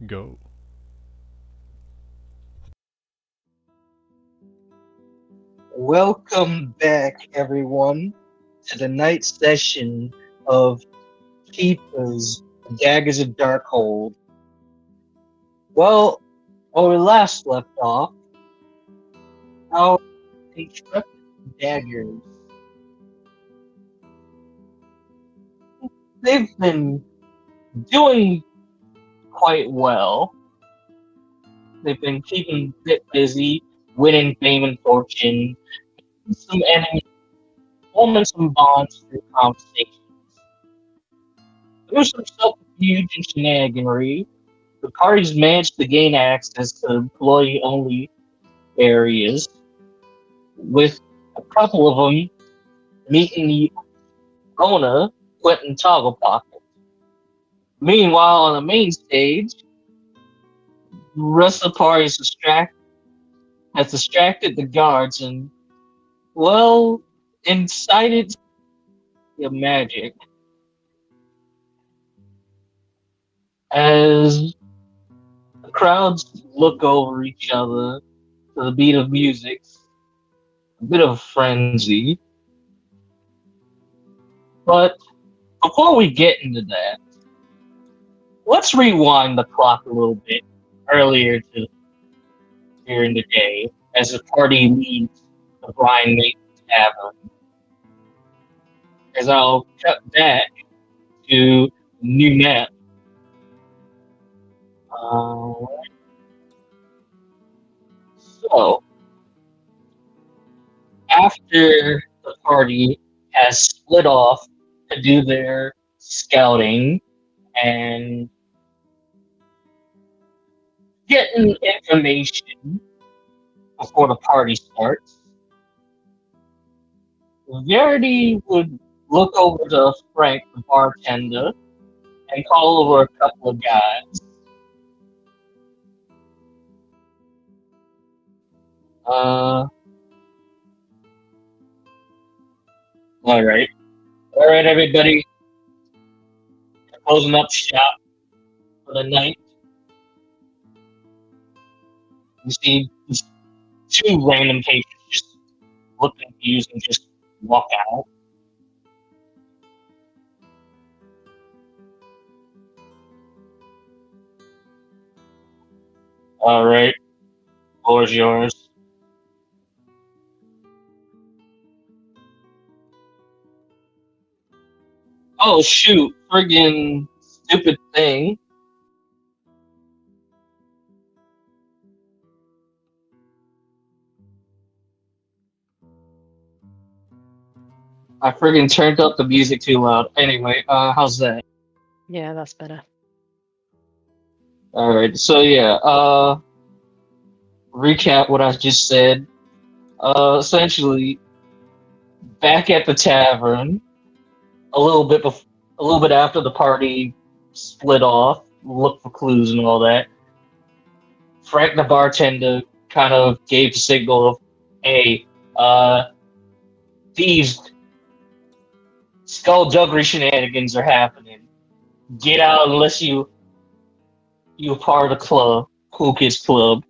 Go. Welcome back, everyone, to the night session of Keeper's Daggers of Darkhold. Well, when we last left off, our intrepid Daggers, they've been doing quite well. They've been keeping a bit busy, winning fame and fortune, some enemies, forming some bonds through conversations. Through some subterfuge and shenaniganry, the parties managed to gain access to employee-only areas, with a couple of them meeting the owner, Quentin Togglepocket. Meanwhile, on the main stage, the rest of the party has distracted the guards and, well, incited the magic. As the crowds look over each other to the beat of music, a bit of a frenzy. But before we get into that, let's rewind the clock a little bit earlier during the day as the party leaves the Brian Mason Tavern. As I'll cut back to the new map. So, after the party has split off to do their scouting and getting information before the party starts, Verity would look over to Frank, the bartender, and call over a couple of guys. Alright, everybody. Closing up shop for the night. You see these two random patients just look confused and just walk out. Alright, floor's yours. Oh shoot, friggin' stupid thing. I friggin' turned up the music too loud. Anyway, how's that? Yeah, that's better. Alright, so yeah, recap what I just said. Essentially, back at the tavern, a little bit after the party split off, look for clues and all that. Frank, the bartender, kind of gave the signal of, "Hey, thieves, skullduggery shenanigans are happening. Get out unless you're part of the club, Cool Kids Club."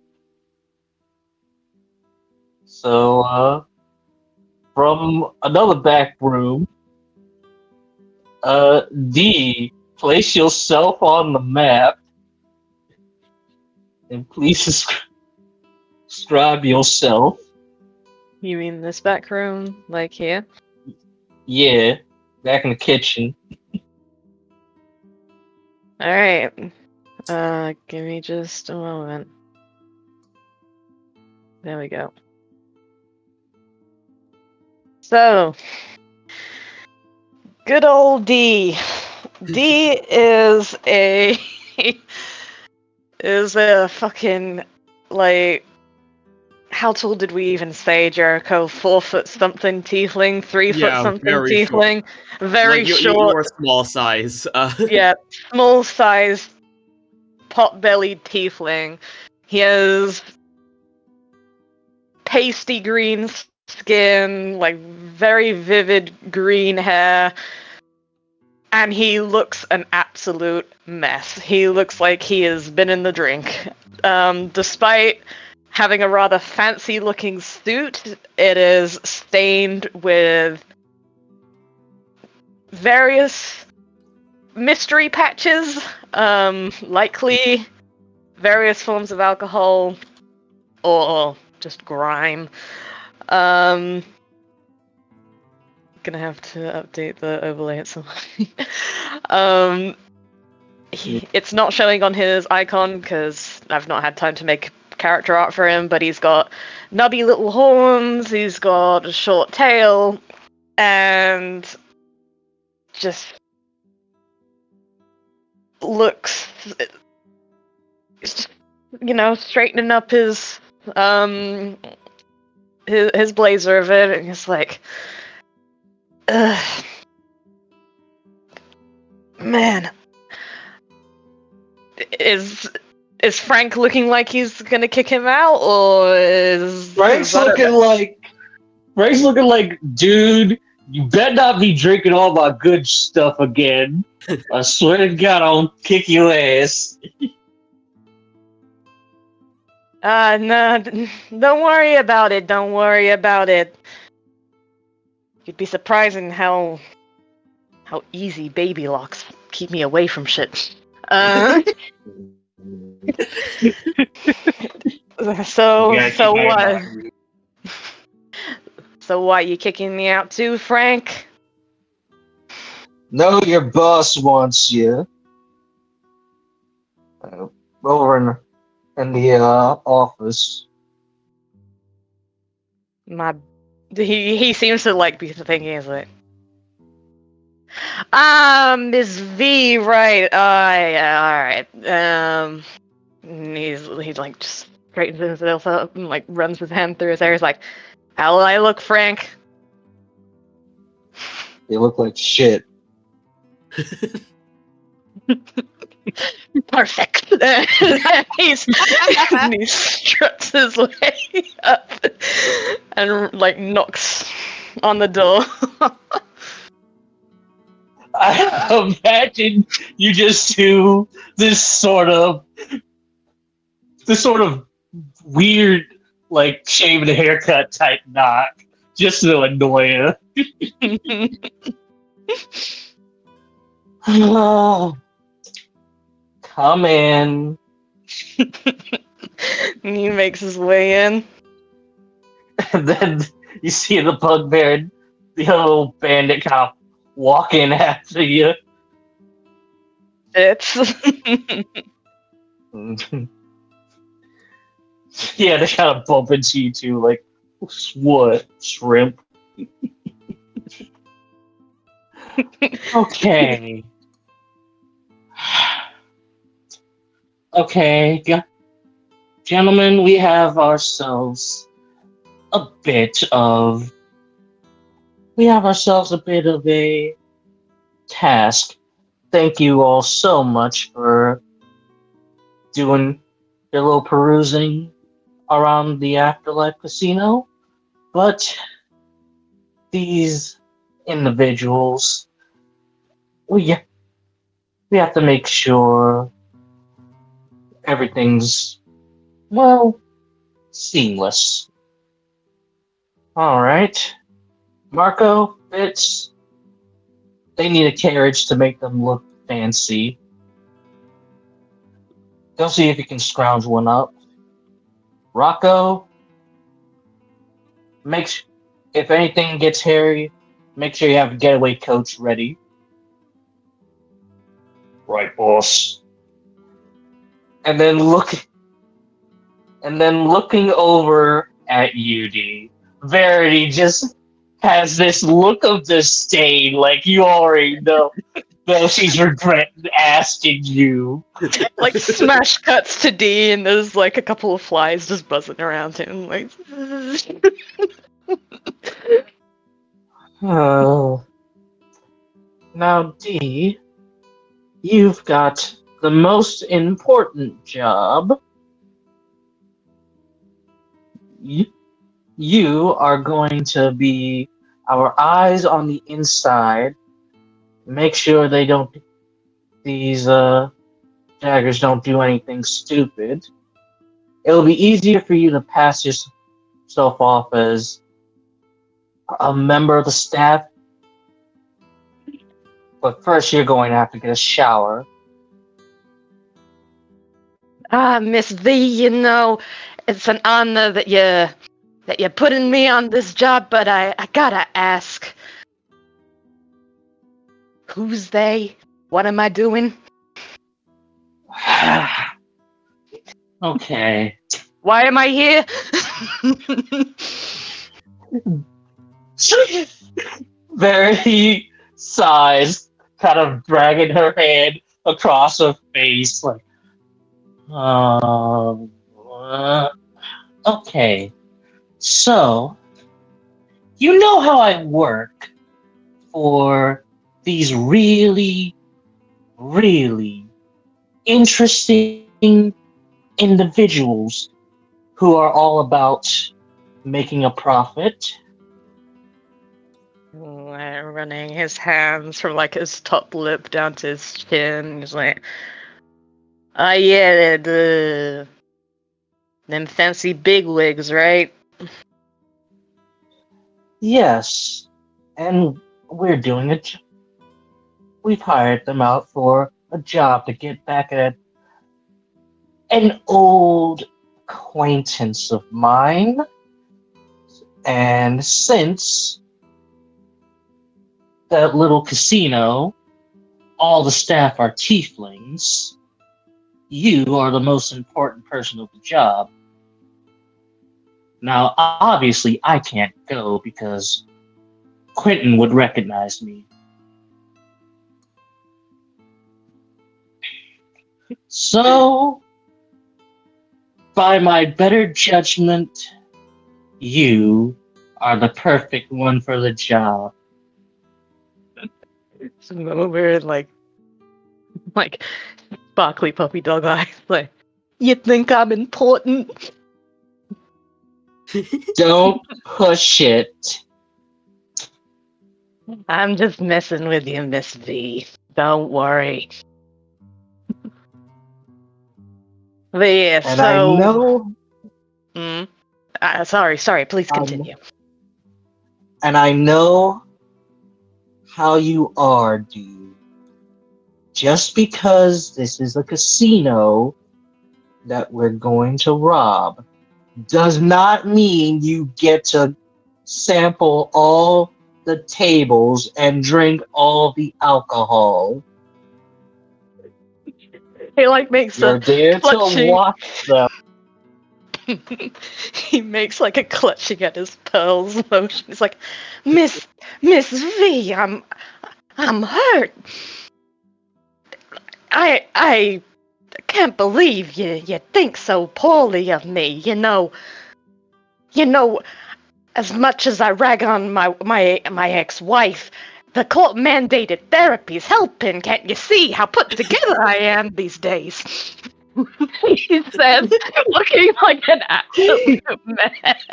So, from another back room, D, place yourself on the map, and please describe yourself. You mean this back room, like here? Yeah, back in the kitchen. Alright. Give me just a moment. There we go. So, good old D. D is a fucking, like, how tall did we even say, Jericho? 4 foot something tiefling, 3 foot something very tiefling, short. very like short. You're small size. Yeah, small size, pot-bellied tiefling. He has pasty green skin, like very vivid green hair, And he looks an absolute mess. He looks like he has been in the drink. Despite having a rather fancy-looking suit, it is stained with various mystery patches, likely various forms of alcohol, or just grime. Gonna have to update the overlay at some point. It's not showing on his icon because I've not had time to make character art for him, but he's got nubby little horns, he's got a short tail, and just looks, straightening up his blazer of it, and it's like, ugh, man, is Frank looking like he's gonna kick him out, or is Frank's looking like, dude, you better not be drinking all my good stuff again. I swear to God, I'll kick your ass. No, don't worry about it. Don't worry about it. You'd be surprising how easy baby locks keep me away from shit. So what? So what? You kicking me out too, Frank? No, your boss wants you. Over in the office. He seems to be thinking, is like, Miss V, right? Yeah, all right. He's like just straightens himself up and like runs his hand through his hair. He's like, "How will I look, Frank?" You look like shit. Perfect. he struts his way up and like knocks on the door. I imagine you just do this sort of weird, like, shaved haircut type knock just to annoy you. Oh, come in. He makes his way in. And then you see the bugbear and the little bandit kind of walk in after you. It's yeah, they kind of bump into you too, like, what, shrimp? Okay. Okay, gentlemen, we have ourselves a bit of a task. Thank you all so much for doing your little perusing around the Afterlife Casino, but these individuals, we have to make sure everything's, well, seamless. Alright. Marco, Fitz, they need a carriage to make them look fancy. Go see if you can scrounge one up. Rocco, if anything gets hairy, make sure you have a getaway coach ready. Right, boss. And then looking over at UD, Verity just has this look of disdain, like you already know. Though she's regretting asking you. like smash cuts to D, and there's like a couple of flies just buzzing around him, like. Oh. Now, D, you've got the most important job. You are going to be our eyes on the inside make sure these daggers don't do anything stupid. It'll be easier for you to pass yourself off as a member of the staff, but first you're going to have to get a shower. Miss V, it's an honor that you're putting me on this job, but I gotta ask. Who's they? What am I doing? Okay. Why am I here? Very sighs, kind of dragging her hand across her face, like, okay. So, you know how I work for these really, really interesting individuals who are all about making a profit. Running his hands from like his top lip down to his chin. He's like, oh yeah, them fancy bigwigs, right? Yes, and we're doing it. We've hired them out for a job to get back at an old acquaintance of mine. And since that little casino, all the staff are tieflings, you are the most important person of the job. Now, obviously, I can't go because Quentin would recognize me. So, by my better judgment, you are the perfect one for the job. It's weird, like sparkly puppy dog eyes. Like, you think I'm important? Don't push it. I'm just messing with you, Miss V. Don't worry. But yeah, And so... I know... Sorry, please continue. And I know how you are, dude. Just because this is a casino that we're going to rob does not mean you get to sample all the tables and drink all the alcohol. He makes You're there clutching. to watch them. He makes a clutching at his pearls motion. He's like, Miss V, I'm hurt. I can't believe you think so poorly of me. You know, as much as I rag on my ex-wife, the court mandated therapy's helping. Can't you see how put together I am these days? He says, looking like an absolute mess.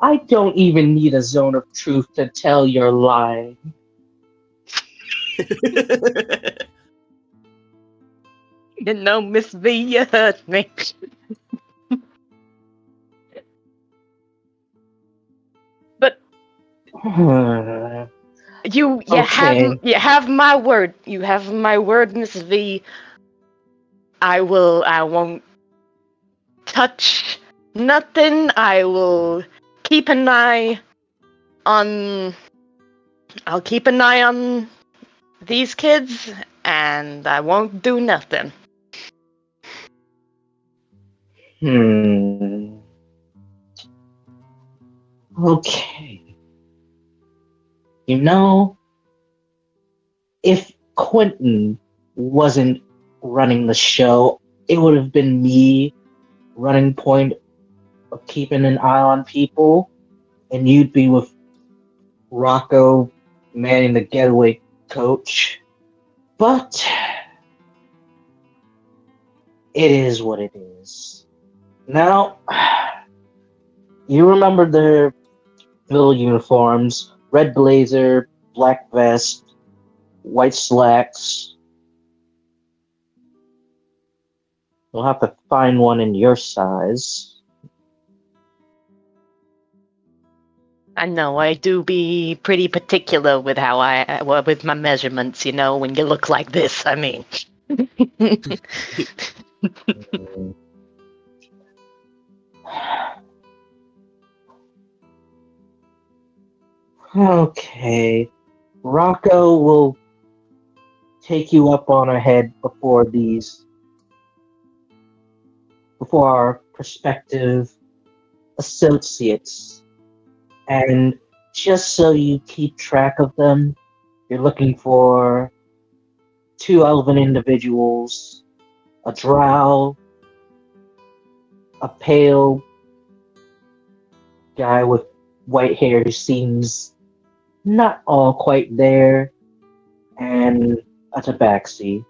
I don't even need a zone of truth to tell you're lying. You know, Miss V, you hurt me. But you okay. have my word. You have my word, Miss V. I won't touch nothing. I will keep an eye on... I'll keep an eye on these kids, and I won't do nothing. Okay. You know, if Quentin wasn't running the show, it would have been me running point of keeping an eye on people, and you'd be with Rocco manning the getaway coach. But it is what it is. Now, you remember their little uniforms, red blazer, black vest, white slacks. You'll have to find one in your size. I know, I do be pretty particular with how with my measurements, you know, when you look like this, I mean. Okay. Rocco will take you up on ahead before our prospective associates. And just so you keep track of them, you're looking for 2 elven individuals, a drow, a pale guy with white hair who seems not all quite there, and a tabaxi.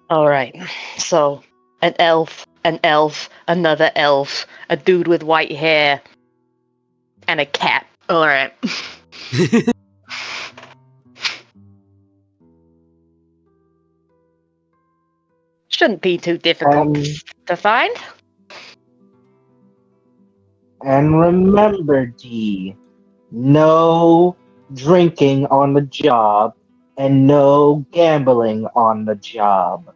Alright, so an elf, another elf, a dude with white hair, and a cat. Alright. Shouldn't be too difficult to find. And remember, D, no drinking on the job and no gambling on the job.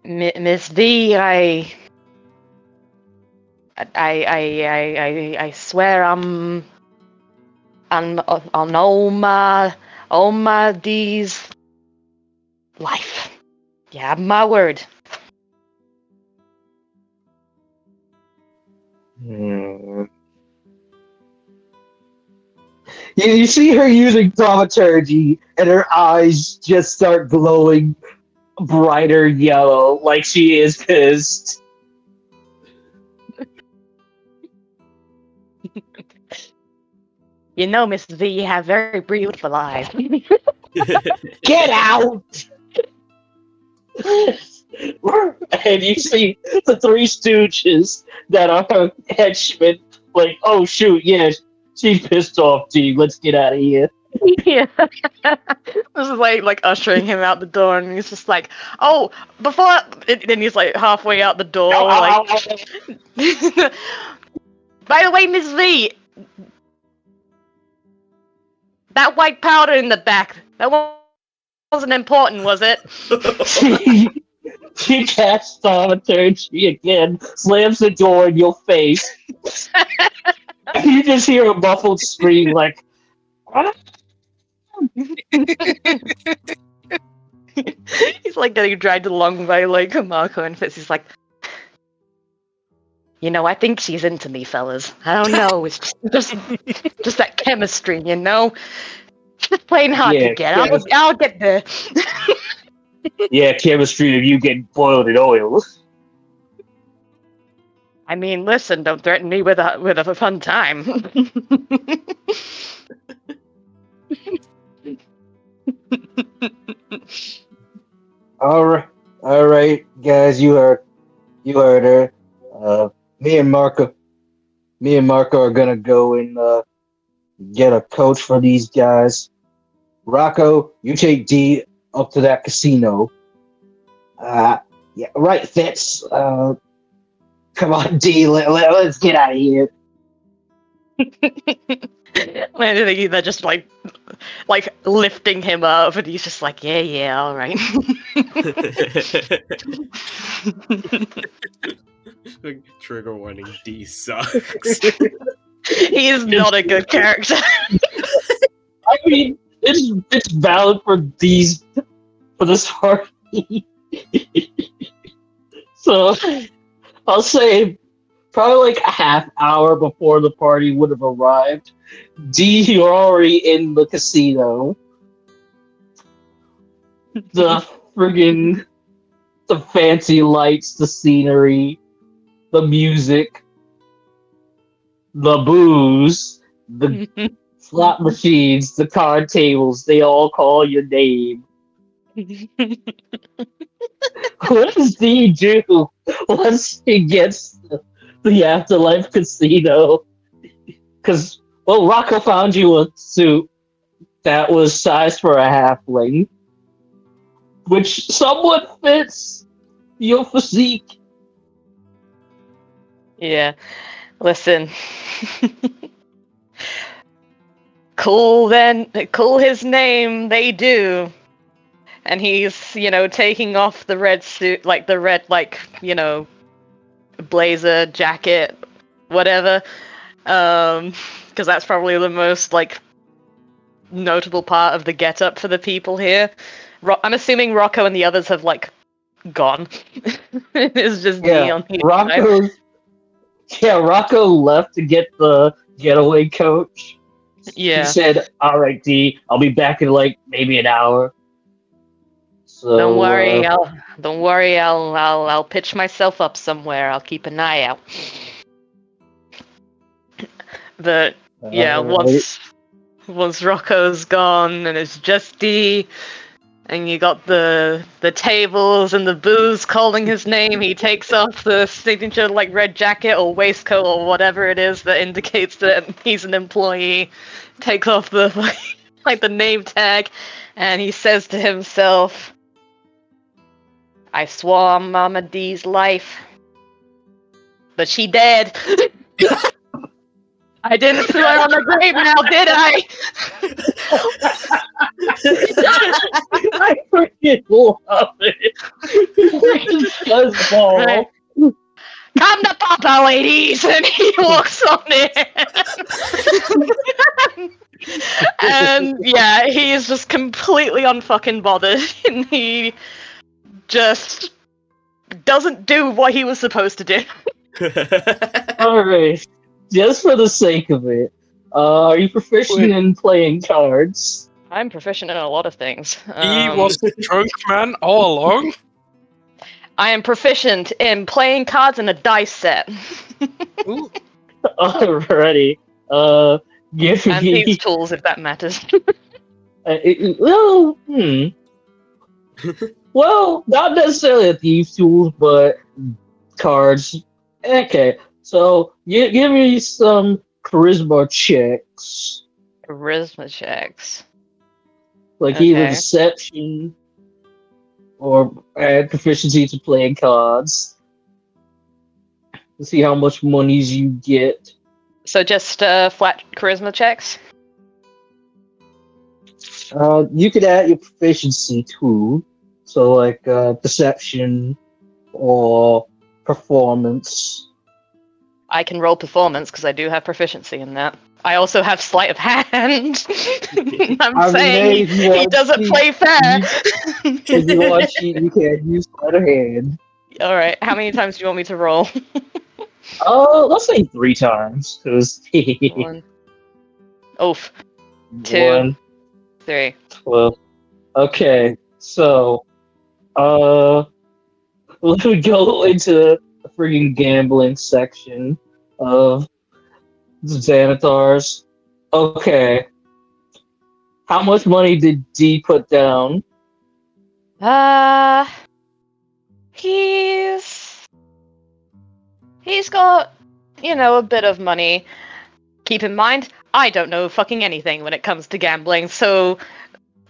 Miss V, I swear I'm on all my D's life. You have my word. You see her using thaumaturgy, and her eyes just start glowing brighter yellow, like she is pissed. You know, Miss V, you have very beautiful eyes. Get out! And you see the 3 stooges that are her henchmen, like, oh shoot, yeah, she's pissed off, G, let's get out of here. Yeah. This is like ushering him out the door, and he's just like, oh, before. Then he's like halfway out the door, like. By the way, Miss V, that white powder in the back, that wasn't important, was it? She casts thaumaturgy again, slams the door in your face. You just hear a muffled scream like, He's like getting dragged along by like Marco and Fitz. He's like, you know, I think she's into me, fellas. I don't know. It's just that chemistry, you know. Just plain hard to get. I'll get there. Yeah, chemistry of you getting boiled in oil. I mean, listen, don't threaten me with a fun time. All right, guys, you heard her. Me and Marco are gonna go and get a coach for these guys. Rocco, you take D up to that casino. Yeah, right, Fitz. Come on, D, let's get out of here. They're just like lifting him up, and he's just like, yeah, all right. Trigger warning: D sucks. He is not a good character. I mean, it's valid for this party. So I'll say probably like a half hour before the party would have arrived. D, you're already in the casino. The fancy lights, the scenery, the music, the booze, the slot machines, the card tables, they all call your name. What does D do once he gets the afterlife casino. Because, well, Rocco found you a suit that was sized for a halfling, which somewhat fits your physique. Yeah. Listen. Cool his name, they do. And he's, taking off the red suit, like the red, blazer, jacket, whatever. Because that's probably the most, notable part of the get-up for the people here. I'm assuming Rocco and the others have, gone. It's just me on the Rocco. Yeah, Rocco left to get the getaway coach. Yeah. He said, "All right, D, I'll be back in maybe an hour." So Don't worry. I'll pitch myself up somewhere. I'll keep an eye out. But yeah, once Rocco's gone and it's just D, and you got the tables and the booze calling his name, he takes off the signature red jacket or waistcoat or whatever it is that indicates that he's an employee, takes off the the name tag, and he says to himself, "I swore on Mama D's life, but she dead." I didn't swear on the grave now, did I? I freaking love it. Freaking fuzzball. Right. Come to Papa, ladies! And he walks on in. And yeah, he is just completely unfucking bothered. And he just doesn't do what he was supposed to do. Alright. Just for the sake of it, are you proficient in playing cards? I'm proficient in a lot of things. He was the drunk man all along. I am proficient in playing cards in a dice set. Ooh. Alrighty. Give And me... these tools, if that matters. Well, not necessarily a thieves tools, but cards. Okay. So, give me some charisma checks. Charisma checks. Either deception or add proficiency to playing cards. To see how much monies you get. So just flat charisma checks? You could add your proficiency too. So, deception or performance. I can roll performance because I do have proficiency in that. I also have sleight of hand. I'm saying he doesn't play fair. If you want cheat, you can use sleight of hand. Alright, how many times do you want me to roll? Let's say 3 times. 1. Oof. 2. 1. 3. 12. Okay, so, let me go into the freaking gambling section of Xanathar's. Okay. How much money did D put down? He's got, a bit of money. Keep in mind, I don't know fucking anything when it comes to gambling, so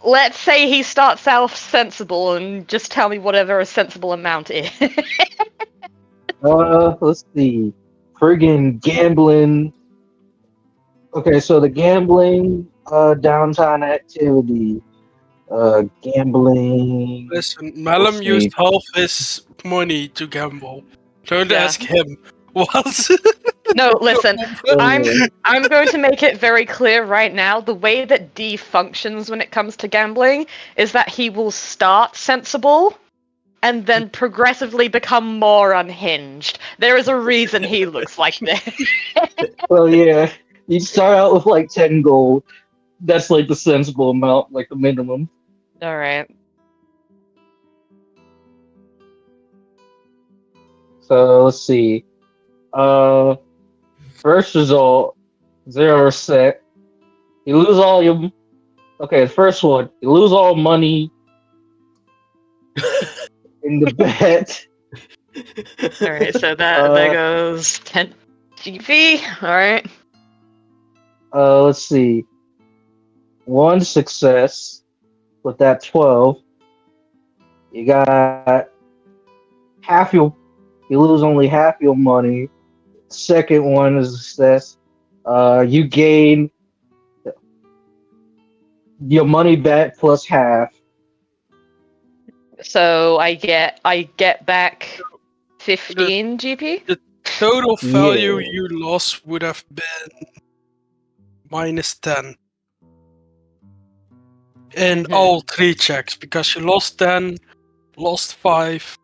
let's say he starts out sensible and just tell me whatever a sensible amount is. Let's see. Friggin' gambling. Okay, so the gambling, downtown activity. Gambling. Listen, Malum used half his money to gamble. Don't ask him. What? No, listen. I'm going to make it very clear right now. The way that D functions when it comes to gambling is that he will start sensible and then progressively become more unhinged. There is a reason he looks like this. Well, yeah. You start out with 10 gold. That's the sensible amount, the minimum. Alright. So let's see. First result, 0%. You lose all your. Okay, the first one, you lose all money in the bet. Alright, so there goes 10 GP. Alright. Let's see. 1 success with that 12. You got half your. You lose only half your money. Second one is a success. You gain your money back plus half. So I get back 15 GP. The total value you lost would have been -10 in all 3 checks because you lost 10, lost 5,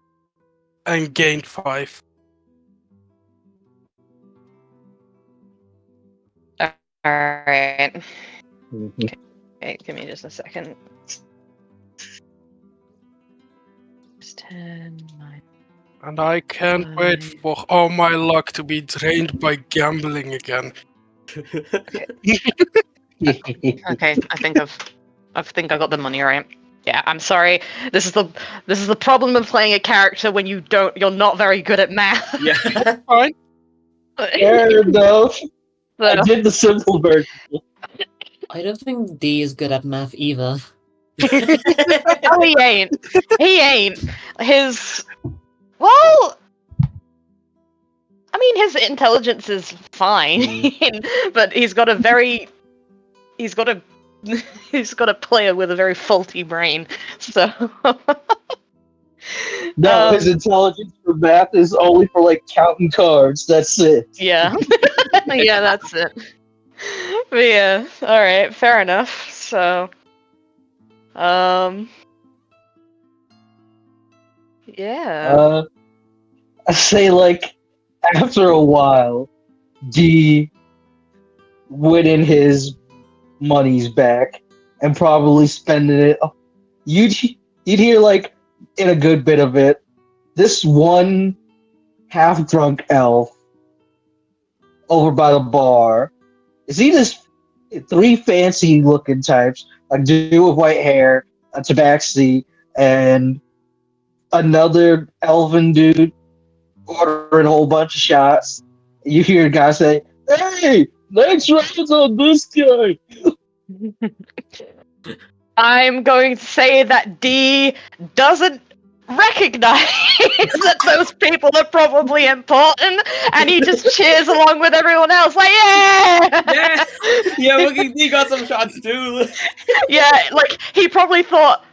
and gained 5. Alright. Okay, give me just a second. 10, 9. And I can't wait for all my luck to be drained by gambling again. Okay, I think I got the money right. Yeah, I'm sorry. This is the problem of playing a character when you're not very good at math. Yeah. Fine. Fair enough. I did the simple version. I don't think D is good at math either. Oh, he ain't. He ain't. Well, I mean, his intelligence is fine, but he's got a player with a very faulty brain. So No, his intelligence for math is only for like counting cards. That's it. yeah, yeah, that's it. But yeah, all right, fair enough. So, yeah. I say like after a while, D winning his money's back and probably spending it. You'd hear like in a good bit of it, this one half-drunk elf over by the bar. Is he this 3 fancy-looking types, a dude with white hair, a Tabaxi, and another elven dude ordering a whole bunch of shots. You hear a guy say, "Hey, next round's on this guy." I'm going to say that D doesn't recognize that those people are probably important, and he just cheers along with everyone else, like, yeah! Yeah, look, he got some shots too. Yeah, like, he probably thought,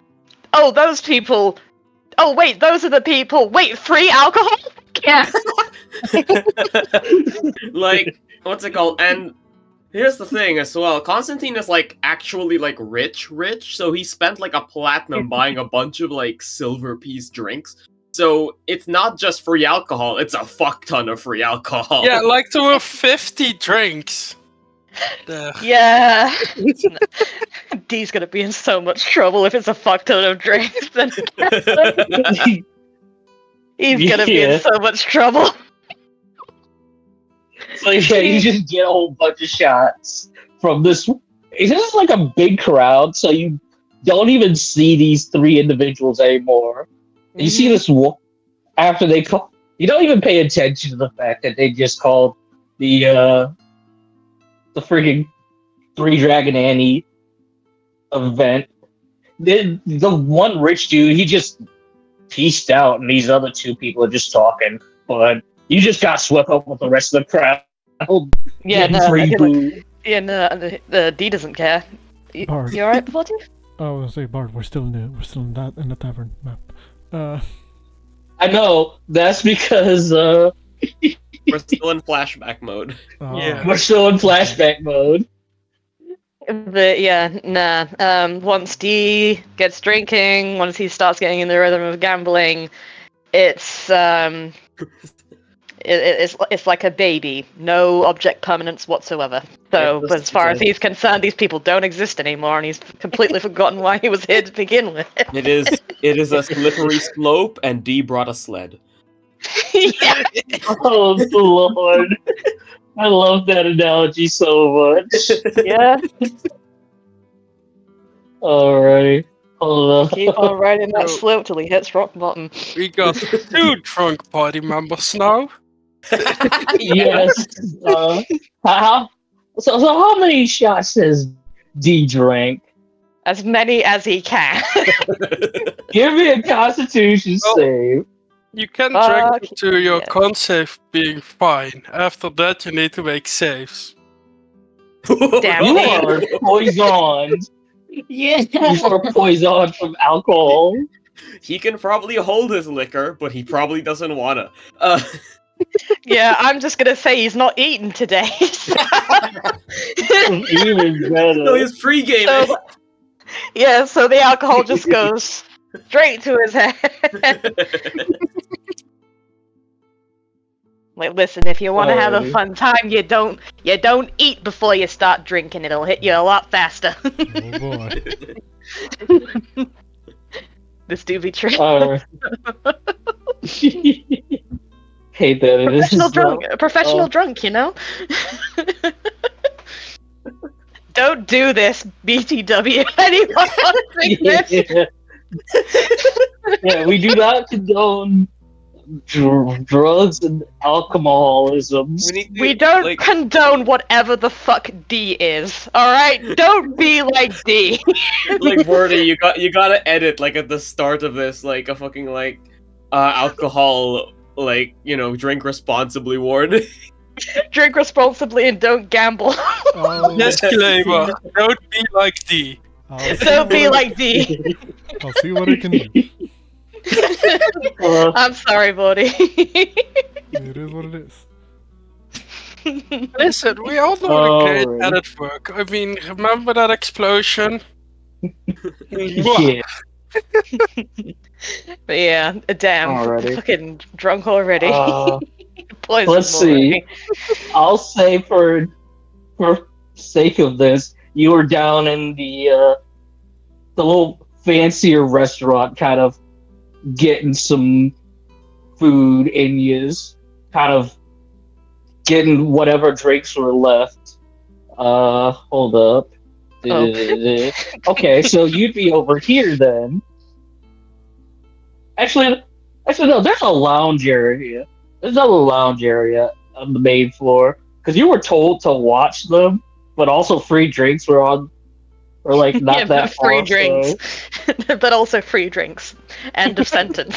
oh, those people, oh, wait, those are the people, wait, free alcohol? Yeah. Like, what's it called? And here's the thing as well. Constantine is like actually like rich, so he spent like a platinum buying a bunch of like silver piece drinks. So it's not just free alcohol, it's a fuck ton of free alcohol. Yeah, like there were 50 drinks. Yeah. D's gonna be in so much trouble if it's a fuck ton of drinks. Then he's gonna be in so much trouble. So yeah, you just get a whole bunch of shots from this. This is like a big crowd, so you don't even see these 3 individuals anymore. Mm-hmm. You see this after they call. You don't even pay attention to the fact that they just called the freaking 3 Dragon Annie event. The one rich dude, he just pieced out, and these other 2 people are just talking, but you just got swept up with the rest of the crowd. Yeah, no, the D doesn't care. You alright, Vortielite? I was gonna say, Bart, we're still in the tavern map. I know, that's because we're still in flashback mode. Yeah. We're still in flashback mode. But yeah, nah. Once D gets drinking, once he starts getting in the rhythm of gambling, it's it's like a baby, no object permanence whatsoever. So, Yeah, as far as he's concerned, these people don't exist anymore, and he's completely forgotten why he was here to begin with. It is a slippery slope, and D brought a sled. Yeah. Oh Lord, I love that analogy so much. Yeah. All right. Hold on. Keep on riding that No. slope till he hits rock bottom. We got 2 drunk party members now. Yes. How? So how many shots has D drank? As many as he can. Give me a Constitution Oh. save. You can Fuck drink to your yes. con save being fine. After that, you need to make saves. Damn. You are poisoned. Yeah. You are poisoned from alcohol. He can probably hold his liquor, but he probably doesn't wanna. Yeah, I'm just gonna say he's not eating today. Even better. No, he's pre-gaming. So, yeah, so the alcohol just goes straight to his head. Like, listen, if you want to have a fun time, you don't eat before you start drinking. It'll hit you a lot faster. Oh boy. This do be true. Hate that it is. Professional drunk, you know? Don't do this, BTW. Anyone want to drink this? Yeah, we do not condone drugs and alcoholism. We don't condone whatever the fuck D is. Alright? Don't be like D. Like Wordy, you gotta edit like at the start of this, like a fucking like alcohol, like, you know, drink responsibly warning. Drink responsibly and don't gamble. Oh, Disclaimer, don't be like D. Don't be like D. I'll see what I can do. I'm sorry, buddy. It is what it is. Listen, we all know the great edit work. I mean, remember that explosion? Yeah. But yeah, damn. Alrighty. Fucking drunk already. Poison Let's see. I'll say for sake of this, you were down in the little fancier restaurant, kind of getting some food in yous, kind of getting whatever drinks were left. Hold up. Oh. Okay, so you'd be over here then. Actually, no. There's a lounge area. There's another lounge area on the main floor because you were told to watch them, but also free drinks were on. Or like not yeah, that free far, drinks, but also free drinks. End of sentence.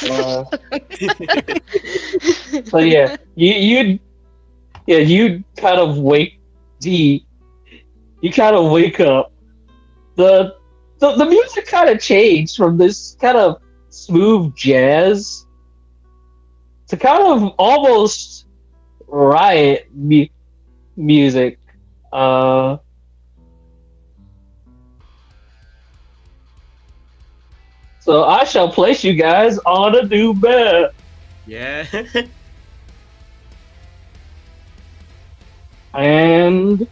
So yeah, you'd kind of wake you kind of wake up. The music kind of changed from this kind of smooth jazz to kind of almost riot music. So I shall place you guys on a new bet. Yeah. And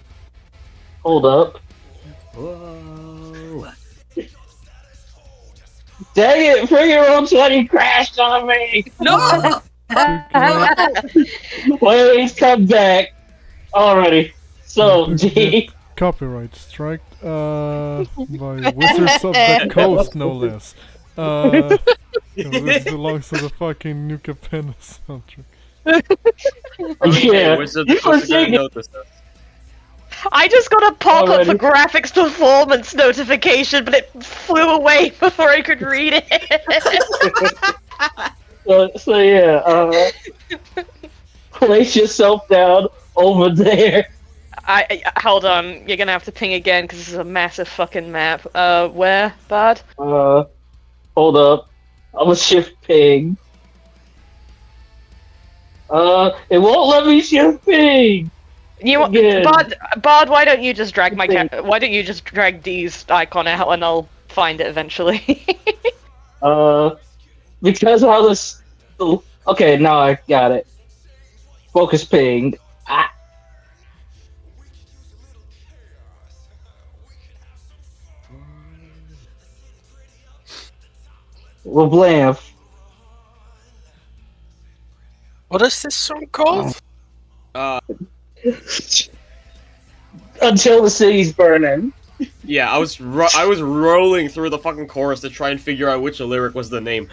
hold up. Whoa. Dang it, Frigga Roll 20 crashed on me! No! Please come back. Alrighty. So, D. Copyright strike by Wizards of the Coast, no less. 'Cause this belongs to the fucking Nuka Penna soundtrack. Yeah. Wizards gonna notice this. I just got a pop-up for Alrighty. graphics performance notification, but it flew away before I could read it. So yeah, place yourself down over there. I hold on. You're gonna have to ping again because this is a massive fucking map. Where, bud? Hold up. I'm a shift ping. It won't let me shift ping. You want, Again. Bard? Why don't you just drag my why don't you just drag D's icon out and I'll find it eventually? Because how this. Okay, now I got it. Focus ping. Ah. Well, blam. What is this song called? Until the city's burning. Yeah, I was rolling through the fucking chorus to try and figure out which lyric was the name.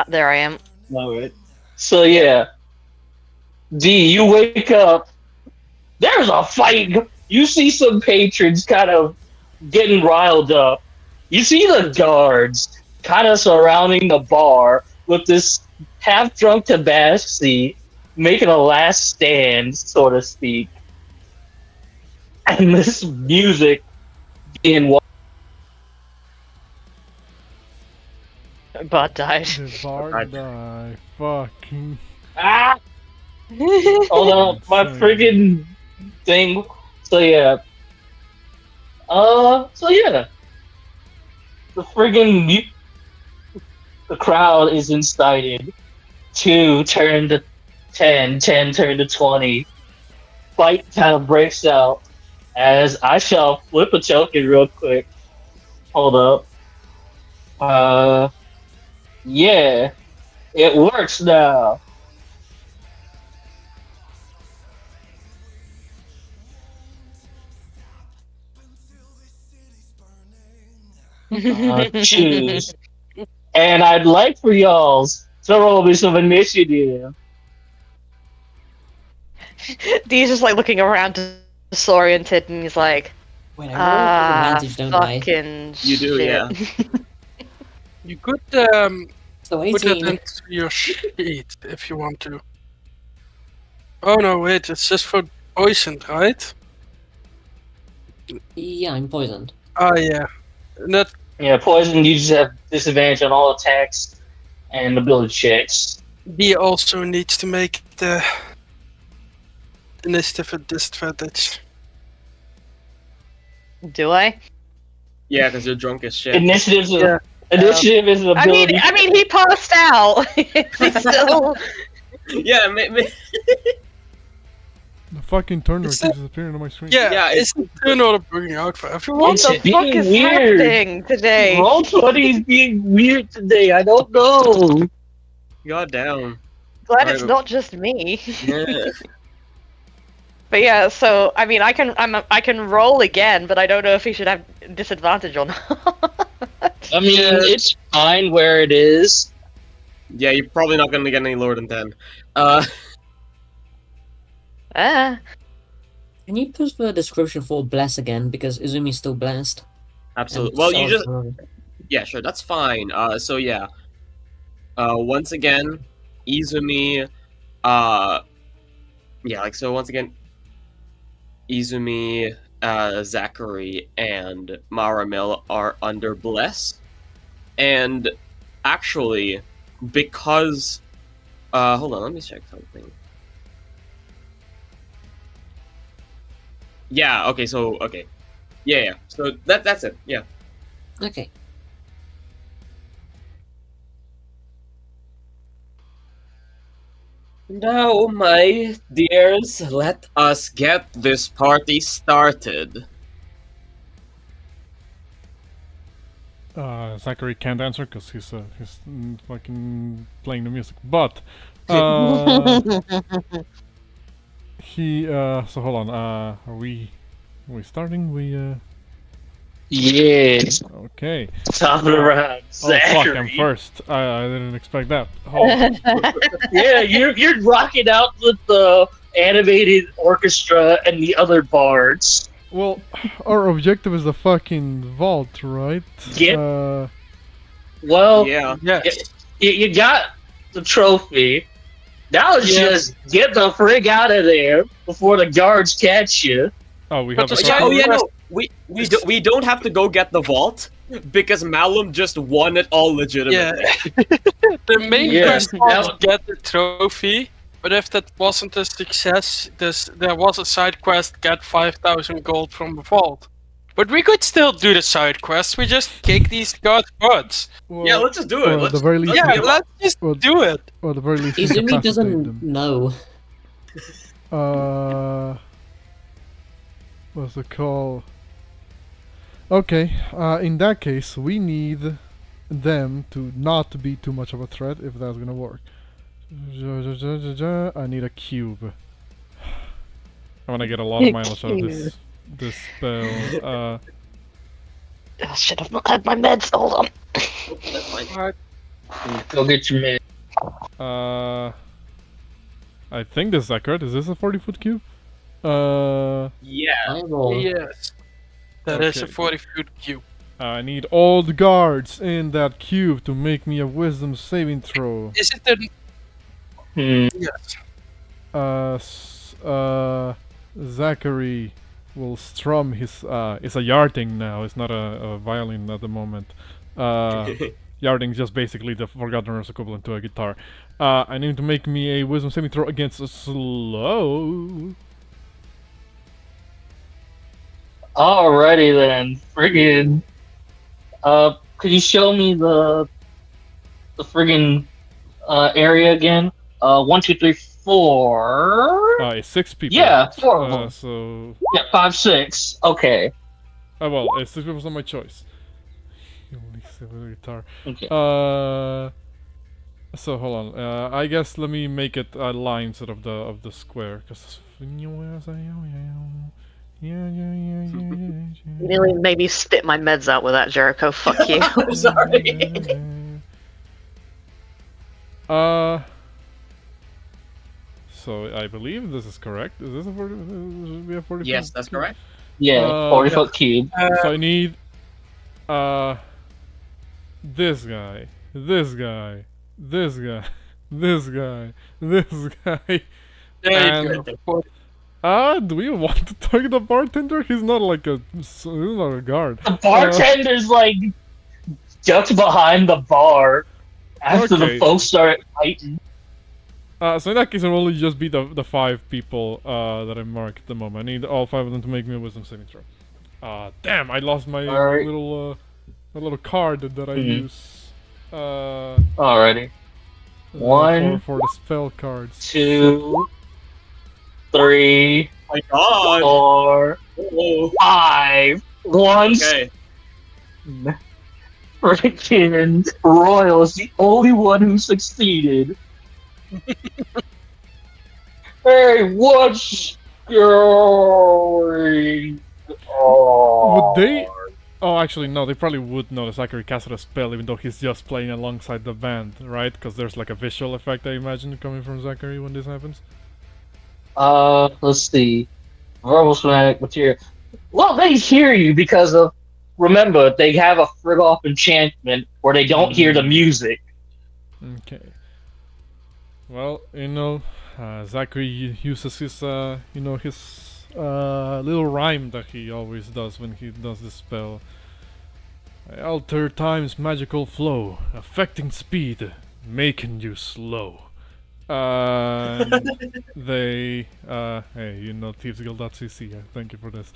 There I am. Alright. So yeah. D, you wake up. There's a fight. You see some patrons kind of getting riled up. You see the guards kind of surrounding the bar with this half-drunk Tabaxi making a last stand, so to speak. And this music being Bot died. The bar die. Fucking. Ah! Hold on, my friggin' thing. So yeah. So yeah. The friggin' the crowd is incited. 2 turn to 10, 10 turn to 20. Fight kind of breaks out. As I shall flip a token real quick. Hold up. Yeah. It works now. Choose. And I'd like for y'all's to roll me some initiative. Dee's just like looking around disoriented and he's like, Wait, I roll with advantage, don't I? fucking You do, shit. yeah. You could So put it 18. into your sheet if you want to. Oh no, wait, it's just for poisoned, right? Yeah, I'm poisoned. Oh yeah. That Yeah, poison, you just have disadvantage on all attacks and ability checks. he also needs to make the initiative a disadvantage. Do I? Yeah, because you're drunk as shit. Initiative's a, Yeah. initiative is an ability. I mean, he passed out. He's still. Yeah, The fucking turner It's keeps appearing on my screen. Yeah, Yeah, it's the turn order bringing out for everyone. What the It's fuck being is weird. happening today? Roll20 is being weird today. I don't know. God damn. Glad it's Alright. not just me. Yeah. But yeah, so I mean, I can roll again, but I don't know if he should have disadvantage or not. I mean, it's fine where it is. Yeah, you're probably not gonna get any lower than 10. Ah, Can you post the description for bless again? Because Izumi's still blessed. Absolutely. And Well, you so- just... Yeah, sure, that's fine. So yeah. Once again, Izumi, yeah, like, so once again, Izumi, Zackary, and Maramil are under bless. And actually, because, hold on, let me check something. Yeah, okay, so, okay. Yeah, so that's it, yeah. Okay. Now, my dears, let us get this party started. Zackary can't answer because he's fucking playing the music. But he so hold on. Are we starting? Yeah. Okay. Top of the round. Oh fuck! I'm Zackary. first. I didn't expect that. Hold on. Yeah, you're rocking out with the animated orchestra and the other bards. Well, our objective is the fucking vault, right? Yeah. Well, Yeah. Yes. you got the trophy. Now it's Yeah. just get the frig out of there before the guards catch you. Oh, we But have. the A, Yeah, oh, yeah, Quest- no, we don't have to go get the vault because Malum just won it all legitimately. Yeah. The main Yeah. quest was to get the trophy, but if that wasn't a success, there was a side quest, get 5,000 gold from the vault. But we could still do the side quest, we just kick these guards' butts. well, Yeah, let's just do it. well, Let's, the very least. Yeah, do it. let's just Well, do it. Or the very least, we Izumi incapacitate doesn't them. know. What's it called? Okay. In that case, we need them to not be too much of a threat, if that's gonna work. I need a cube. I wanna get a lot of mileage out of this spell. Oh, shit, I've not had my meds. Hold on. That's fine. Go get your meds. I think this is accurate. Is this a 40-foot cube? Yeah. Yes. That is a Okay. 40-foot cube. I need all the guards in that cube to make me a wisdom saving throw. Is it the... Yes. Zackary will strum his it's a yarding now, it's not a violin at the moment. Yarding is just basically the Forgottener's equivalent to a guitar. I need to make me a wisdom saving throw against a slow. Alrighty then. Friggin'. Could you show me the friggin' area again? 1, 2, 3, 4. It's 6 people. Yeah, 4 of them. So Yeah, 5, 6. Okay. well, 6 people's not my choice. You only sit with a guitar. Okay. So hold on. I guess let me make it a line instead of the square, because. You nearly made me spit my meds out with that, Jericho. Fuck you. I'm sorry. So I believe this is correct. Is this a 40? We have 40. Yes, that's correct. Yeah, 40-foot cube. So I need this guy, this guy, this guy, this guy, this guy. There you go. Do we want to target the bartender? He's not like he's not a guard. The bartender's like ducked behind the bar after Okay. the folks start fighting. So in that case, it will only just be the 5 people that I marked at the moment. I need all 5 of them to make me a wisdom saving throw. Damn! I lost my Alright. little card that I use. Alrighty. 1, for the spell cards. 2, 3, Oh my god. 4, Oh. 5. Once. Okay. Freaking Royal is the only one who succeeded. Hey, what's going on? Would they? Oh, actually, no. They probably would know that Zackary casted a spell, even though he's just playing alongside the band, right? Because there's like a visual effect, I imagine, coming from Zackary when this happens. Let's see. Verbal somatic material. Well, they hear you because of. Remember, they have a frig off enchantment where they don't hear the music. Okay. Well, Zackary uses his, his little rhyme that he always does when he does this spell. I alter time's magical flow, affecting speed, making you slow. They, hey, thievesguild.cc, thank you for this.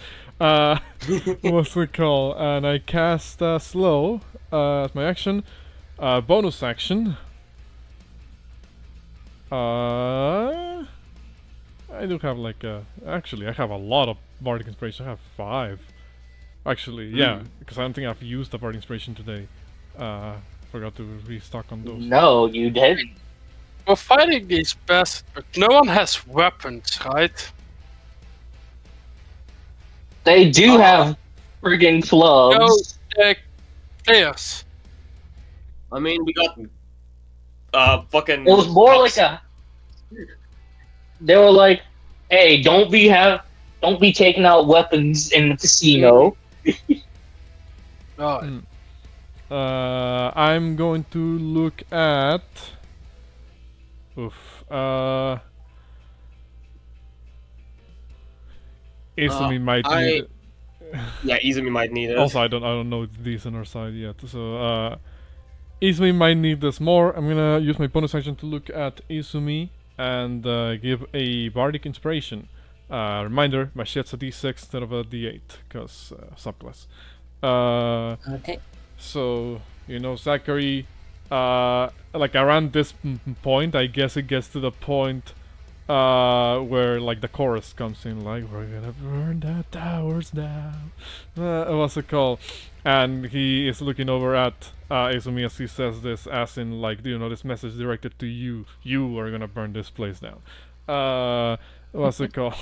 What's it called? And I cast slow as my action. Bonus action. I do have like actually I have a lot of bardic inspiration. I have 5. Actually, yeah, because I don't think I've used the bardic inspiration today. Forgot to restock on those. No, you didn't. We're fighting these bastards, but no one has weapons, right? They do have friggin' clubs. No, players. I mean, we got fucking. It was more cops. like a. They were like, "Hey, don't be taking out weapons in the casino." Right. I'm going to look at. Oof. Izumi might need it. Yeah, Izumi might need it. Also, I don't know if these on our side yet. So Izumi might need this more. I'm gonna use my bonus action to look at Izumi and give a bardic inspiration. Reminder: my shit's a D6 instead of a D8 because subclass. Okay. So Zackary, like around this point, I guess it gets to the point where like the chorus comes in, like we're gonna burn the towers down. What's it called? And he is looking over at Izumi as he says this, as in like, you know, this message directed to you. You are gonna burn this place down. What's it called?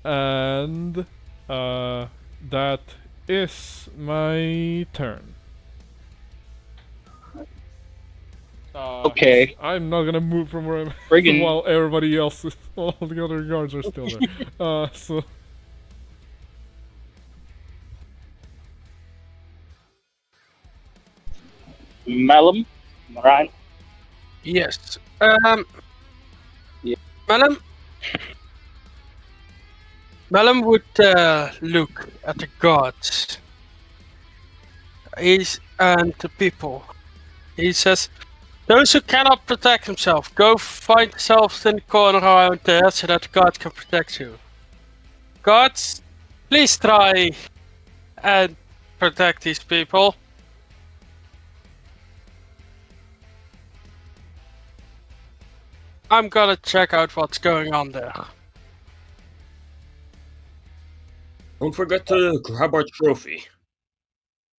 And that is my turn. Okay. I'm not gonna move from where I'm Friggin' while everybody else is, all the other guards are still there. So Malum, Marjin. Yes. Yeah. Malum. Malum would look at the gods. And the people. He says, "Those who cannot protect themselves, go find yourselves in the corner around there so that the god can protect you. Gods, please try and protect these people." I'm gonna check out what's going on there. Don't forget to grab our trophy.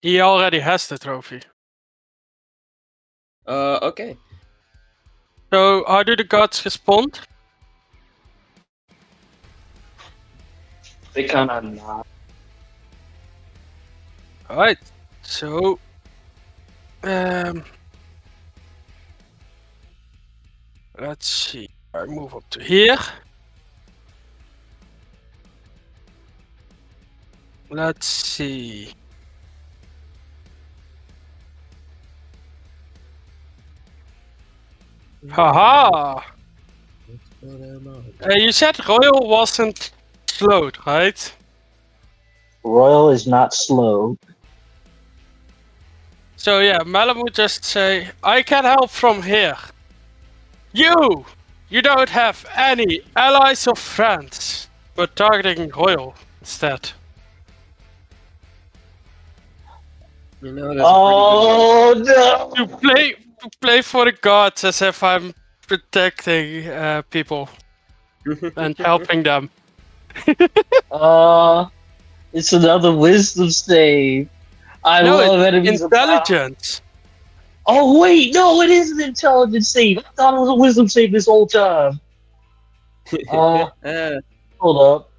He already has the trophy. Okay. So, how do the gods respond? They kind of nod. Alright, so... let's see. I move up to here. Let's see. Haha! You said Royal wasn't slowed, right? Royal is not slow. So yeah, Malum would just say, "I can help from here. You don't have any allies or friends, but targeting Royal instead." You know, that's Oh no! To play for the gods as if I'm protecting people and helping them. It's another wisdom save. I love enemies of power. Intelligence. Oh wait, no, it is an intelligence save. I thought it was a wisdom save this whole time. Hold up.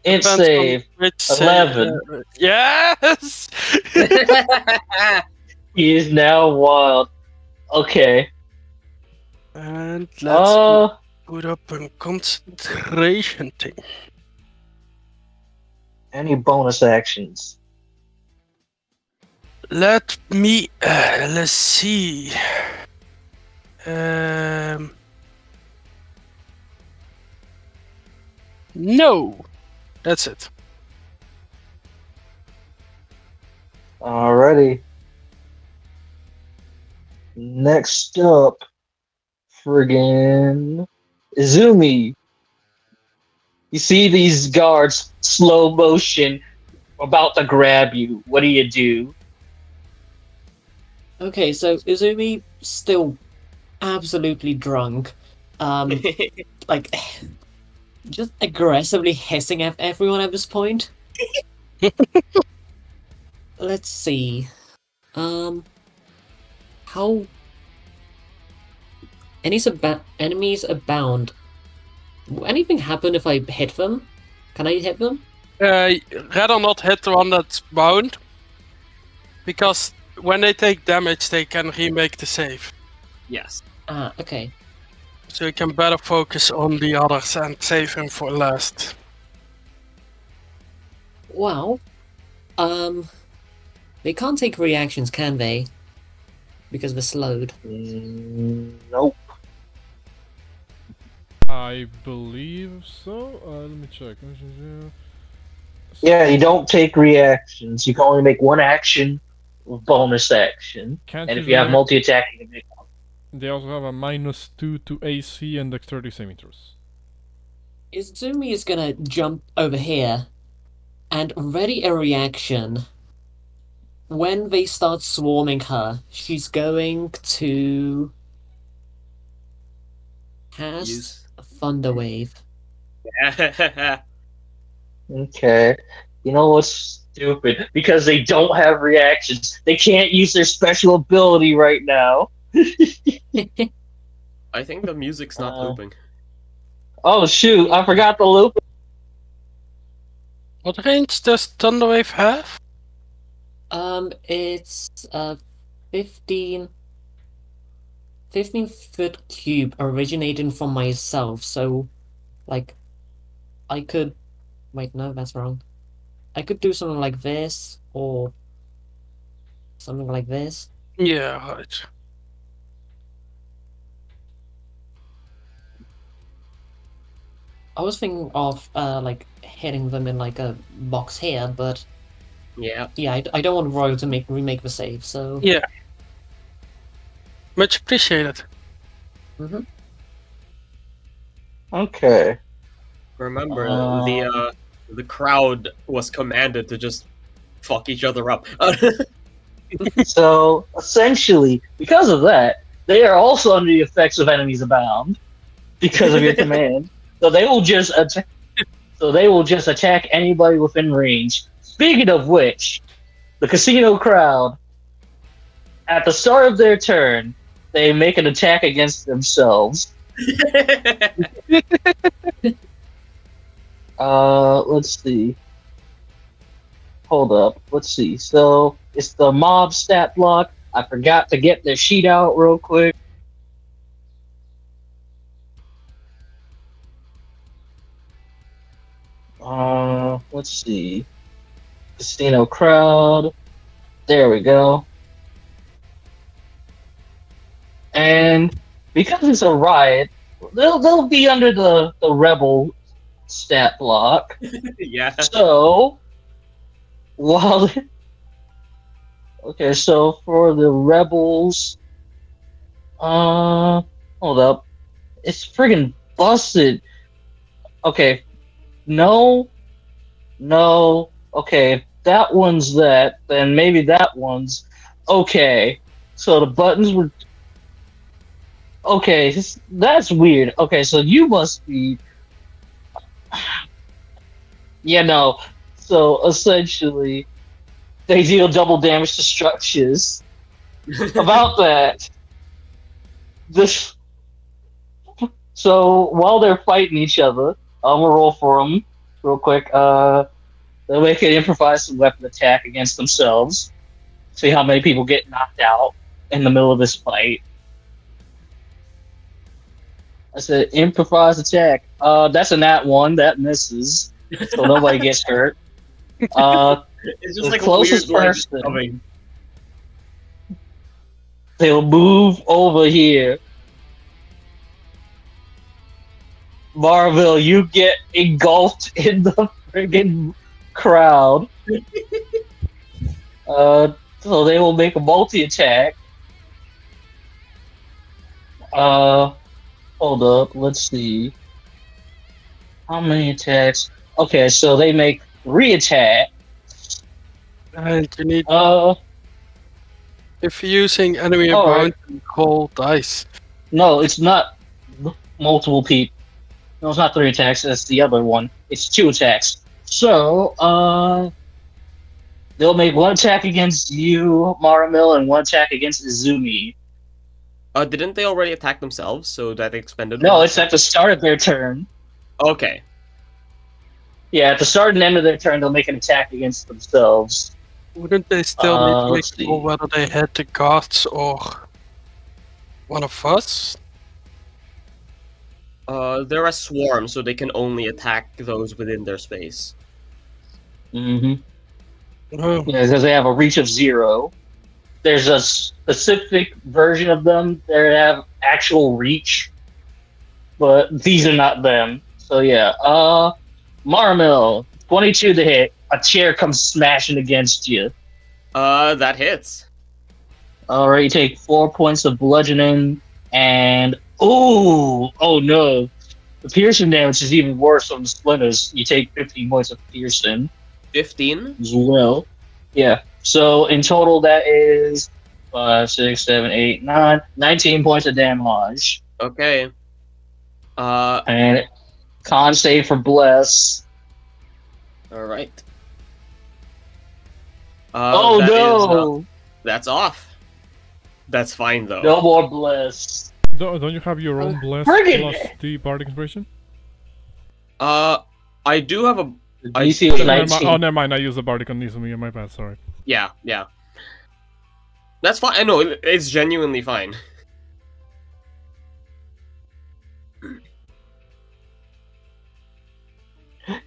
Int Depends on save. which 11. Yes. He is now wild. Okay. And let's put up a concentration thing. Any bonus actions? Let me let's see. No, that's it. Alrighty. Next up, friggin' Izumi. You see these guards slow motion about to grab you. What do you do? Okay, so Izumi still absolutely drunk. Like just aggressively hissing at everyone at this point. Let's see. How enemies abound. Will anything happen if I hit them? Can I hit them? Rather not hit the one that's bound, because when they take damage, they can remake the save. Yes. Ah, okay. So you can better focus on the others and save him for last. Well, they can't take reactions, can they? Because they're slowed. Nope. I believe so. Let me check. Yeah, you don't take reactions. You can only make one action with bonus action. Can't And use if you have their- multi-attack, you can make one. They also have a -2 to AC and dexterity saving throws. Izumi is gonna jump over here and ready a reaction. When they start swarming her, she's going to cast Use Thunder Wave. Okay. You know what's stupid? Because they don't have reactions. They can't use their special ability right now. I think the music's not looping. Oh shoot, I forgot the loop. What range does Thunderwave have? It's 15 15-foot cube originating from myself, so like I could wait, no, that's wrong. I could do something like this or something like this. Yeah, right. I was thinking of like hitting them in like a box here, but Yeah. yeah, I don't want Royal to remake the save, so Yeah. Much appreciated. Okay. Remember, the crowd was commanded to just fuck each other up. So essentially, because of that, they are also under the effects of enemies abound because of your command. So they will just attack. So they will just attack anybody within range. Speaking of which, the casino crowd, at the start of their turn, they make an attack against themselves. Let's see. Hold up. Let's see. So it's the mob stat block. I forgot to get the sheet out real quick. Let's see. Casino crowd. There we go. And because it's a riot, they'll be under the rebel stat block. Yeah. So while okay, so for the rebels, hold up, it's friggin' busted. Okay, no, okay, that one's that, then maybe that one's okay. So the buttons were okay. That's weird. Okay, so you must be. Yeah, no. So essentially, they deal double damage to structures. About that, this. So while they're fighting each other, I'm gonna roll for them real quick. They'll make an improvised weapon attack against themselves. See how many people get knocked out in the middle of this fight. I said improvised attack. That's a nat 1 that misses, so nobody gets hurt. It's just the like closest a weird, person. coming. They'll move over here. Marville, you get engulfed in the friggin' crowd. So they will make a multi-attack. Hold up, let's see. How many attacks? Okay, so they make 3 attacks. And you need, Uh, if you're using enemy Alright. abound, roll dice. no, it's not multiple people. No, it's not 3 attacks, that's the other one. It's 2 attacks. So, they'll make 1 attack against you, Maramil, and 1 attack against Izumi. Didn't they already attack themselves? So that expended. No, one? it's at the start of their turn. Okay. Yeah, at the start and end of their turn, they'll make an attack against themselves. Wouldn't they still need let's to see. make roll whether they hit the gods or one of us? They're a swarm, so they can only attack those within their space. Mm-hmm. Oh, Yeah, because they have a reach of 0. There's a specific version of them that have actual reach, but these are not them. So yeah, Maramil, 22 to hit. A chair comes smashing against you. That hits. Alright, you take 4 points of bludgeoning, and oh no, the piercing damage is even worse from the splinters. You take 15 points of piercing 15? as well. Yeah. So in total, that is 5, 6, 7, 8, 9, 19 points of damage. Okay. And con save for bless. Alright. Oh that no! That's off. That's fine though. No more bless. Don't you have your own bless friggin' plus the bardic inspiration? I do have a. DC was Never mind. 19. Oh, never mind. I used the bardic on Izumi. My bad. Sorry. Yeah. That's fine. I know it's genuinely fine.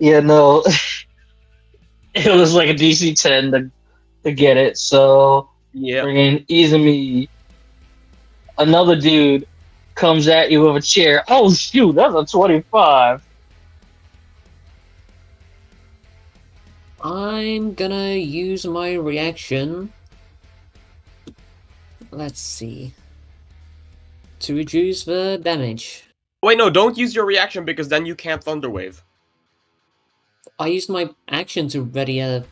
Yeah, no. It was like a DC 10 to get it, so Yeah. bringing Izumi, another dude comes at you with a chair. Oh shoot, that's a 25. I'm gonna use my reaction. Let's see. To reduce the damage. Wait, no, don't use your reaction because then you can't Thunderwave. I used my action to ready a.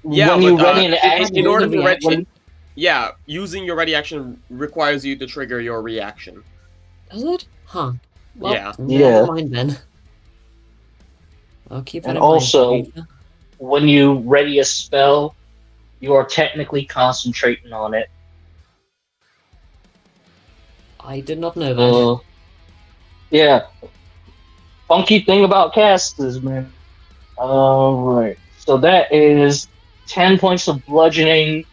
Yeah, when you ready an action, in order to reaction. yeah, using your ready action requires you to trigger your reaction. Does it? Huh. Well, Yeah. Yeah. never mind then. I'll keep that And in mind. also- when you ready a spell, you are technically concentrating on it. I did not know that. Yeah. Funky thing about casters, man. Alright. So that is 10 points of bludgeoning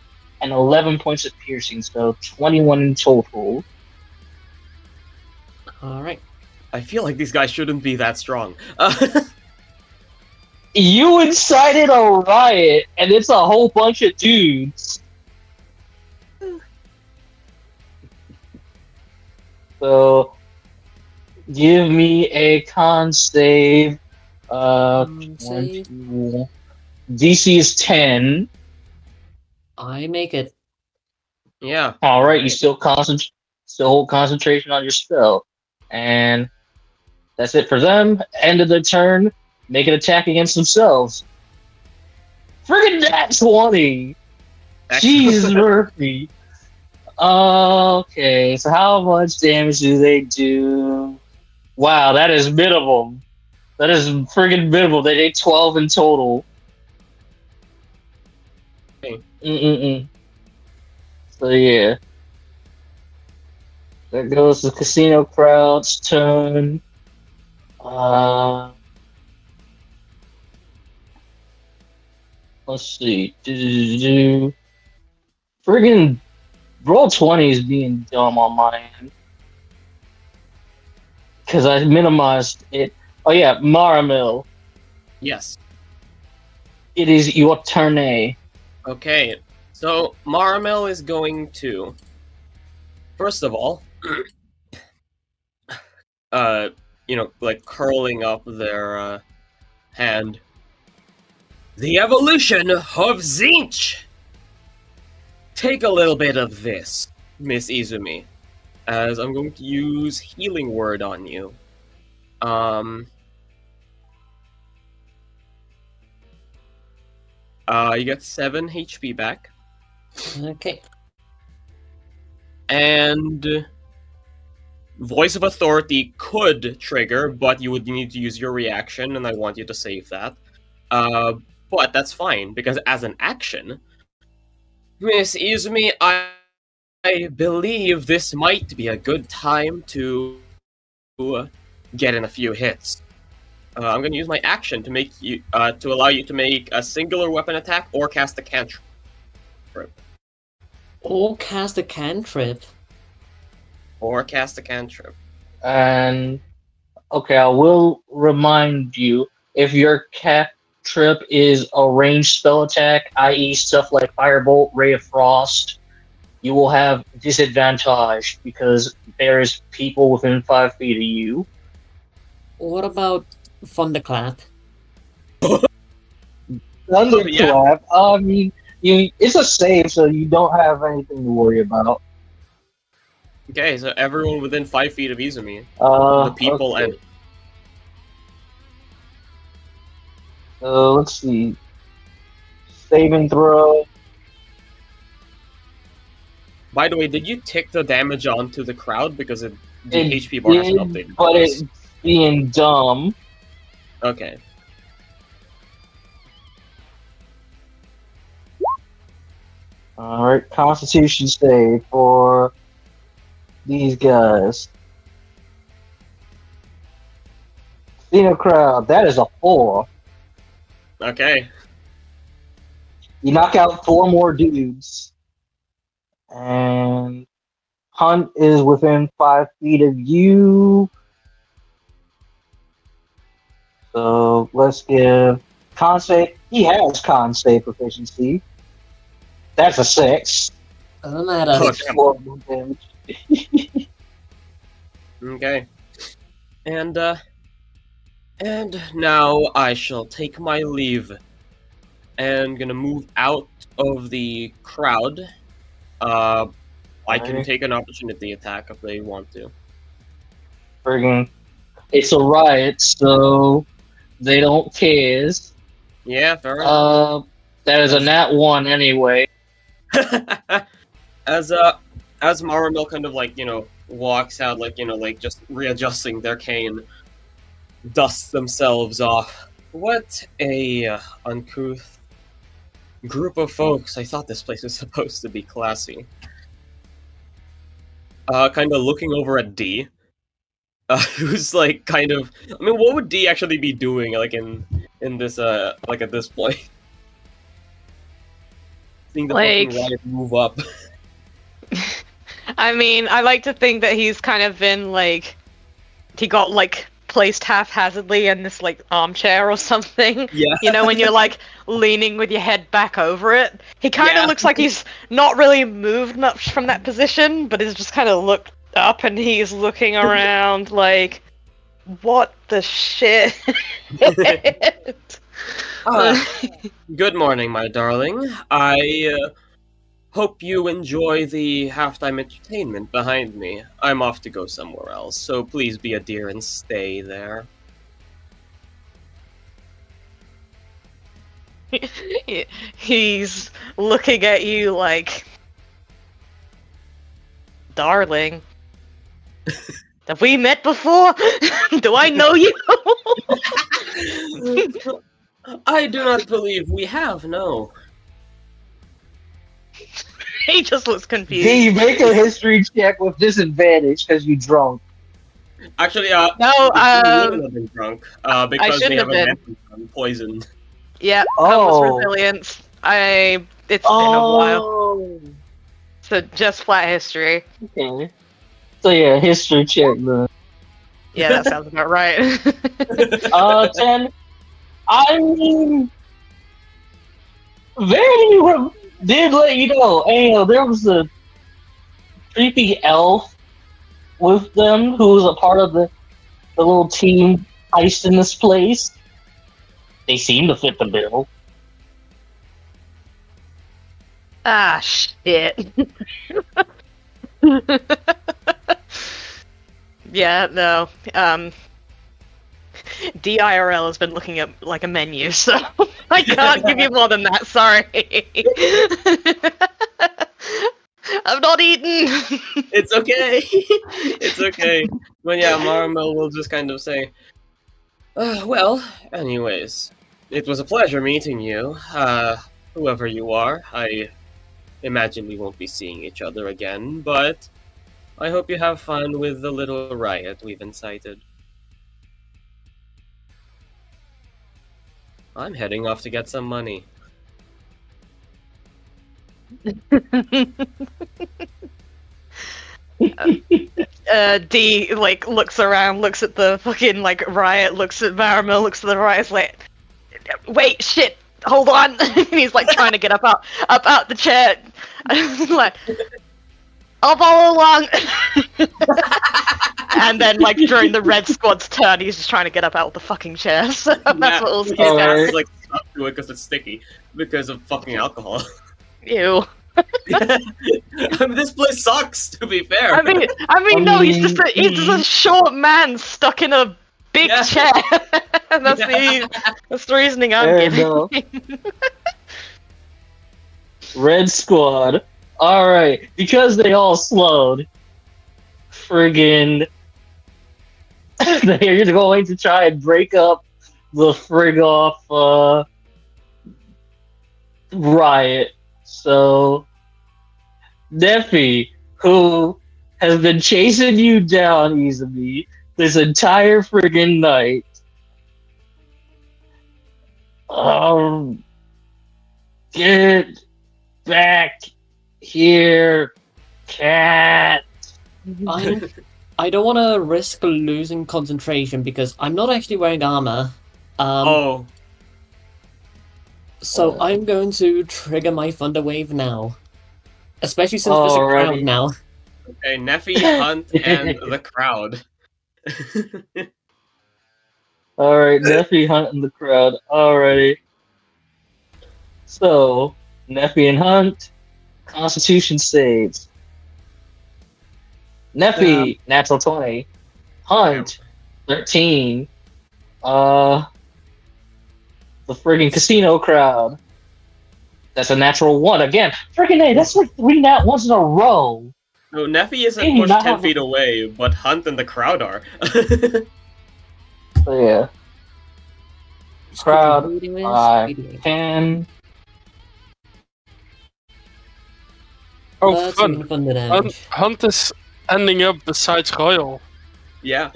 and 11 points of piercing, so 21 in total. Alright. I feel like these guys shouldn't be that strong. You incited a riot, and it's a whole bunch of dudes. So, give me a con save. Save. DC is 10. I make it. Yeah. Alright, you still hold concentration on your spell. And that's it for them. End of their turn. Make an attack against themselves. Friggin' nat 20! Jeez, Murphy. Okay, so how much damage do they do? Wow, that is minimum. That is friggin' minimum. They did 12 in total. Okay. So yeah. That goes the casino crowd's turn. Let's see. Friggin' roll 20 is being dumb on my end. Because I minimized it. Oh yeah, Maramil. Yes. It is your turn. Okay. So Maramil is going to, first of all, like curling up their hand. The evolution of Zinch! Take a little bit of this, Miss Izumi, as I'm going to use Healing Word on you. You get 7 HP back. Okay. And Voice of Authority could trigger, but you would need to use your reaction, and I want you to save that. But that's fine, because as an action, Miss Izumi, I believe this might be a good time to get in a few hits. I'm going to use my action to make you to allow you to make a singular weapon attack or cast a cantrip. Or cast a cantrip. And okay, I will remind you, if your cantrip is a ranged spell attack, i.e. stuff like Firebolt, Ray of Frost, you will have disadvantage because there's people within 5 feet of you. What about Thunderclap? Thunderclap, I mean, it's a save, so you don't have anything to worry about. Okay, so everyone within 5 feet of Izumi. The people okay. and... Let's see. Save and throw. By the way, did you tick the damage onto the crowd? Because the HP bar hasn't updated. But it's being dumb. Okay. Alright, Constitution save for these guys. Xeno Crowd, that is a 4. Okay. You knock out 4 more dudes. And Hunt is within 5 feet of you. So let's give con save. He has con save proficiency. That's a 6. Doesn't matter. Oh, Takes 4 more damage. Okay. And now I shall take my leave. And gonna move out of the crowd. I can Alright. take an opportunity attack if they want to. Friggin'. It's a riot, so they don't care. Yeah, fair enough. That is a nat 1 anyway. As Maramil kind of like, walks out, like, like just readjusting their cane, dusts themselves off. What a uncouth group of folks. I thought this place was supposed to be classy. Kind of looking over at D, who's like kind of. I mean, what would D actually be doing, like in this like at this point? Seeing the fucking riot move up. I mean, I like to think that he's kind of been like, he got like placed haphazardly in this like armchair or something. Yeah. You know, when you're like leaning with your head back over it. He kind of Yeah. looks like he's not really moved much from that position, but he's just kind of looked up and he's looking around like, what the shit? Good morning, my darling. I hope you enjoy the halftime entertainment behind me. I'm off to go somewhere else, so please be a dear and stay there. He's looking at you like, darling, have we met before? Do I know you? I do not believe we have, no. He just looks confused. D, make a history check with disadvantage because you drunk. Actually, No, they wouldn't have been drunk, because they shouldn't have have a man poisoned. Yeah, Oh. was resilience. It's been a while. So just flat history. Okay. So yeah, history check then. Yeah, that sounds about right. 10. I mean, Verity did let you know, hey, there was a creepy elf with them who was a part of the little team heist in this place. They seem to fit the bill. Ah, shit. Yeah, no. DIRL has been looking at like a menu, so I can't give you more than that, sorry. I've not eaten! It's okay. It's okay. But yeah, Maramil will just kind of say, well, anyways, it was a pleasure meeting you. Whoever you are, I imagine we won't be seeing each other again, but I hope you have fun with the little riot we've incited. I'm heading off to get some money. D like looks around, looks at the fucking like riot, looks at Maramil, looks at the riot, like, wait, shit, hold on. And he's like trying to get up out the chair. Like, I'll follow along. And then like during the red squad's turn, he's just trying to get up out of the fucking chair. So that's what we'll see. His ass is like stuck to it because it's sticky because of fucking alcohol. Ew. I mean, this place sucks. To be fair. I mean, no, he's just a short man stuck in a big chair. That's the reasoning I'm There giving. you go. Red Squad. Alright, because they all slowed, friggin' they're going to try and break up the frig off riot. So Neffy, who has been chasing you down, Izumi, this entire friggin' night. Get back here, cat. I don't want to risk losing concentration because I'm not actually wearing armor. So I'm going to trigger my Thunder Wave now. Especially since there's a crowd now. Okay, Neffy, Hunt, and the crowd. Alright, Neffy, Hunt, and the crowd. Alrighty. So, Neffy and Hunt, Constitution saves. Neffy, natural 20. Hunt, 13. The friggin' casino crowd. That's a natural 1 again. Friggin' A, that's like 3 nat 1s in a row. No, Neffy isn't pushed 10 feet away, but Hunt and the crowd are. So yeah. Crowd, 5, 10. Oh, fun. Hunt is ending up beside Royal. Yeah.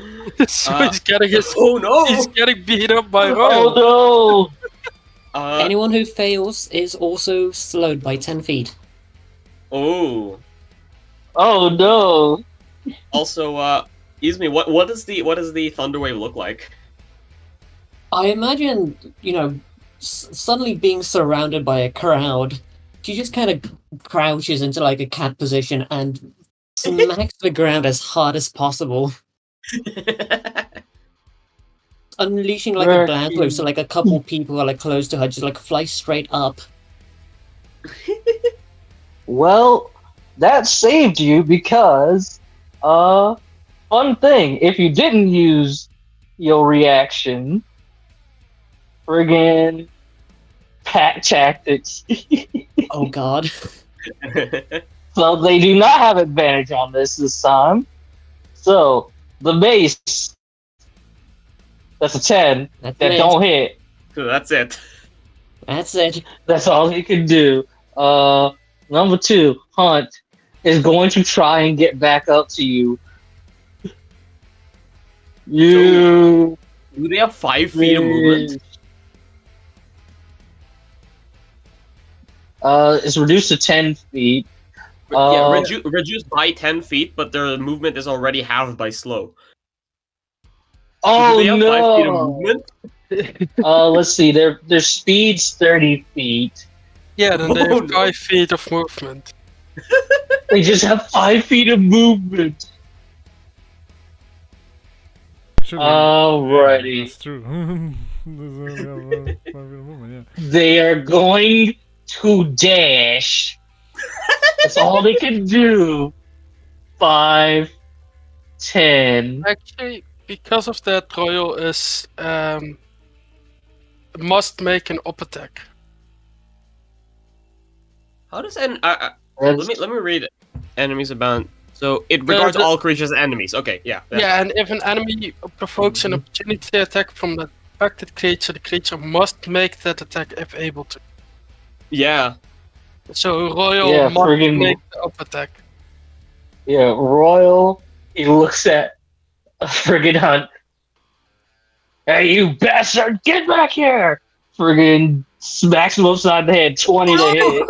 So he's getting his. Oh no! He's getting beat up by Royal. Oh no! Anyone who fails is also slowed by 10 feet. Oh. Oh no! Also, Izumi, what does the Thunder Wave look like? I imagine, you know, suddenly being surrounded by a crowd, she just kind of crouches into like a cat position and smacks the ground as hard as possible. Unleashing like a blast wave, so like a couple people are like close to her, just like fly straight up. Well, that saved you because, fun thing, if you didn't use your reaction, friggin' pack tactics. Oh god. So they do not have advantage on this time. So, the base, that's a 10, that don't hit. That's it. That's it. That's all he can do. Number 2, Hunt, is going to try and get back up to you. Do they have 5 feet of movement? It's reduced to 10 feet. Yeah, reduced by 10 feet, but their movement is already halved by slow. Oh do they have no! 5 feet of movement? Let's see. Their speed's 30 feet. Yeah, then they have 5 feet of movement. They just have 5 feet of movement. Alrighty. That's true. They are going to dash. That's all they can do. 5, 10. Actually, because of that, Royal is must make an up attack. How does let me read it. Enemies abound. So it regards all creatures as enemies. Okay, yeah. Yeah, and if an enemy provokes an opportunity attack from the affected creature, the creature must make that attack if able to. Yeah. So Royal must make the up attack. Yeah, Royal, he looks at a friggin' Hunt. Hey, you bastard, get back here! Friggin' smacks him upside the head, 20 to hit.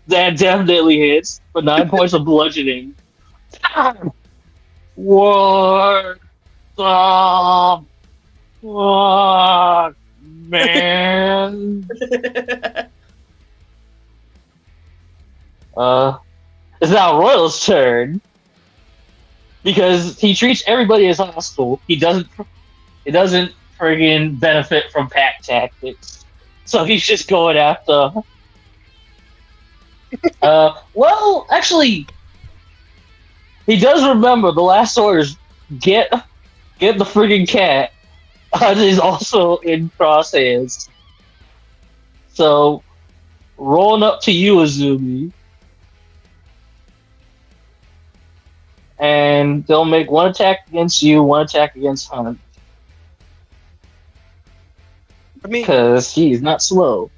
That definitely hits, for 9 points of bludgeoning. What the fuck, man? It's now Royal's turn. Because he treats everybody as hostile. He doesn't friggin' benefit from pack tactics. So he's just going after. Well, actually, he does remember the last orders. Get the friggin' cat. Is also in crosshairs. So, rolling up to you, Izumi. and they'll make one attack against you, one attack against Hunt. I mean, Because he's not slow.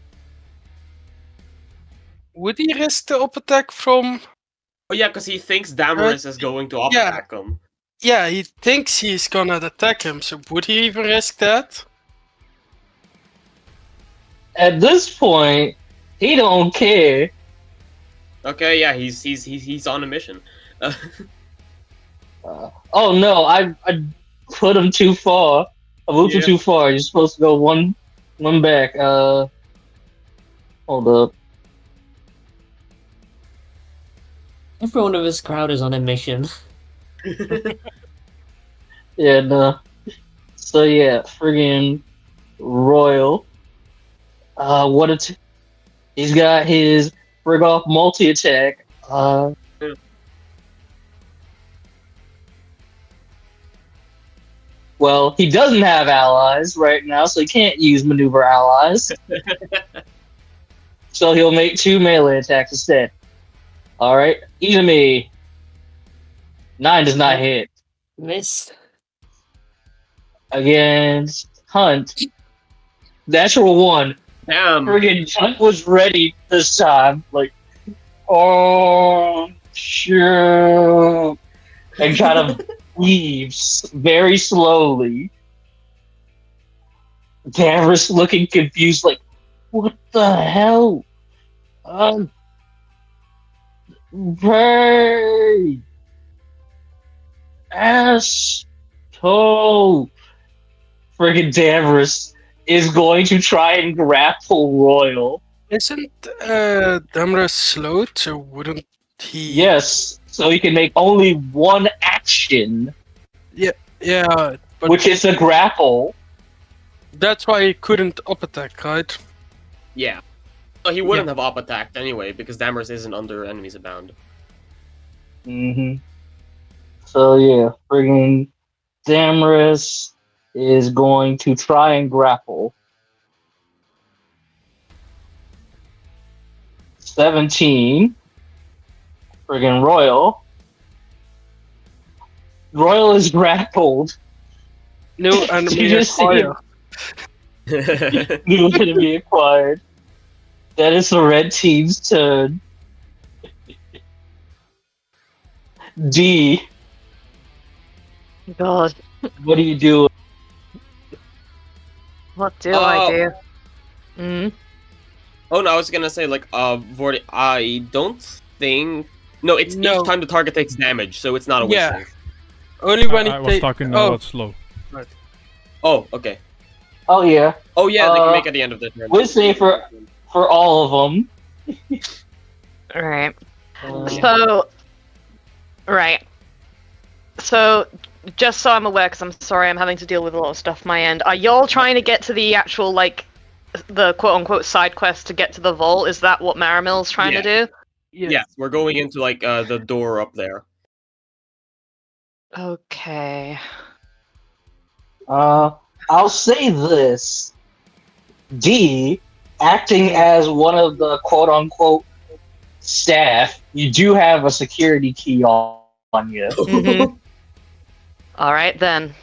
would he risk the up attack from? Oh yeah, because he thinks Damaris is going to up yeah. attack him. Yeah, he thinks he's gonna attack him. So would he even risk that? At this point, he don't care. Okay, yeah, he's on a mission. Oh no, I put him too far. I moved him too far. You're supposed to go one back. Hold up. Everyone of his crowd is on a mission. Yeah, no. So yeah, friggin' Royal. He's got his frig off multi attack. Well, he doesn't have allies right now, so he can't use maneuver allies. So he'll make 2 melee attacks instead. Alright, Izumi. 9 does not hit. Miss. Against Hunt. Natural 1. Damn. Friggin' Hunt was ready this time. Like, oh, sure. And kind of leaves very slowly. Davros looking confused, like, what the hell? Ray! Asshole! Friggin' Davros is going to try and grapple Royal. Isn't Damra slowed? So wouldn't he? Yes, so he can make only one action, Yeah, but which is a grapple. that's why he couldn't up attack, right? Yeah. Well, he wouldn't have up attacked anyway, because Damaris isn't under enemies abound. So yeah, friggin' Damaris is going to try and grapple. 17. Friggin' Royal. Royal is grappled. No enemy You just see acquired. New enemy acquired. That is the red team's turn. D, God, what do you do? what do I do? Mm. Oh no, I was gonna say like I don't think it's each time the target takes damage, so it's not a Yeah. whistle. Only when he I was talking about slow. Oh, okay. Oh yeah, Oh yeah, they can make at the end of the turn. we'll say for all of them. Alright. So, just so I'm aware, because I'm sorry I'm having to deal with a lot of stuff my end, are y'all trying to get to the actual, like, the quote-unquote side quest to get to the vault? Is that what Maramil's trying to do? Yes, we're going into like the door up there. Okay. I'll say this. D, acting as one of the quote-unquote staff, you do have a security key on you. Mm-hmm. Alright then.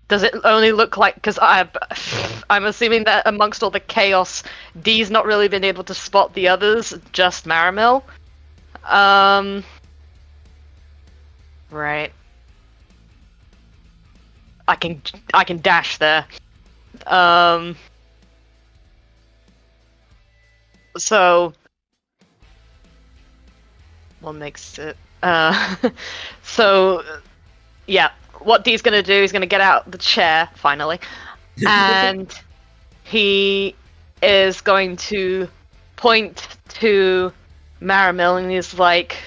Does it only look like... Because I'm assuming that amongst all the chaos, D's not really been able to spot the others, just Maramil. Right. I can dash there. So what makes it so yeah, what D's gonna do is gonna get out the chair finally, and he is going to point to Maramil and he's like,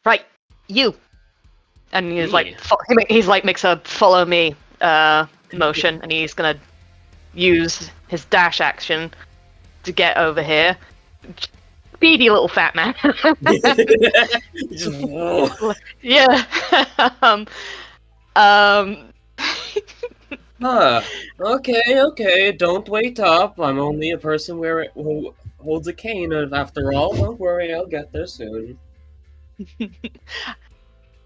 right, you. And he's like, makes a follow me motion, and he's gonna use his dash action to get over here. Speedy little fat man. Yeah. Okay. Don't wait up. I'm only a person who holds a cane, after all. Don't worry, I'll get there soon.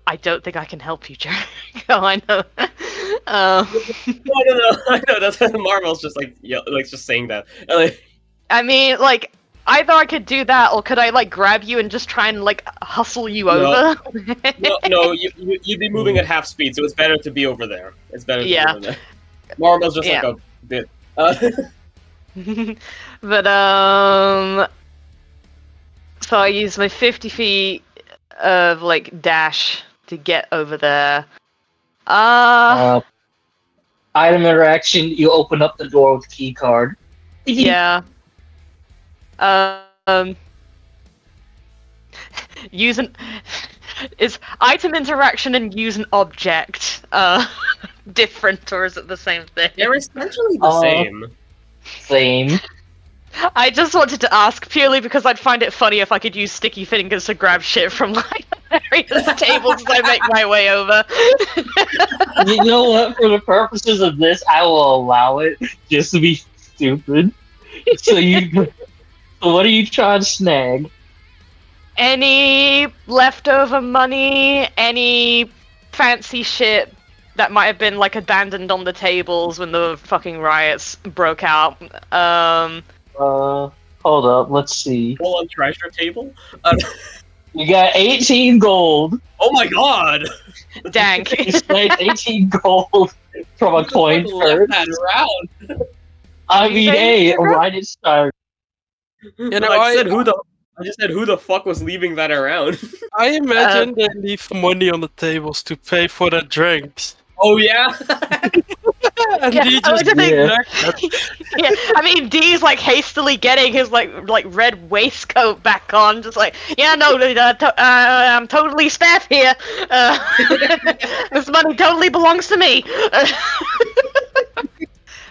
I don't think I can help you, Jericho. I know. No. I know that's Marvel's just like just saying that. Like, I mean, like, either I could do that, or could I like grab you and just try and like hustle you No. over? no, you'd be moving at half speed, so it's better to be over there. It's better to be over there. Marvel's just like a bit. But so I use my 50 feet of like dash to get over there. Item interaction, you open up the door with the key card. Yeah. Use an is item interaction and use an object different, or is it the same thing? They're essentially the same. Same. I just wanted to ask purely because I'd find it funny if I could use sticky fingers to grab shit from like various tables as I make my way over. You know what? For the purposes of this, I will allow it just to be stupid. So what are you trying to snag? Any leftover money, any fancy shit that might have been like abandoned on the tables when the fucking riots broke out. Hold up, let's see. Full on treasure table? You got 18 gold. Oh my god! Dang. You snagged 18 gold from a coin purse. That around. I mean, hey, right at start. You know, I just said who the fuck was leaving that around? I imagine they leave money on the tables to pay for their drinks. Oh yeah? And Yeah, he I was just yeah, I mean, D's like hastily getting his like red waistcoat back on, just like, yeah, no, I'm totally staff here. This money totally belongs to me.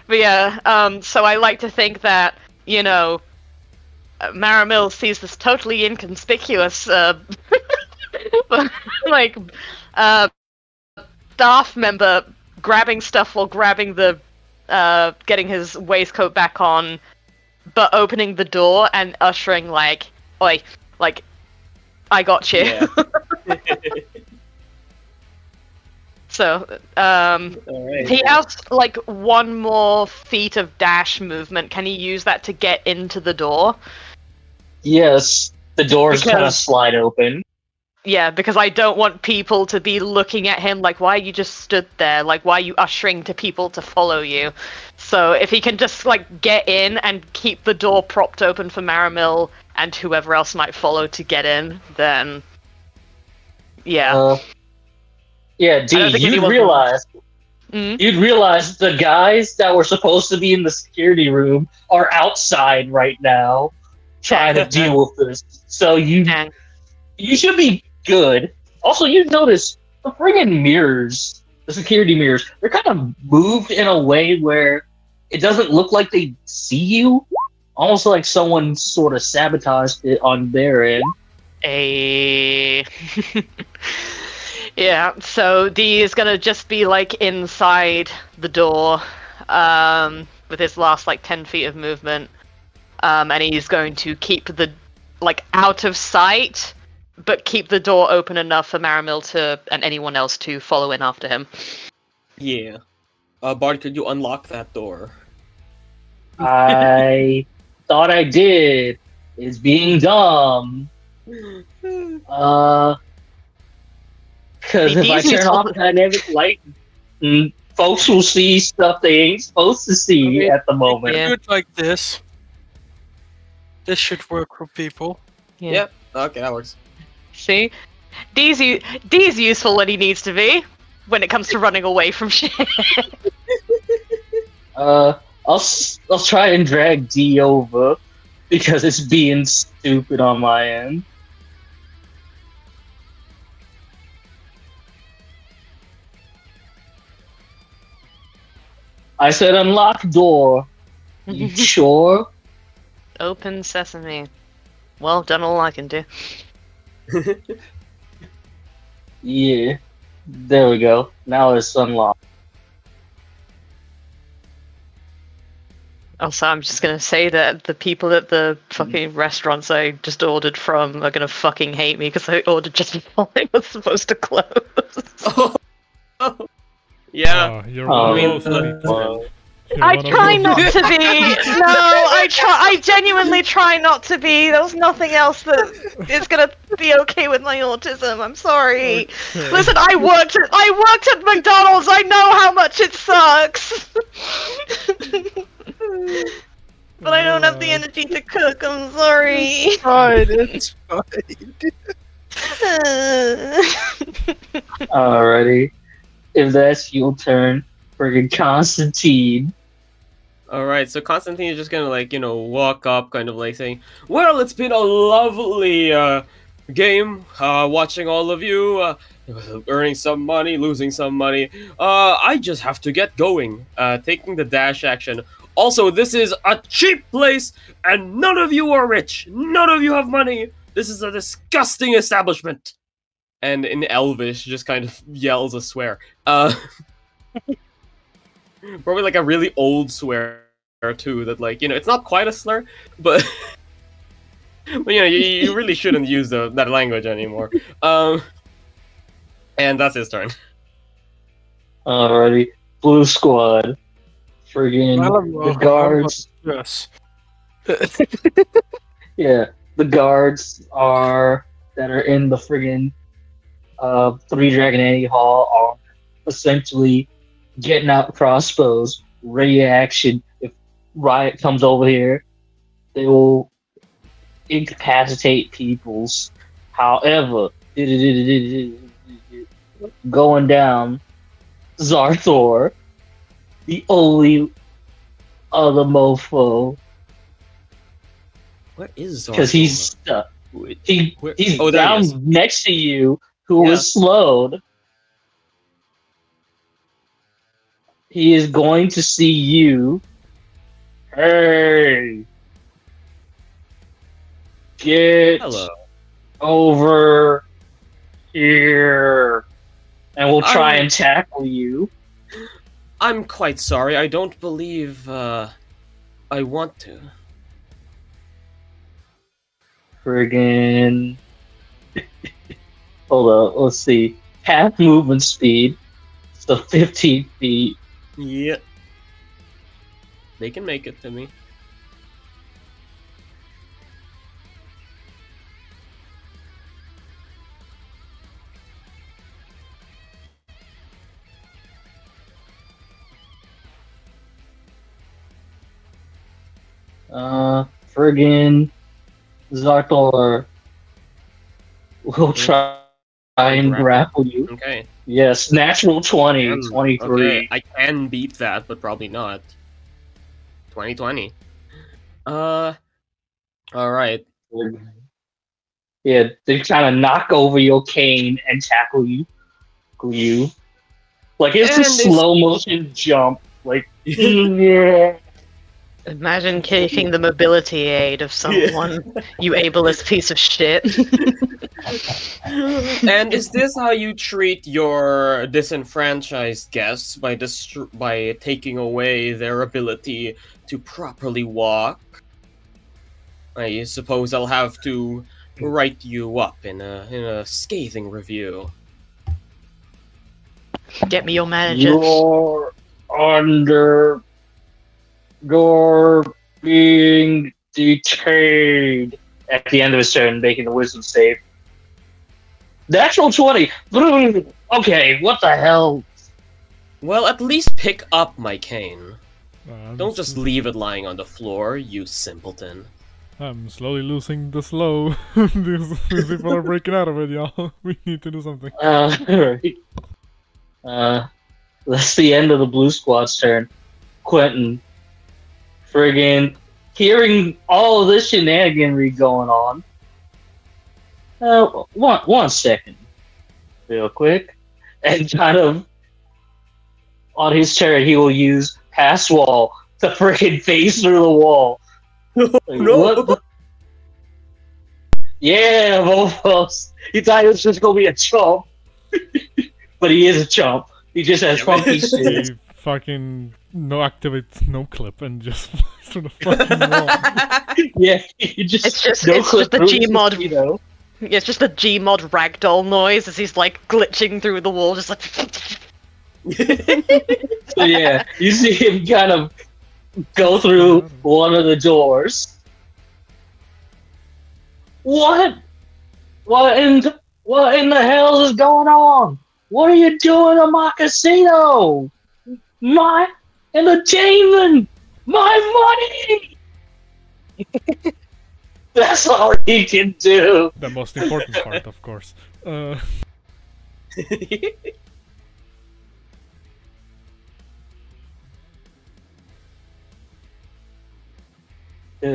But yeah, so I like to think that, you know, Maramil sees this totally inconspicuous, like, staff member grabbing stuff while grabbing the, getting his waistcoat back on, but opening the door and ushering like, oi, like, I got you. Yeah. So, Alright. he has like one more feet of dash movement. Can he use that to get into the door? Yes, the doors kind of Because- slide open. Yeah, because I don't want people to be looking at him like, why you just stood there? Like, why are you ushering to people to follow you? So if he can just, like, get in and keep the door propped open for Maramil and whoever else might follow to get in, then... Yeah. Yeah, D, don't think you'd anyone- realize Mhm. you'd realize the guys that were supposed to be in the security room are outside right now trying to deal with this. So And you should be good. Also, you notice the friggin' mirrors, the security mirrors, they're kind of moved in a way where it doesn't look like they see you. Almost like someone sort of sabotaged it on their end. Yeah, so D is gonna just be like inside the door, with his last like 10 feet of movement, and he's going to keep the like out of sight, but keep the door open enough for Maramil to and anyone else to follow in after him. Yeah. Bart, could you unlock that door? I thought I did. It's being dumb. Because if I turn off the dynamic light, folks will see stuff they ain't supposed to see Okay. at the moment. Yeah. do it like this. This should work for people. Yeah. Yep. Okay, that works. See? D's useful when he needs to be, when it comes to running away from shit. I'll try and drag D over because it's being stupid on my end. I said unlock door. You sure? Open sesame. Well, done all I can do. Yeah. There we go. Now it's unlocked. Also, I'm just gonna say that the people at the fucking restaurants I just ordered from are gonna fucking hate me because I ordered just before they were supposed to close. Yeah. You're Oh, one mean, of those well, You're I one of try those not people. to be. No, I genuinely try not to be. There was nothing else that is gonna be okay with my autism. I'm sorry. Okay. Listen, I worked at McDonald's. I know how much it sucks. But I don't have the Alright. energy to cook. I'm sorry. Fine, it's fine. Alrighty. If that's your turn, friggin' Constantine. Alright, so Constantine is just gonna, like, you know, walk up, kind of like saying, well, it's been a lovely, game, watching all of you, earning some money, losing some money. I just have to get going, taking the dash action. Also, this is a cheap place, and none of you are rich. None of you have money. This is a disgusting establishment. And in Elvish, just kind of yells a swear. Probably like a really old swear too. That, like, you know, it's not quite a slur, but but you know, you really shouldn't use that language anymore. And that's his turn. Alrighty. Blue squad. Friggin' the guards. Yes. Yeah, the guards that are in the friggin' Three Dragon Ante Hall are essentially getting out crossbows, ready action. If Riot comes over here, they will incapacitate peoples. However, going down, Zarthor, the only other mofo, What is Zarthor? because he's stuck. He's Oh, there he is. down next to you, who Yeah. was slowed. He is going to see you. Hey, get Hello. over here, and we'll try I'm- and tackle you. I'm quite sorry. I don't believe I want to. Friggin'. Hold on, let's see. Half movement speed, so 15 feet. Yeah. They can make it to me. Friggin' Zartor will try and grapple you. Okay. Yes, natural 20, 23. Okay, I can beat that, but probably not. 2020. Alright. Yeah, they kind of knock over your cane and tackle you. Like, it's a And it's- slow motion jump. Like, yeah. Imagine taking the mobility aid of someone, you ableist piece of shit. And is this how you treat your disenfranchised guests by taking away their ability to properly walk? I suppose I'll have to write you up in a scathing review. Get me your manager. You're being detained. At the end of his turn, making the wisdom save. Natural 20! Okay, what the hell? Well, at least pick up my cane. I'm Don't just leave it lying on the floor, you simpleton. I'm slowly losing the slow. these people are breaking out of it, y'all. We need to do something. Alright. That's the end of the blue squad's turn. Quentin. Friggin' hearing all of this shenaniganry going on. One second. Real quick. And kind of on his turn, he will use Pass Wall to friggin' phase through the wall. Like, No! what the- Yeah, Volfos. He thought he was just gonna be a chump. But he is a chump. He just has funky shit. He fucking activate no clip and just flies through the fucking wall. Yeah, you just It's just no it's clip just the through his Gmod. mosquito. It's just the Gmod ragdoll noise as he's like glitching through the wall, just like. So yeah, you see him kind of go through one of the doors. What? What in the hell is going on? What are you doing in my casino? My entertainment! My money! That's all he can do. The most important part, of course.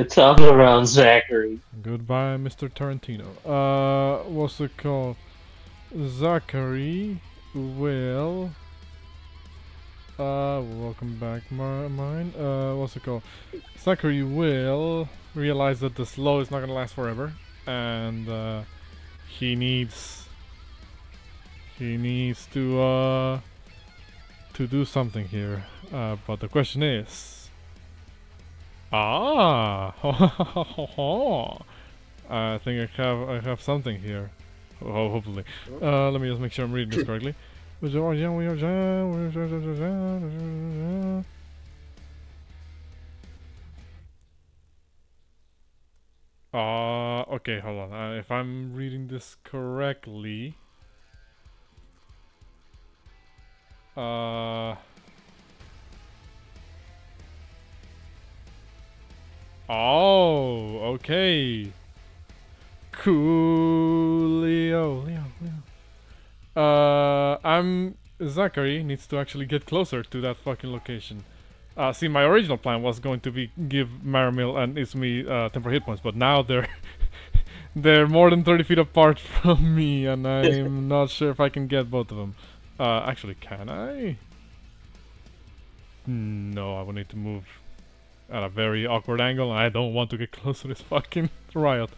Talk around Zackary. Goodbye, Mr. Tarantino. What's it called? Zackary will... welcome back, mine. What's it called? Zackary will realize that the slow is not gonna last forever, and he needs to do something here. But the question is, I think I have something here. Oh, hopefully. Let me just make sure I'm reading this correctly. Okay, hold on. If I'm reading this correctly, oh, okay. Coolio. Zackary needs to actually get closer to that fucking location. See, my original plan was going to be give Maramil and Izumi temporary hit points, but now they're they're more than 30 feet apart from me, and I'm not sure if I can get both of them. Actually, can I? No, I will need to move at a very awkward angle, and I don't want to get close to this fucking riot.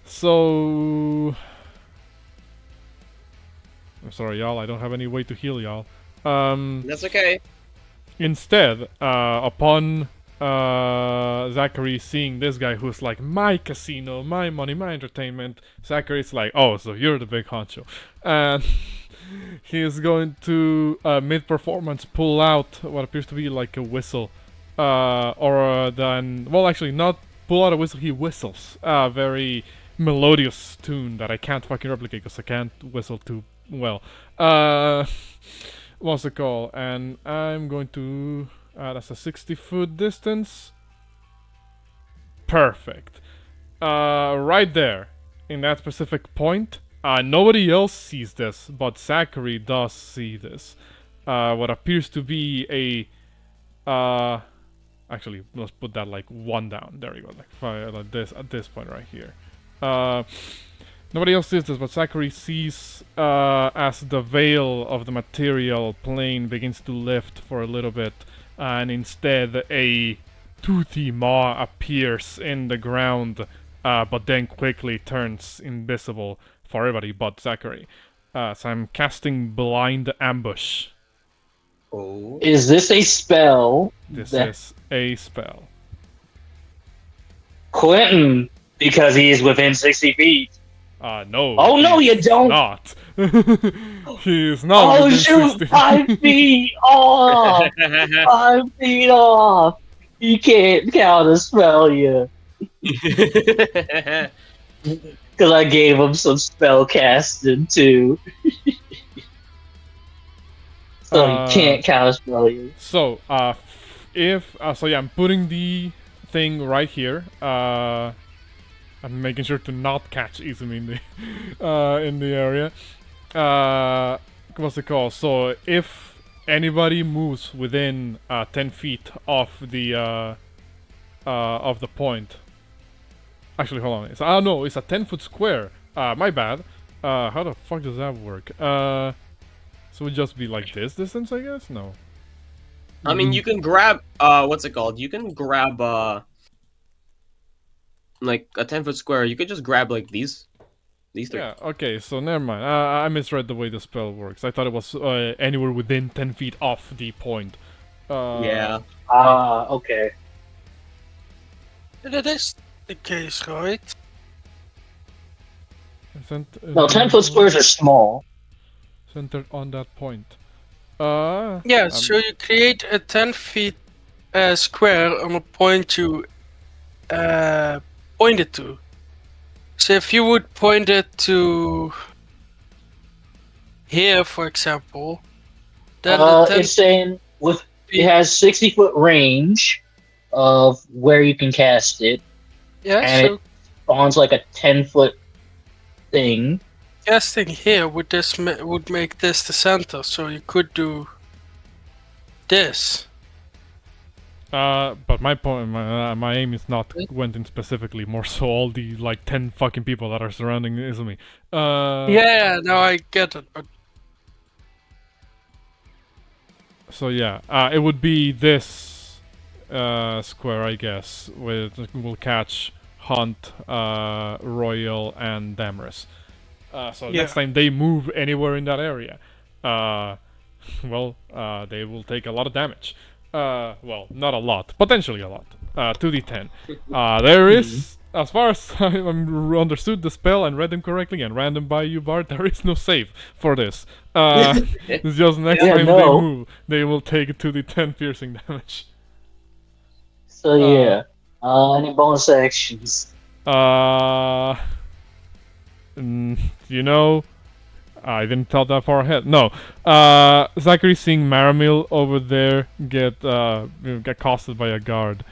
So... I'm sorry, y'all, I don't have any way to heal y'all. That's okay. Instead, upon Zackary seeing this guy who's like, my casino, my money, my entertainment, Zackary's like, oh, so you're the big honcho. And he is going to, mid-performance, pull out what appears to be like a whistle. Well, actually, not pull out a whistle, he whistles. A very melodious tune that I can't fucking replicate because I can't whistle too well. What's it called? And I'm going to... that's a 60-foot distance. Perfect. Right there, in that specific point. Nobody else sees this, but Zackary does see this. What appears to be a... actually, let's put that like one down. There we go, like this, at this point right here. Nobody else sees this, but Zackary sees as the veil of the material plane begins to lift for a little bit, and instead a toothy maw appears in the ground, but then quickly turns invisible for everybody but Zackary. So I'm casting Blind Ambush. Oh. Is this a spell? This is a spell. Quentin, because he is within 60 feet. No. Oh no, you don't. Not. He is not. Oh shoot! 5 feet off. 5 feet off. You can't counter spell you. Because I gave him some spell casting too. So you can't counter spell you. So so yeah, I'm putting the thing right here. I'm making sure to not catch Izumi in the area. What's it called? So if anybody moves within 10 feet of the point. Actually, hold on. No, it's a 10-foot square. My bad. How the fuck does that work? So it would just be like this distance, I guess? No. I mean, you can grab, what's it called? You can grab, like, a 10-foot square. You could just grab, like, these. These three. Yeah, okay, so never mind. I misread the way the spell works. I thought it was anywhere within 10 feet off the point. Yeah. Okay. That is the case, right? No, 10-foot squares are small. Centered on that point. Yeah, so you create a 10 feet square on a point you point it to. So if you would point it to here, for example, then the 10 It's saying it has 60-foot range of where you can cast it, yeah, and so it spawns like a 10-foot thing. casting here would make this the center, so you could do this. But my point, my aim is not Gwentin specifically, more so all the like 10 fucking people that are surrounding Izumi. Yeah, no, I get it, but So yeah, it would be this square, I guess, with will catch Hunt, Royal, and Damaris. So next time they move anywhere in that area, well, they will take a lot of damage. Well, not a lot, potentially a lot. 2d10. There is, as far as I understood the spell and read them correctly and ran them by you, Bart, there is no save for this. It's just next time they move, they will take 2d10 piercing damage. So yeah, any bonus actions? You know, I didn't thought that far ahead. No, Zackary seeing Maramil over there get accosted by a guard,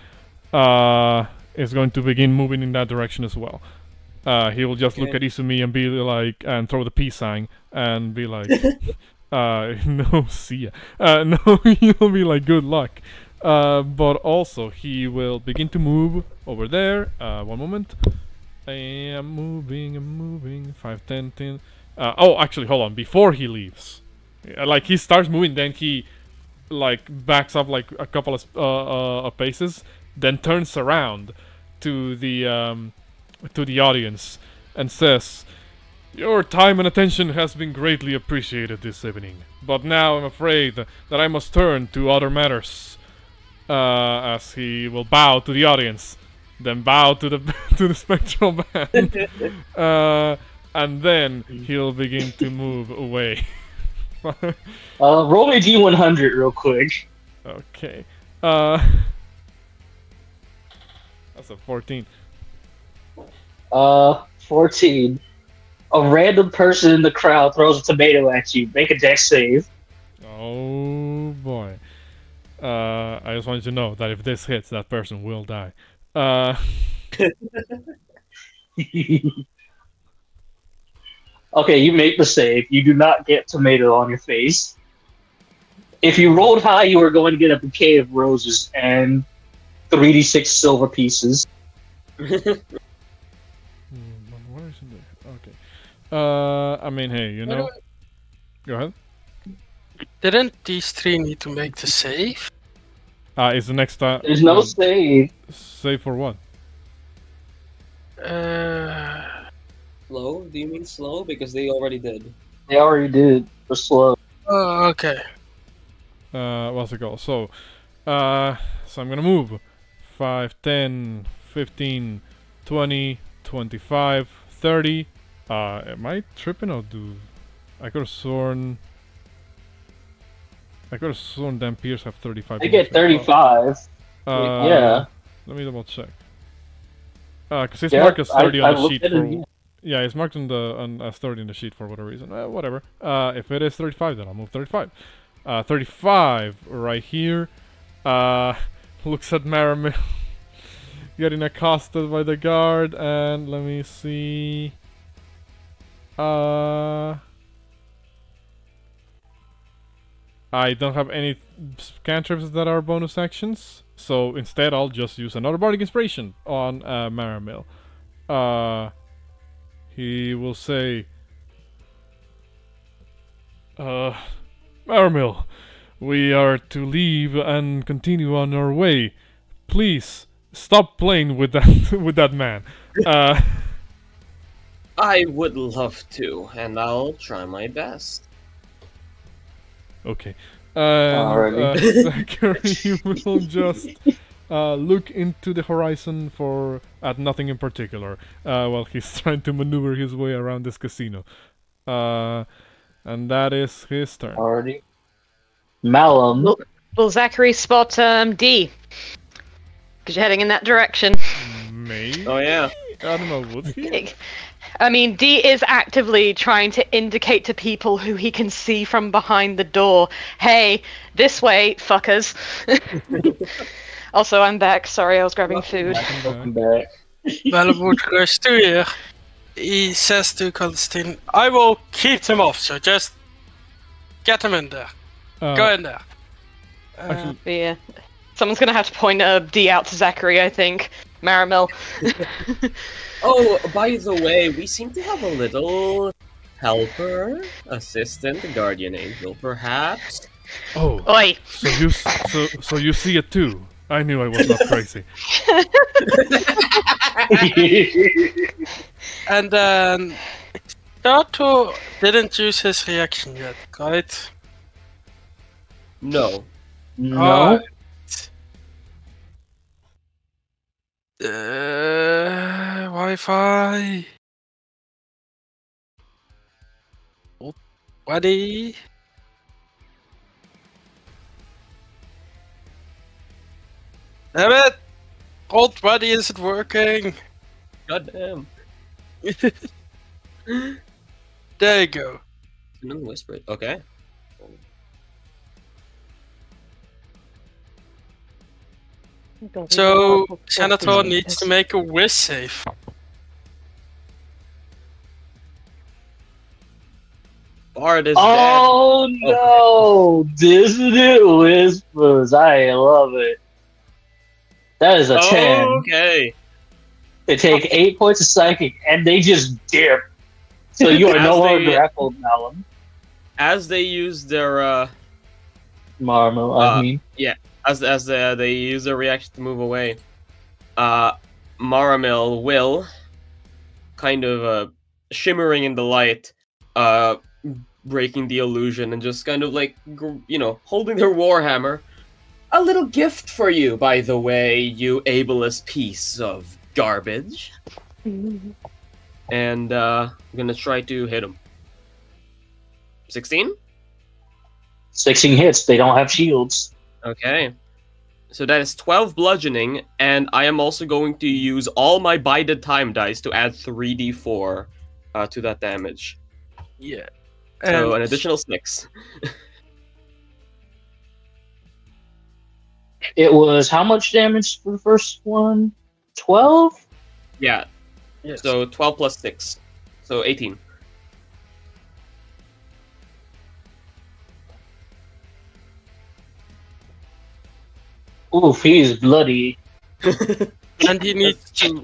is going to begin moving in that direction as well. He will just look at Izumi and be like, and throw the peace sign and be like, no, see ya. No, he'll be like, good luck. But also he will begin to move over there. One moment. I am moving. 5, 10, 10. Oh, actually, hold on. Before he leaves, like he starts moving, then he like backs up like a couple of paces, then turns around to the audience and says, "Your time and attention has been greatly appreciated this evening, but now I'm afraid that I must turn to other matters." As he will bow to the audience, then bow to the to the spectral band. And then he'll begin to move away. Roll me D100 real quick. Okay. That's a 14. 14. A random person in the crowd throws a tomato at you. Make a dex save. Oh boy. I just want you to know that if this hits, that person will die. Okay, you make the save. You do not get tomato on your face. If you rolled high, you were going to get a bouquet of roses and 3d6 silver pieces. What is in there? Okay. I mean, hey, you know. Go ahead. didn't these three need to make the save? Is the next time. There's no save. Save for what? Slow? Do you mean slow? Because they already did. They already did. For slow. Oh, okay. What's the goal? So I'm gonna move 5, 10, 15, 20, 25, 30. Am I tripping or do I could have sworn Damphir have 35. They get 35. Yeah. Let me double check. Because it's marked as 30 on the sheet for. Yeah, it's marked as 30 on the sheet for whatever reason. Whatever. If it is 35, then I'll move 35. 35 right here. Looks at Maramil getting accosted by the guard, and let me see. I don't have any cantrips that are bonus actions, so instead I'll just use another Bardic Inspiration on Maramil. He will say, Maramil, we are to leave and continue on our way. Please stop playing with that with that man. I would love to, and I'll try my best. Okay. And Zackary will just look into the horizon at nothing in particular while he's trying to maneuver his way around this casino. And that is his turn. Already. Malum. Will Zackary spot D? Because you're heading in that direction. Maybe? Oh yeah. I don't know, would he? I mean, D is actively trying to indicate to people who he can see from behind the door, hey, this way, fuckers. Also, I'm back. Sorry, I was grabbing food. Welcome back. Malum goes to you. He says to Constantine, I will keep them off, so just get them in there. Go in there. Yeah. Someone's gonna have to point D out to Zackary, I think. Maramil. Oh, by the way, we seem to have a little helper, assistant, guardian angel, perhaps. Oh, Oi! so you see it too. I knew I was not crazy. And then Dato didn't use his reaction yet, right? No. No. Wi-Fi. Ready? Damn it! Hold ready isn't working. Goddamn. There you go. No whisper. Okay. So Senator needs to make a whiz save. Bard is Oh dead. no! Dissonant Whispers. I love it. That is a 10. Okay. They take 8 points of psychic and they just dip. So you are no longer grappled, Malum. As they use their Maramil, I mean. as they use their reaction to move away, Maramil will kind of shimmering in the light, breaking the illusion and just kind of like holding their warhammer. A little gift for you, by the way, you ableist piece of garbage. And I'm gonna try to hit him. 16? 16 hits. They don't have shields. Okay. So that is 12 bludgeoning, and I am also going to use all my bided time dice to add 3d4 to that damage. Yeah. So an additional 6. It was how much damage for the first one? 12? Yeah. Yes. So 12 plus 6. So 18. Oof, he's bloody. And he needs to.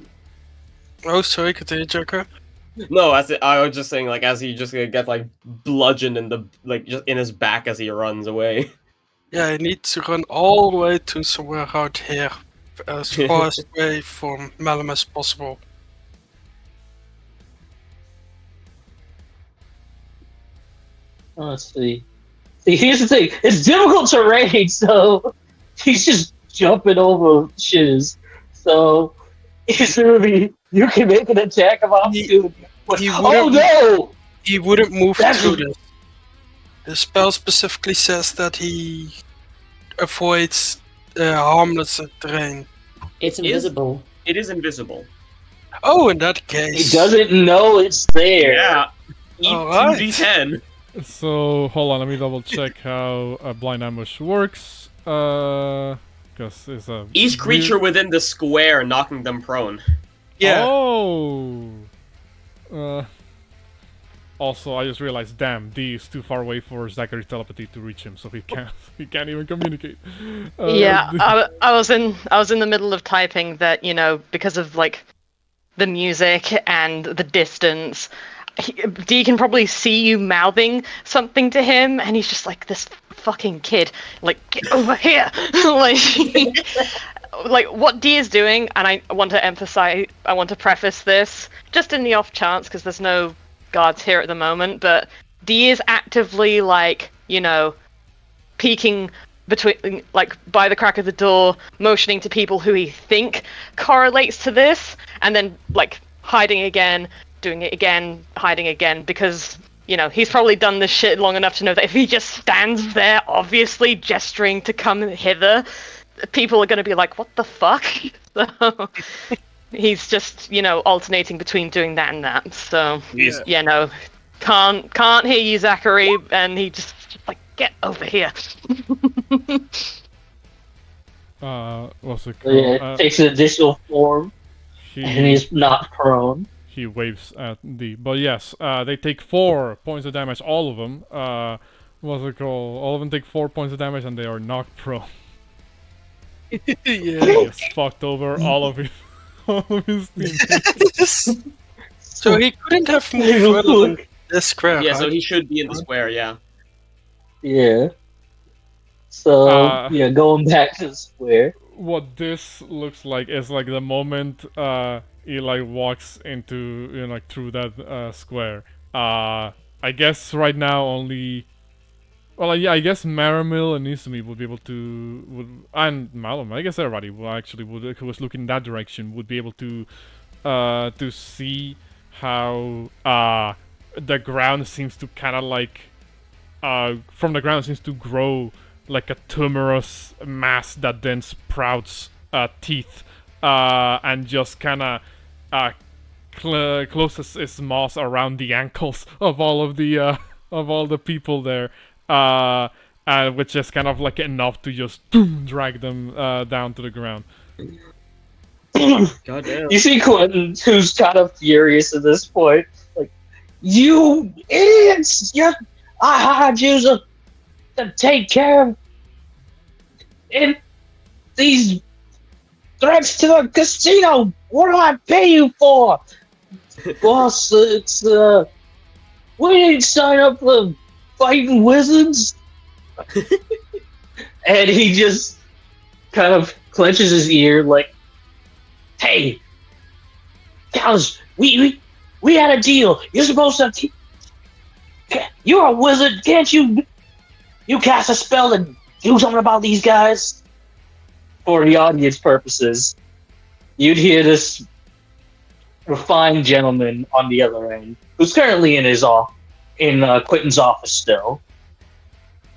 Oh, sorry, continue, Jericho. No, I was just saying, like, as he just get like bludgeoned in the just in his back as he runs away. Yeah, I need to run all the way to somewhere out here, as far away from Malum as possible. Oh, let's see. See, here's the thing. It's difficult terrain, so he's just jumping over shiz. So, Izumi, you can make an attack of opportunity. Oh no! He wouldn't move through this. The spell specifically says that he avoids harmless terrain. It's invisible. It is invisible. Oh, in that case. He doesn't know it's there. Yeah. Alright. 2d10. So, hold on, let me double check how a blind ambush works. Because it's a... Each creature within the square knocking them prone. Yeah. Oh! Also, I just realized, damn, D is too far away for Zackary's telepathy to reach him, so he can't even communicate. Yeah, I was in the middle of typing that, because of like the music and the distance, D can probably see you mouthing something to him, and he's just like, this fucking kid, like, get over here, like, like what D is doing, and I want to preface this just in the off chance because there's no guards here at the moment, but D is actively like, you know, peeking between, like, by the crack of the door, motioning to people who he think correlates to this, and then like hiding again, doing it again, hiding again, because, you know, he's probably done this shit long enough to know that if he just stands there, obviously gesturing to come hither, people are going to be like, what the fuck? So he's just, you know, alternating between doing that and that. So, yeah, no, can't hear you, Zackary, and he just like, get over here. What's it called? Yeah, takes an additional form, and he's not prone. He waves at D. But yes, they take 4 points of damage, all of them. What's it called? All of them take 4 points of damage, and they are knocked prone. Yeah. He has fucked over all of his teammates. So he couldn't have moved further than this square. Yeah, right? so he should be in the square, yeah. Yeah. So, yeah, going back to the square. What this looks like is like the moment he like walks into, you know, like through that square. I guess right now only, well, yeah, I guess Maramil and Izumi would be able to, and Malum, I guess everybody will actually who was looking in that direction would be able to see how the ground seems to kind of like from the ground seems to grow like a tumorous mass that then sprouts teeth and just kind of closes its moss around the ankles of all of the people there, which is kind of like enough to just drag them down to the ground. Goddamn. You see Quentin, who's kind of furious at this point. Like, you idiots! I hired you to take care of these threats to the casino. What do I pay you for? Boss, it's, we didn't sign up for fighting wizards. And he just kind of clenches his ear like, hey, guys, we had a deal. You're supposed to... You're a wizard. Can't you cast a spell and do something about these guys? For the audience purposes, you'd hear this refined gentleman on the other end, who's currently in Quentin's office still.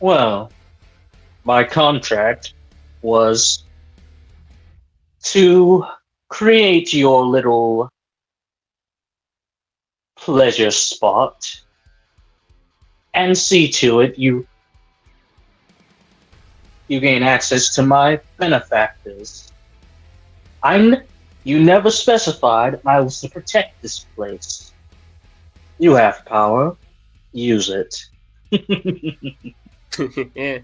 Well, my contract was to create your little pleasure spot and see to it you gain access to my benefactors. You never specified I was to protect this place. You have power. Use it. Yeah.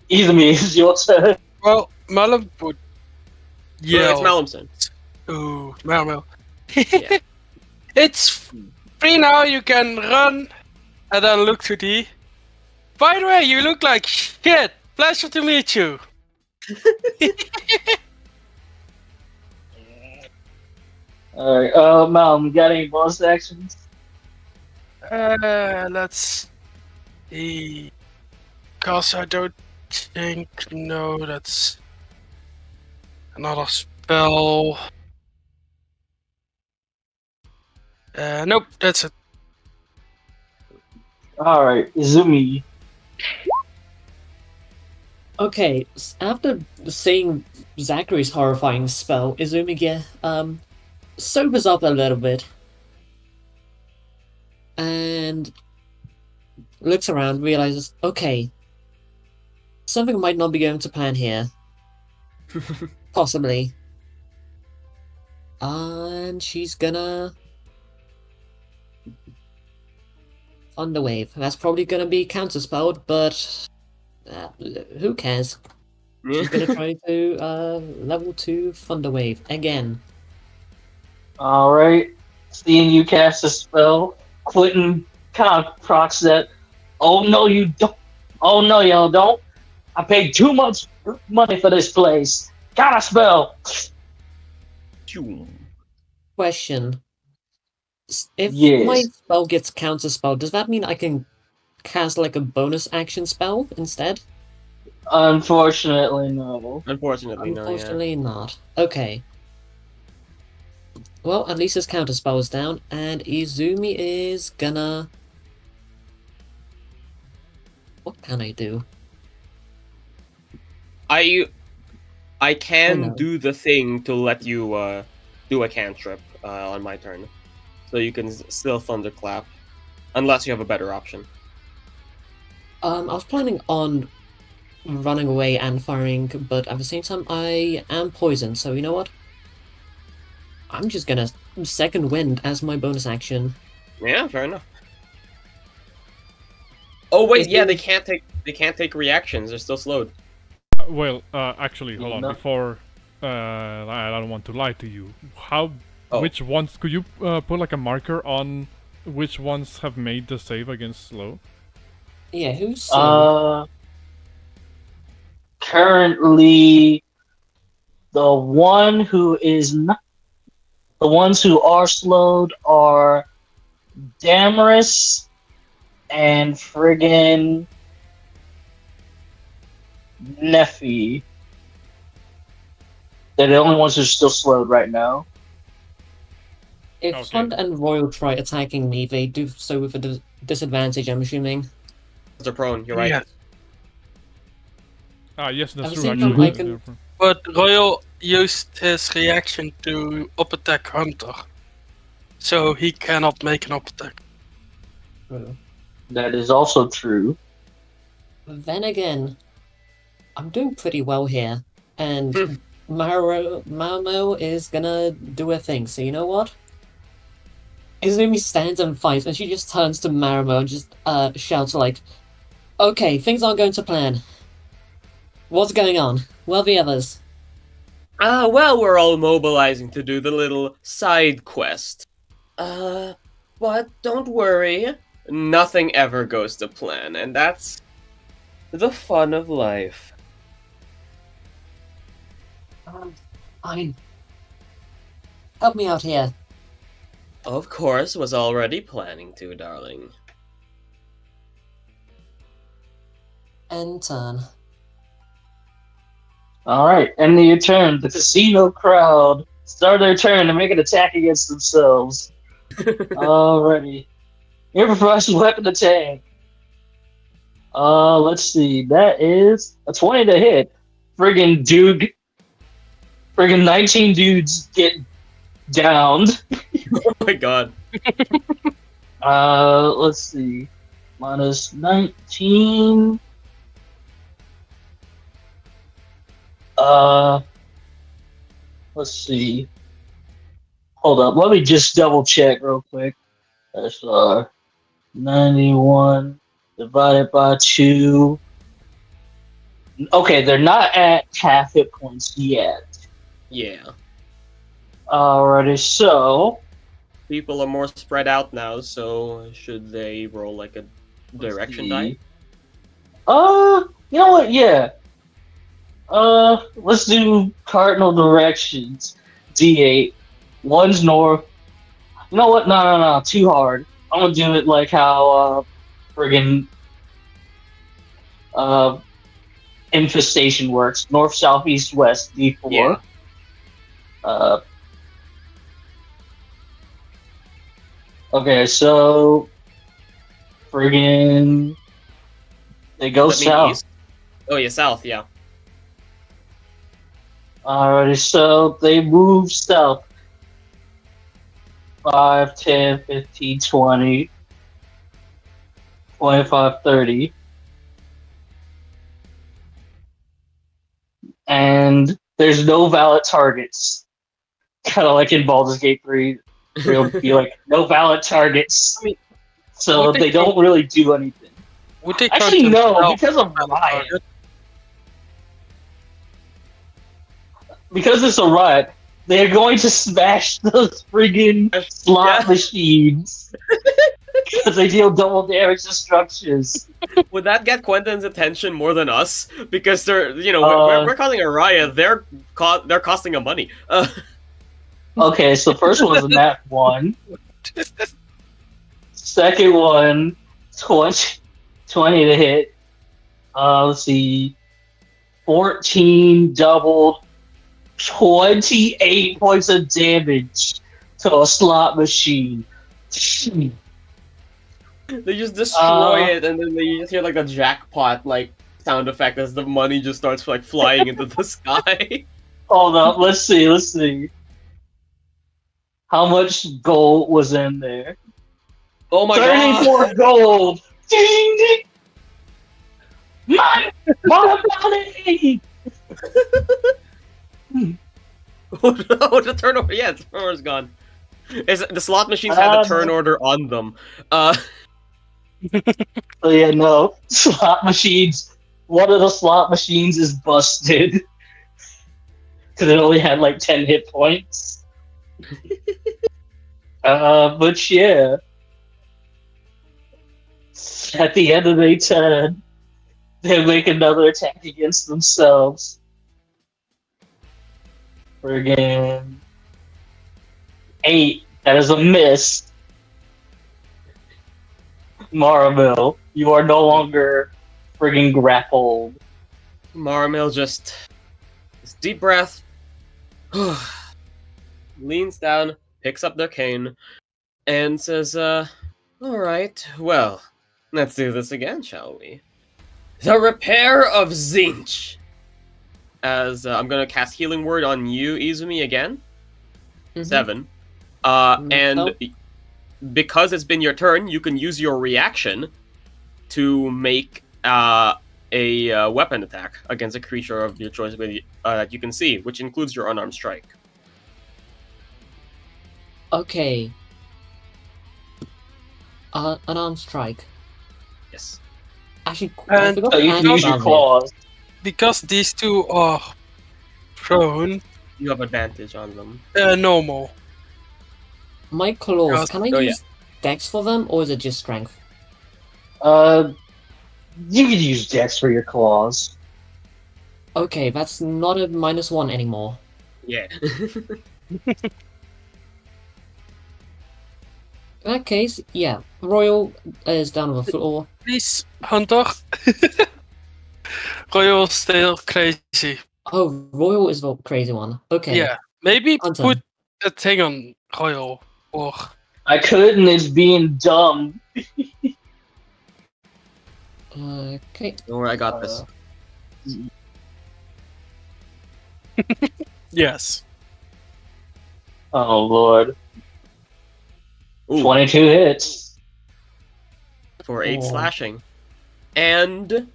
Izumi, it's your turn. Well, Malum would Yeah, it's yell. Malum's turn. Ooh, Maramil. Yeah. It's free now, you can run and then look to D. By the way, you look like shit. Pleasure to meet you. Alright, Malum, got any bonus actions? Let's see. Cause I don't think, no, that's another spell. Nope, that's it. Alright, Izumi. Okay, after seeing Zackary's horrifying spell, Izumi sobers up a little bit and looks around, realizes, okay, something might not be going to plan here. Possibly. And she's gonna... Thunderwave. That's probably gonna be counterspelled, but who cares? She's gonna try to level 2 Thunderwave again. Alright, seeing you cast a spell, Quentin kind of procs that. Oh no, you don't. Oh no, y'all don't. I paid too much money for this place. Got a spell. Question. If my Yes. spell gets counterspell, does that mean I can cast like a bonus action spell instead? Unfortunately, no. Unfortunately, no, yeah. Unfortunately not. Okay. Well, at least his counterspell is down, and Izumi is gonna... What can I do? I Oh, can no. do the thing to let you do a cantrip on my turn. So you can still thunderclap. Unless you have a better option. I was planning on running away and firing, but at the same time I am poisoned, so you know what? I'm just gonna second wind as my bonus action. Yeah, fair enough. Oh wait, Is yeah, it- they can't take reactions. They're still slowed. Well, actually, hold on. No. Before, I don't want to lie to you. Oh. Which ones could you put like a marker on? Which ones have made the save against slow? Yeah, who's slow? Currently, the one who is not. The ones who are slowed are Damaris and friggin' Nephi. They're the only ones who are still slowed right now. If Okay. Hunt and Royal try attacking me, they do so with a disadvantage, I'm assuming. They're prone. You're right. Yeah. Ah, yes, that's At the true. same time, Actually, I can- therefore. But Royal used his reaction to up attack Hunter. So he cannot make an up attack. That is also true. Then again, I'm doing pretty well here, and Maramil is gonna do a thing, so you know what? Izumi stands and fights, and she just turns to Maramil and just shouts like, "Okay, things aren't going to plan. What's going on? Where are the others?" Well, we're all mobilizing to do the little side quest. But don't worry. Nothing ever goes to plan, and that's the fun of life. Fine. Help me out here. Of course, was already planning to, darling. End turn. Alright, end of your turn. The casino crowd start their turn to make an attack against themselves. Alrighty. Improvised weapon attack. Let's see. That is a 20 to hit. Friggin' 19 dudes get downed. Oh my god. Let's see. Minus 19. Let's see. Hold up. Let me just double check real quick. That's 91 divided by 2. Okay, they're not at half hit points yet. Yeah. Alrighty, so People are more spread out now, so should they roll like a direction die? You know what? Yeah. Let's do cardinal directions. D8. One's north. You know what? No. Too hard. I'm gonna do it like how friggin' infestation works. North, south, east, west. D4. Yeah. Okay, so friggin' they go Does that mean south. east? Oh yeah, south, yeah. Alrighty, so they move south. 5, 10, 15, 20, 25, 30. And there's no valid targets. Kind of like in Baldur's Gate 3. There'll be like no valid targets. So they don't really do anything. Would they Actually, count no, themselves because of as a riot. target? Because it's a riot, they're going to smash those friggin' slot Yeah. machines. Because they deal double damage to structures. Would that get Quentin's attention more than us? Because they're, we're causing a riot. They're costing him money. Okay, so the first one was a nat 1. Second one, 20 to hit. Let's see. 14 doubled, 28 points of damage to a slot machine. They just destroy it, and then they just hear like a jackpot like sound effect as the money just starts like flying into the sky. Hold up, let's see. How much gold was in there? Oh my 34 gold! My money! Oh no, the turnover! Yeah, the turnover's gone. The slot machines had the turn order on them. Oh yeah, no. Slot machines. One of the slot machines is busted. Because it only had like 10 hit points. But yeah. At the end of their turn, they make another attack against themselves. Friggin' 8. That is a miss. Maramil, you are no longer friggin' grappled. Maramil just deep breath, leans down, picks up their cane, and says, alright, well, let's do this again, shall we? The Repair of Zinch! As I'm gonna cast Healing Word on you, Izumi, again. 7. And because it's been your turn, you can use your reaction to make a weapon attack against a creature of your choice that you can see, which includes your unarmed strike. Okay. Unarmed strike. Yes. Actually, And So you can use your claws. because these two are prone, You have advantage on them. normal. My claws, Yes. can I Oh, use dex for them, or is it just strength? You could use Dex for your claws. Okay, that's not a -1 anymore. Yeah. In that case, yeah, Royal is down on the floor. Please, Hunter. Royal still crazy. Oh, Royal is the crazy one. Okay. Yeah, maybe Hunter. put a thing on Royal. Or I couldn't, it's being dumb. Okay. Don't worry, I got this. yes. Oh lord. Ooh, 22 hits. for 8 Oh. slashing. And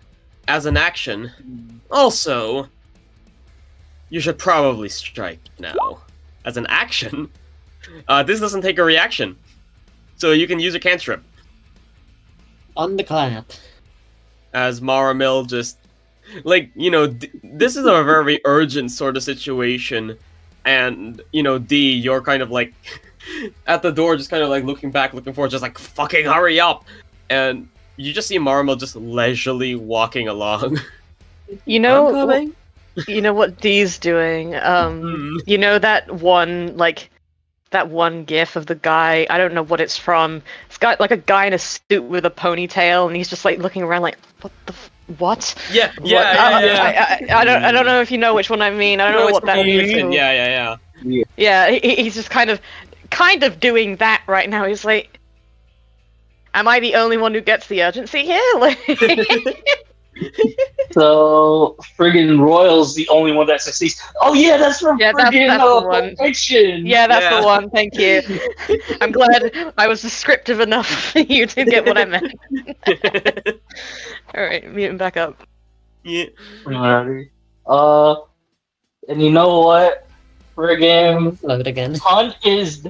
as an action, also, you should probably strike now. As an action, this doesn't take a reaction, so you can use a cantrip. Underclap. As Maramil just, like, this is a very urgent sort of situation, and, D, you're kind of like, at the door, just kind of like looking back, looking forward, just like, fucking hurry up! And you just see Maramil just leisurely walking along. You know, I'm coming. you know what Dee's doing. You know that one gif of the guy. I don't know what it's from. It's got like a guy in a suit with a ponytail, and he's just like looking around, like, what? Yeah. I don't know if you know which one I mean. I don't know what that means. Yeah. Yeah, he's just kind of doing that right now. He's like, am I the only one who gets the urgency here? Like... So, friggin' Royal's the only one that succeeds. Oh yeah, that's from friggin' that's the one. Fiction! Yeah, that's the one. Thank you. I'm glad I was descriptive enough for you to get what I meant. Alright, mute him back up. Yeah. Alrighty. And you know what? Friggin' Load again. Hunt is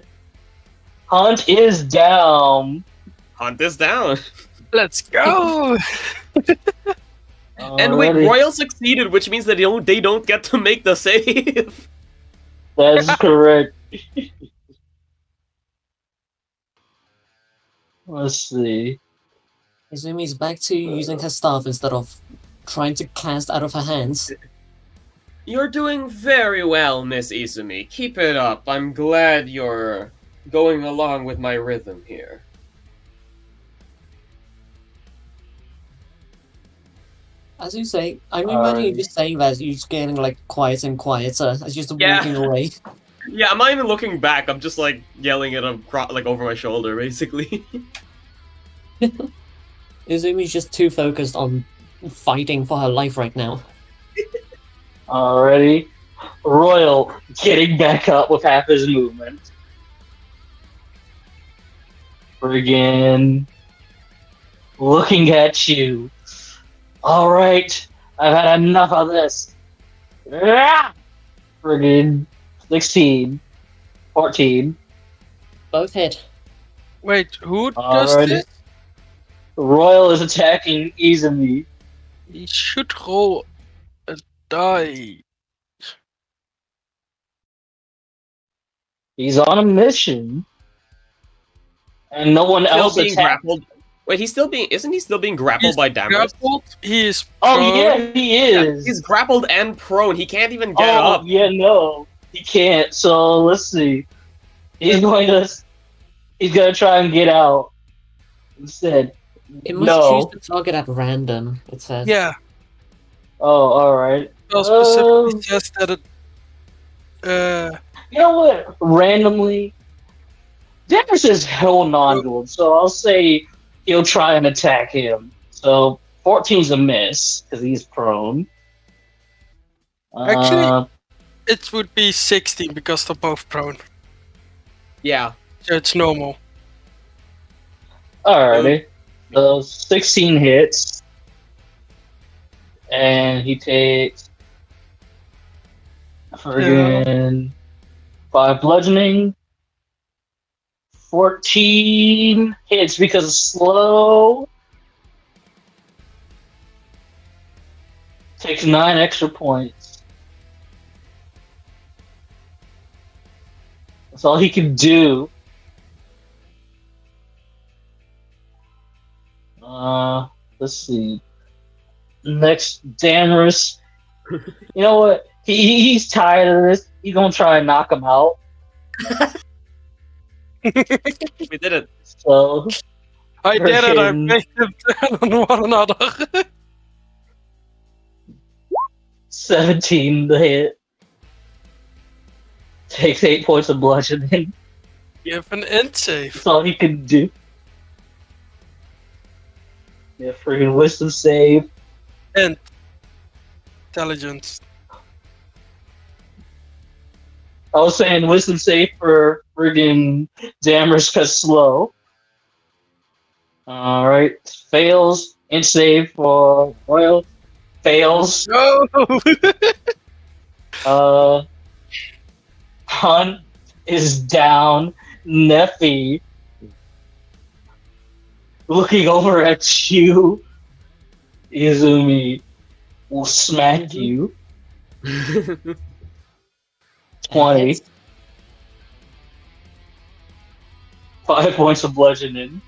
down. Hunt this down. Let's go. And wait, Alrighty. Royal succeeded, which means that they don't get to make the save. That's correct. Let's see. Izumi's back to using her staff instead of trying to cast out of her hands. You're doing very well, Miss Izumi. Keep it up. I'm glad you're going along with my rhythm here. As you say, I'm imagining you saying that you're just getting like quieter and quieter as you're just walking away. Yeah, I'm not even looking back. I'm just like yelling at him, like over my shoulder, basically. Izumi's just too focused on fighting for her life right now. Alrighty. Royal getting back up with half his movement. Friggin' looking at you. Alright, I've had enough of this. Friggin' 16. 14. Both hit. Wait, who does Alrighty. this? Royal is attacking Izumi. He should roll a die. He's on a mission. And no one Still else being attacked. grappled. Wait, isn't he still being grappled by Daggers? Grappled, he is Oh prone. yeah, he is. He's grappled and prone. He can't even get Oh up. yeah, no, he can't. So let's see. He's gonna try and get out instead. It must No. choose the target at random, it says. Yeah, Oh, all right. well, specifically says that it. You know what? Randomly, Daggers is hell non-dual, so I'll say he'll try and attack him. So 14's a miss because he's prone. Actually- It would be 16 because they're both prone. Yeah. So it's normal. Alrighty. So 16 hits. And he takes friggin' 5 bludgeoning. 14 hits because of slow. Takes 9 extra points. That's all he can do. Let's see. Next, Danrus. You know what? He's tired of this. He's gonna try and knock him out. We did it. So I did it, I Friggin- made them turn on one another. 17 to hit. Takes 8 points of bludgeoning. You have an int save. That's all he can do. Yeah, friggin' wisdom save. Int. Intelligence. I was saying wisdom save for friggin' Dammers cause slow. Alright. Fails. Int save for Royal. Fails. No! Hunt is down. Neffy looking over at you. Izumi will smack you. 20. 5 points of bludgeoning.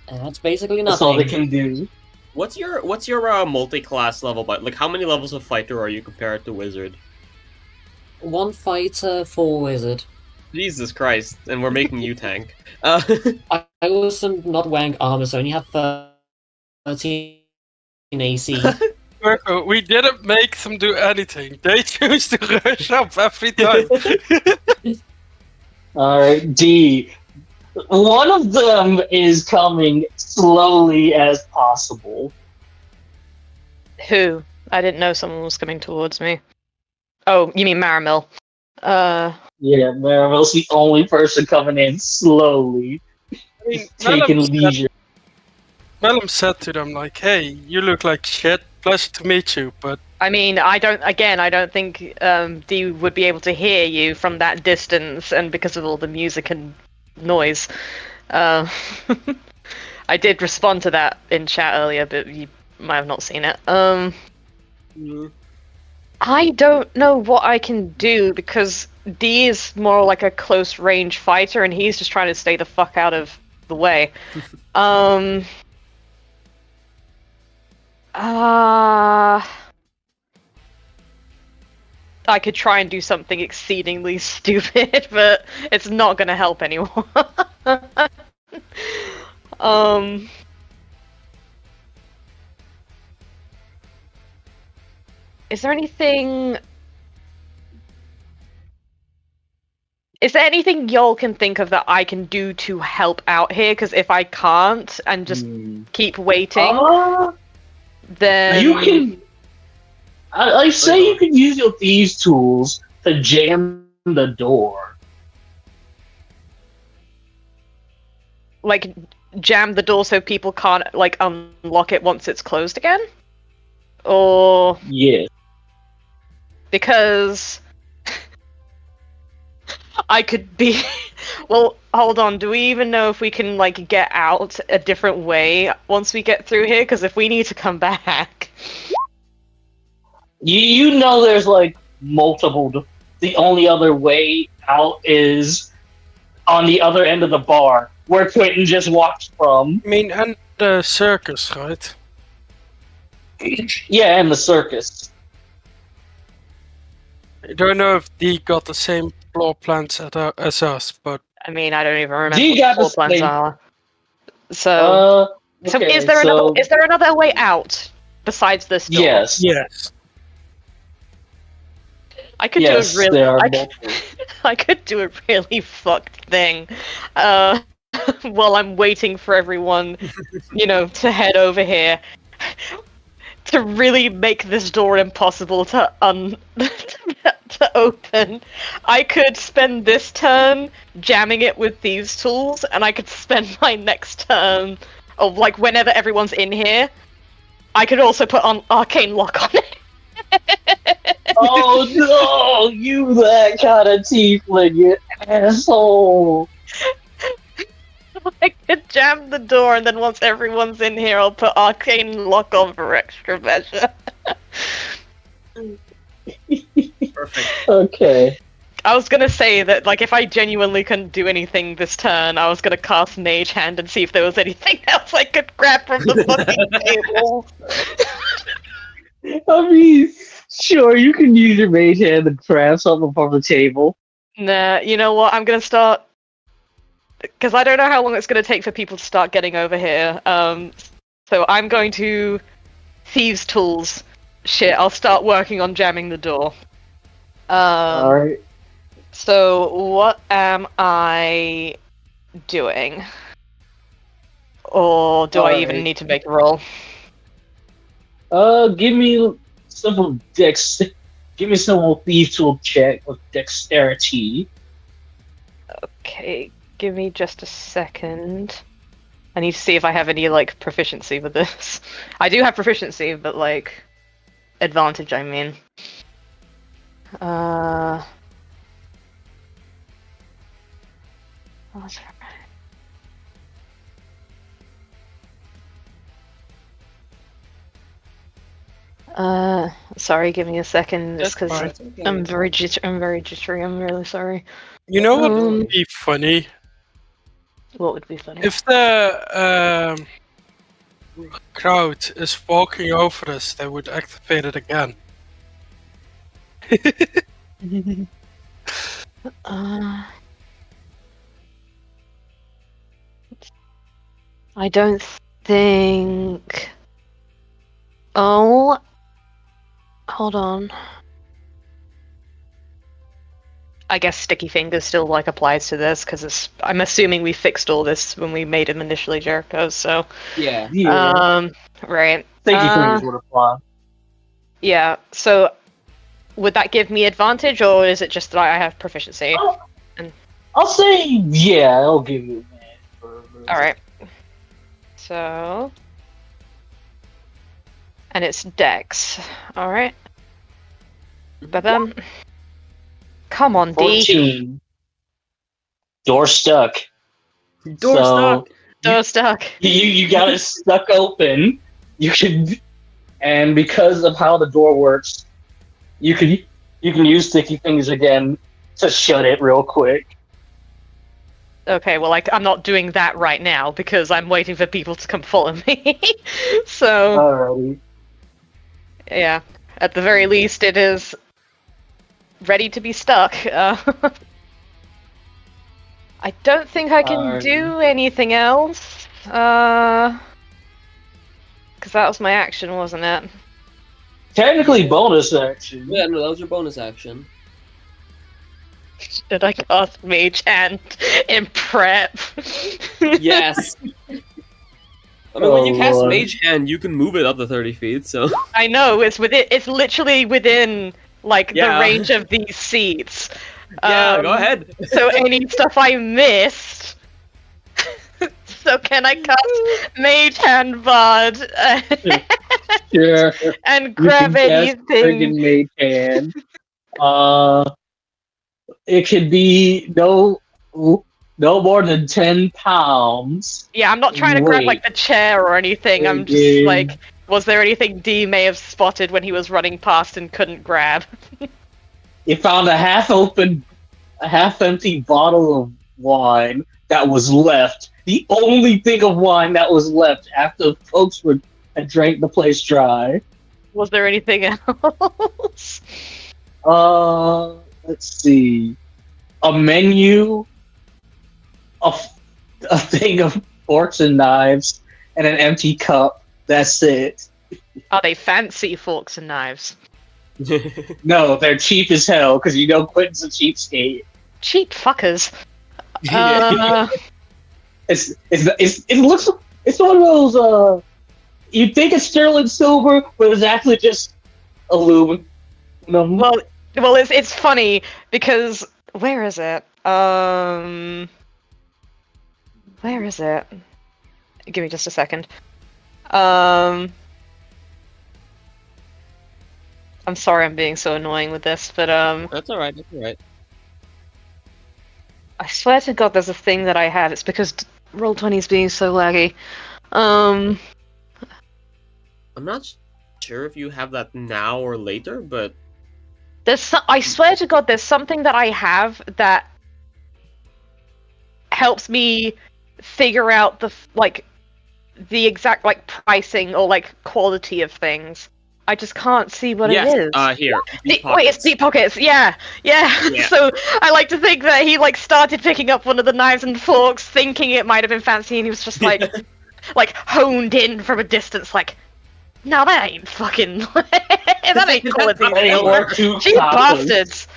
And that's basically That's all they nothing. can do. What's your multi-class level? But like, how many levels of fighter are you compared to wizard? 1 fighter, 4 wizard. Jesus Christ! And we're making you tank. I was not wearing armor, so I only have 13 AC. Jericho, we didn't make them do anything. They choose to rush up every time. Alright, D. One of them is coming slowly as possible. Who? I didn't know someone was coming towards me. Oh, you mean Maramil? Yeah, Maramil's the only person coming in slowly. mean, Taking Malum said- leisure. Malum said to them, like, hey, you look like shit. Pleasure to meet you, but I mean, I don't think Dee would be able to hear you from that distance, and because of all the music and noise. I did respond to that in chat earlier, but you might have not seen it. I don't know what I can do, because D is more like a close range fighter, and he's just trying to stay the fuck out of the way. I could try and do something exceedingly stupid, but it's not gonna help anyone. Is there anything... Is there anything y'all can think of that I can do to help out here? Because if I can't, and just keep waiting, then... You can... I say you can use your thieves' tools to jam the door. Like, jam the door so people can't, like, unlock it once it's closed again? Or... Yeah. Because... I could be... Well, hold on, do we even know if we can, like, get out a different way once we get through here? Because if we need to come back... You know there's, like, multiple... The only other way out is on the other end of the bar, where Quentin just walked from. I mean, and the circus, right? Yeah, and the circus. I don't know if D got the same floor plans as us, but... I mean, I don't even remember D got what floor the plans same... are. So okay, is there another way out besides this door? Yes. Yes. I could do a really I could do a really fucked thing. While I'm waiting for everyone, to head over here. To really make this door impossible to to open. I could spend this turn jamming it with these tools, and I could spend my next turn, of like whenever everyone's in here, I could also put on arcane lock on it. Oh no, you that kind of tiefling, you asshole! I could jam the door, and then once everyone's in here, I'll put arcane lock on for extra measure. Perfect. Okay. I was gonna say that, like, if I genuinely couldn't do anything this turn, I was gonna cast Mage Hand and see if there was anything else I could grab from the fucking table. I mean, sure, you can use your mage hand and grab something from the table. Nah, you know what? I'm gonna start... Because I don't know how long it's gonna take for people to start getting over here. So I'm going to... Thieves' tools. Shit, I'll start working on jamming the door. Alright. So, what am I doing? Or do I even need to make a roll? Give me some Give me some thief tool check with dexterity. Okay, give me just a second. I need to see if I have any, like, proficiency with this. I do have proficiency, but, like, advantage, I mean. Sorry, give me a second, just because I'm very jittery, I'm really sorry. You know what would be funny? What would be funny? If the crowd is walking over us, they would activate it again. I don't think... Oh... Hold on. I guess Sticky Fingers still, like, applies to this, because I'm assuming we fixed all this when we made him initially Jericho, so... Yeah. Right. Sticky Fingers would apply. Yeah, so... Would that give me advantage, or is it just that I have proficiency? I'll say, yeah, I'll give you advantage. Alright. So... And it's Dex. Alright. Ba-bam. Come on, 14. D. Door stuck. Door stuck. You got it stuck open. And because of how the door works, you can use Sticky Fingers again to shut it real quick. Okay, well, I'm not doing that right now because I'm waiting for people to come follow me. So, Alrighty. yeah, at the very least, it is ready to be stuck. I don't think I can do anything else. Because that was my action, wasn't it? Technically bonus action. Yeah, no, that was your bonus action. Should I cast Mage Hand in prep? Yes. I mean, when you cast Lord. Mage Hand, you can move it up to 30 feet, so... I know, it's within. It's literally within, like, Yeah. the range of these seats. Yeah, go ahead. So any stuff I missed... So can I cast Mage Hand Bard? Sure. And grab anything? Friggin' Mage Hand. It could be no more than 10 pounds. Yeah, I'm not trying to grab, like, the chair or anything. I'm just, like... Was there anything D may have spotted when he was running past and couldn't grab? You found a half-empty bottle of wine that was left. The only thing of wine that was left after folks had drank the place dry. Was there anything else? Let's see. A menu, a thing of forks and knives, and an empty cup. That's it. Are they fancy forks and knives? No, they're cheap as hell, because you know Quentin's a cheapskate. Cheap fuckers. It's one of those, you think it's sterling silver, but it's actually just aluminum. Well, it's funny, because... Where is it? Where is it? Give me just a second. I'm sorry I'm being so annoying with this, but That's alright, that's alright. I swear to God there's a thing that I have. It's because Roll20 is being so laggy. I'm not sure if you have that now or later, but... I swear to God there's something that I have that helps me figure out the exact, like, pricing or, like, quality of things. I just can't see what it is. Here. Wait, it's Deep Pockets. Yeah. So I like to think that he, like, started picking up one of the knives and forks, thinking it might have been fancy, and he was just like, like, honed in from a distance, like, no, that ain't fucking, that ain't quality anymore. Cheap bastards.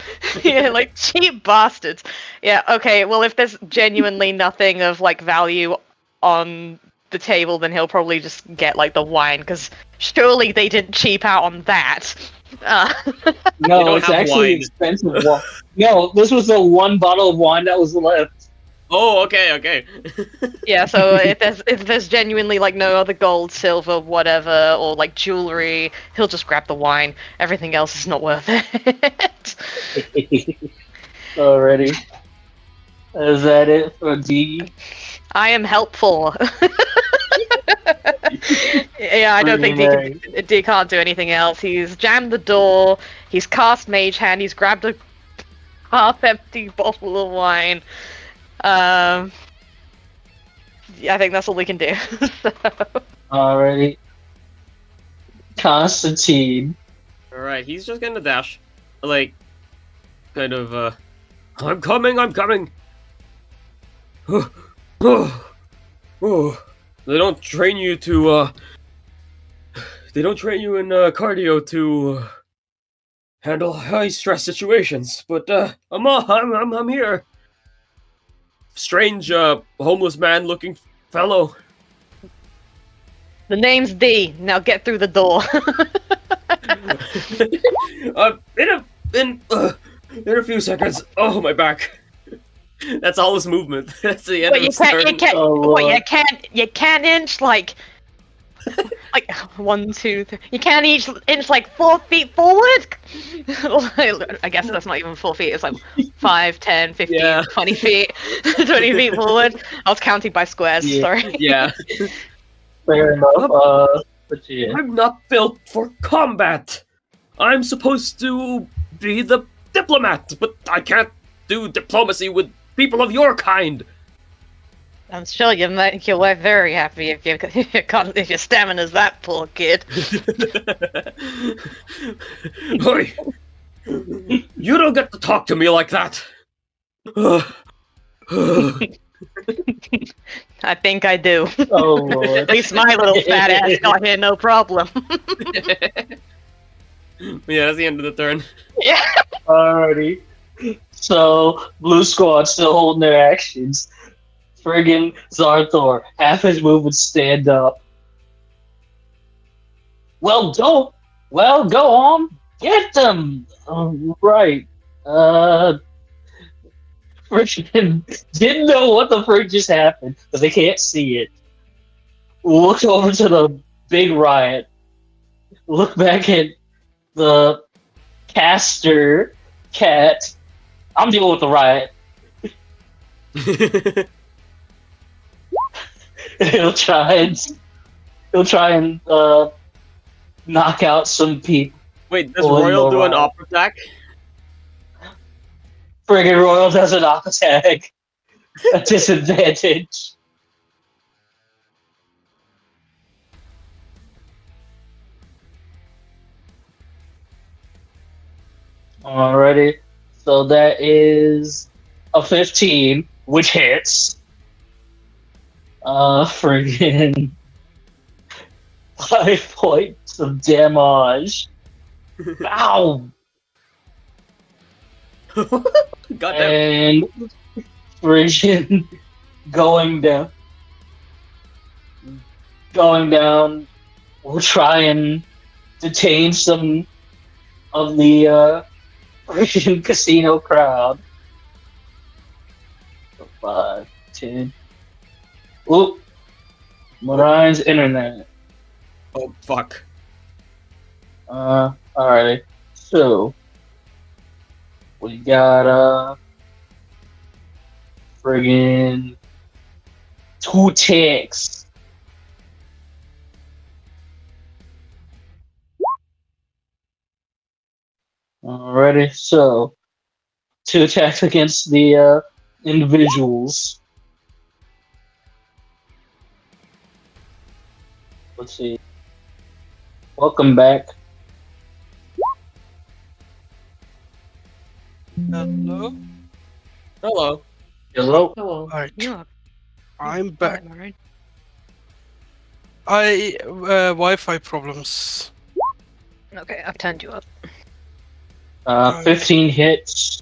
Yeah, like, cheap bastards. Yeah, okay, well, if there's genuinely nothing of, like, value on the table, then he'll probably just get, like, the wine, because surely they didn't cheap out on that. No, it's actually wine. expensive wine. No, this was the one bottle of wine that was left. Oh, okay. Yeah, so if there's genuinely, like, no other gold, silver, whatever, or, like, jewelry, he'll just grab the wine. Everything else is not worth it. Alrighty. Is that it for D? I am helpful. Yeah, I don't think D can't do anything else. He's jammed the door, he's cast Mage Hand, he's grabbed a half-empty bottle of wine. I think that's all we can do. So. Alrighty. Constantine. Alright, he's just gonna dash. Like, kind of, I'm coming! They don't train you to, they don't train you in, cardio to, handle high-stress situations, but, I'm here. Strange, homeless man-looking fellow. The name's D. Now get through the door. In a few seconds. Oh, my back. That's all his movement. That's the end of his turn. You can't inch like 1, 2, 3. You can't inch like 4 feet forward. I guess that's not even 4 feet. It's like 5, 10, 15, 20 feet. 20 feet forward. I was counting by squares. Yeah. Sorry. Yeah. Fair enough. But yeah. I'm not built for combat. I'm supposed to be the diplomat, but I can't do diplomacy with people of your kind. I'm sure you make your wife very happy if if your stamina's that poor, kid. Oi! You don't get to talk to me like that. I think I do. Oh lord. At least my little fat ass got here no problem. Yeah, that's the end of the turn. Yeah. Alrighty. So, Blue Squad still holding their actions. Friggin' Zarthor, half his movement stand up. Well, go on, get them! Right. Friggin' didn't know what the frick just happened, because they can't see it. Looked over to the big riot. Look back at the caster cat. I'm dealing with the riot. he'll try and knock out some people. Wait, does Royal do an op attack? Friggin' Royal does an op attack. A disadvantage. Alrighty. So that is a 15, which hits. Friggin' 5 points of damage. Ow! Goddamn. And friggin' going down. We'll try and detain some of the friggin' casino crowd. 5, 10. Oop! Marine's internet. Oh fuck. Alrighty. So we got friggin' 2 ticks. Alrighty, so 2 attacks against the individuals. Let's see. Welcome back. Hello? Hello. Hello. Hello. Alright, Yeah. I'm back. Alright. Wi-Fi problems. Okay, I've turned you up. 15 hits.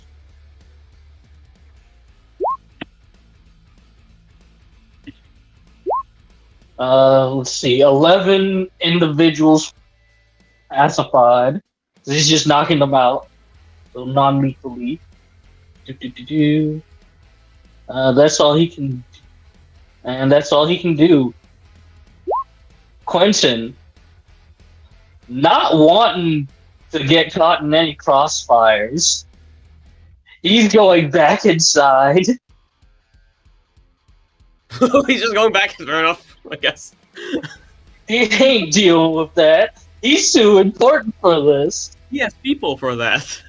Let's see, 11 individuals pacified. He's just knocking them out, so non-lethally. That's all he can, and that's all he can do. Quentin, not wanting to get caught in any crossfires, he's going back inside. He's just going back. Fair enough, I guess. He ain't dealing with that. He's too important for this. He has people for that.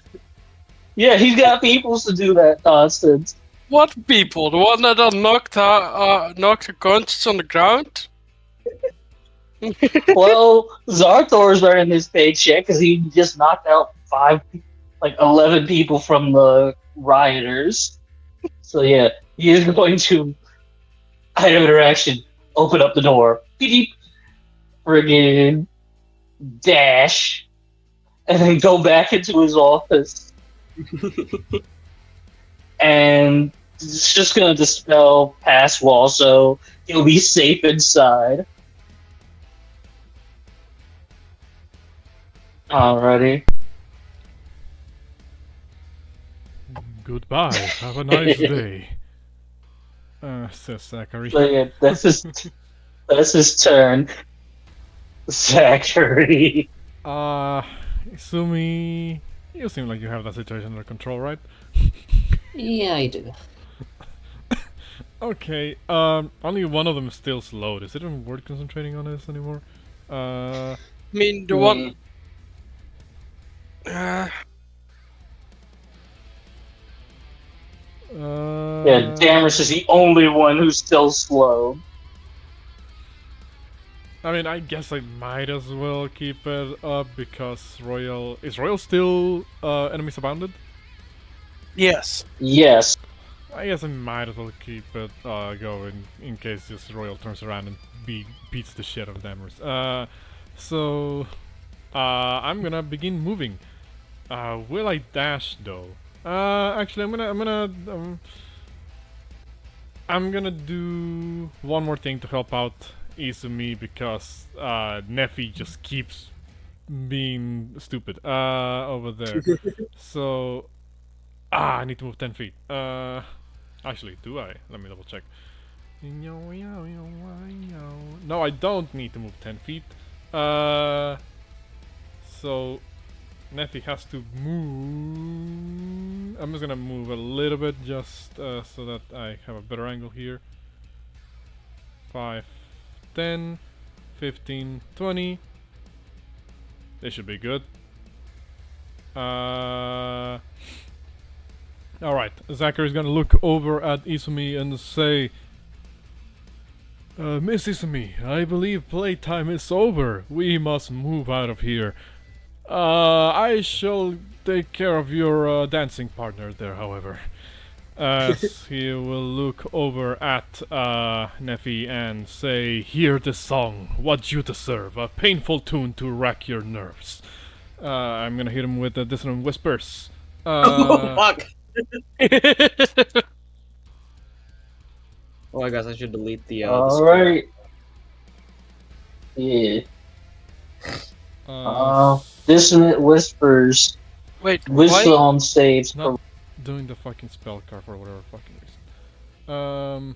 Yeah, he's got people to do that nonsense. What people? The one that knocked the conscious on the ground? Well, Zarthor's earning his paycheck because he just knocked out 11 people from the rioters. So yeah, he is going to item interaction, open up the door, beep, friggin' dash, and then go back into his office. And it's just gonna dispel pass wall, so he'll be safe inside. Alrighty. Goodbye. Have a nice day. Says Zackary. So yeah, that's his turn. Zackary. Izumi, you seem like you have that situation under control, right? Yeah, I do. Okay, only one of them is still slowed. Is it even worth concentrating on this anymore? I mean, the one... Yeah, Dammers is the only one who's still slow. I mean, I guess I might as well keep it up because Royal... Is Royal still enemies abounded? Yes. Yes. I guess I might as well keep it going in case this Royal turns around and beats the shit out of Dammers. So... I'm gonna begin moving. Will I dash though? Actually, I'm gonna do one more thing to help out Izumi because Nephi just keeps being stupid over there. So I need to move 10 feet. Actually, do I? Let me double check. No, I don't need to move 10 feet. So Nephi has to move. I'm just gonna move a little bit just so that I have a better angle here. 5, 10, 15, 20. They should be good. Alright, Zackary is gonna look over at Izumi and say, Miss Izumi, I believe playtime is over. We must move out of here. I shall take care of your dancing partner there, however. As he will look over at Nephi and say, hear the song, what you deserve, a painful tune to rack your nerves. I'm gonna hit him with the dissonant whispers. Oh, fuck! Oh, I guess I should delete the Alright. Yeah. Dissonant whispers. Wait, Wisdom saves. Not doing the fucking spell card for whatever fucking reason.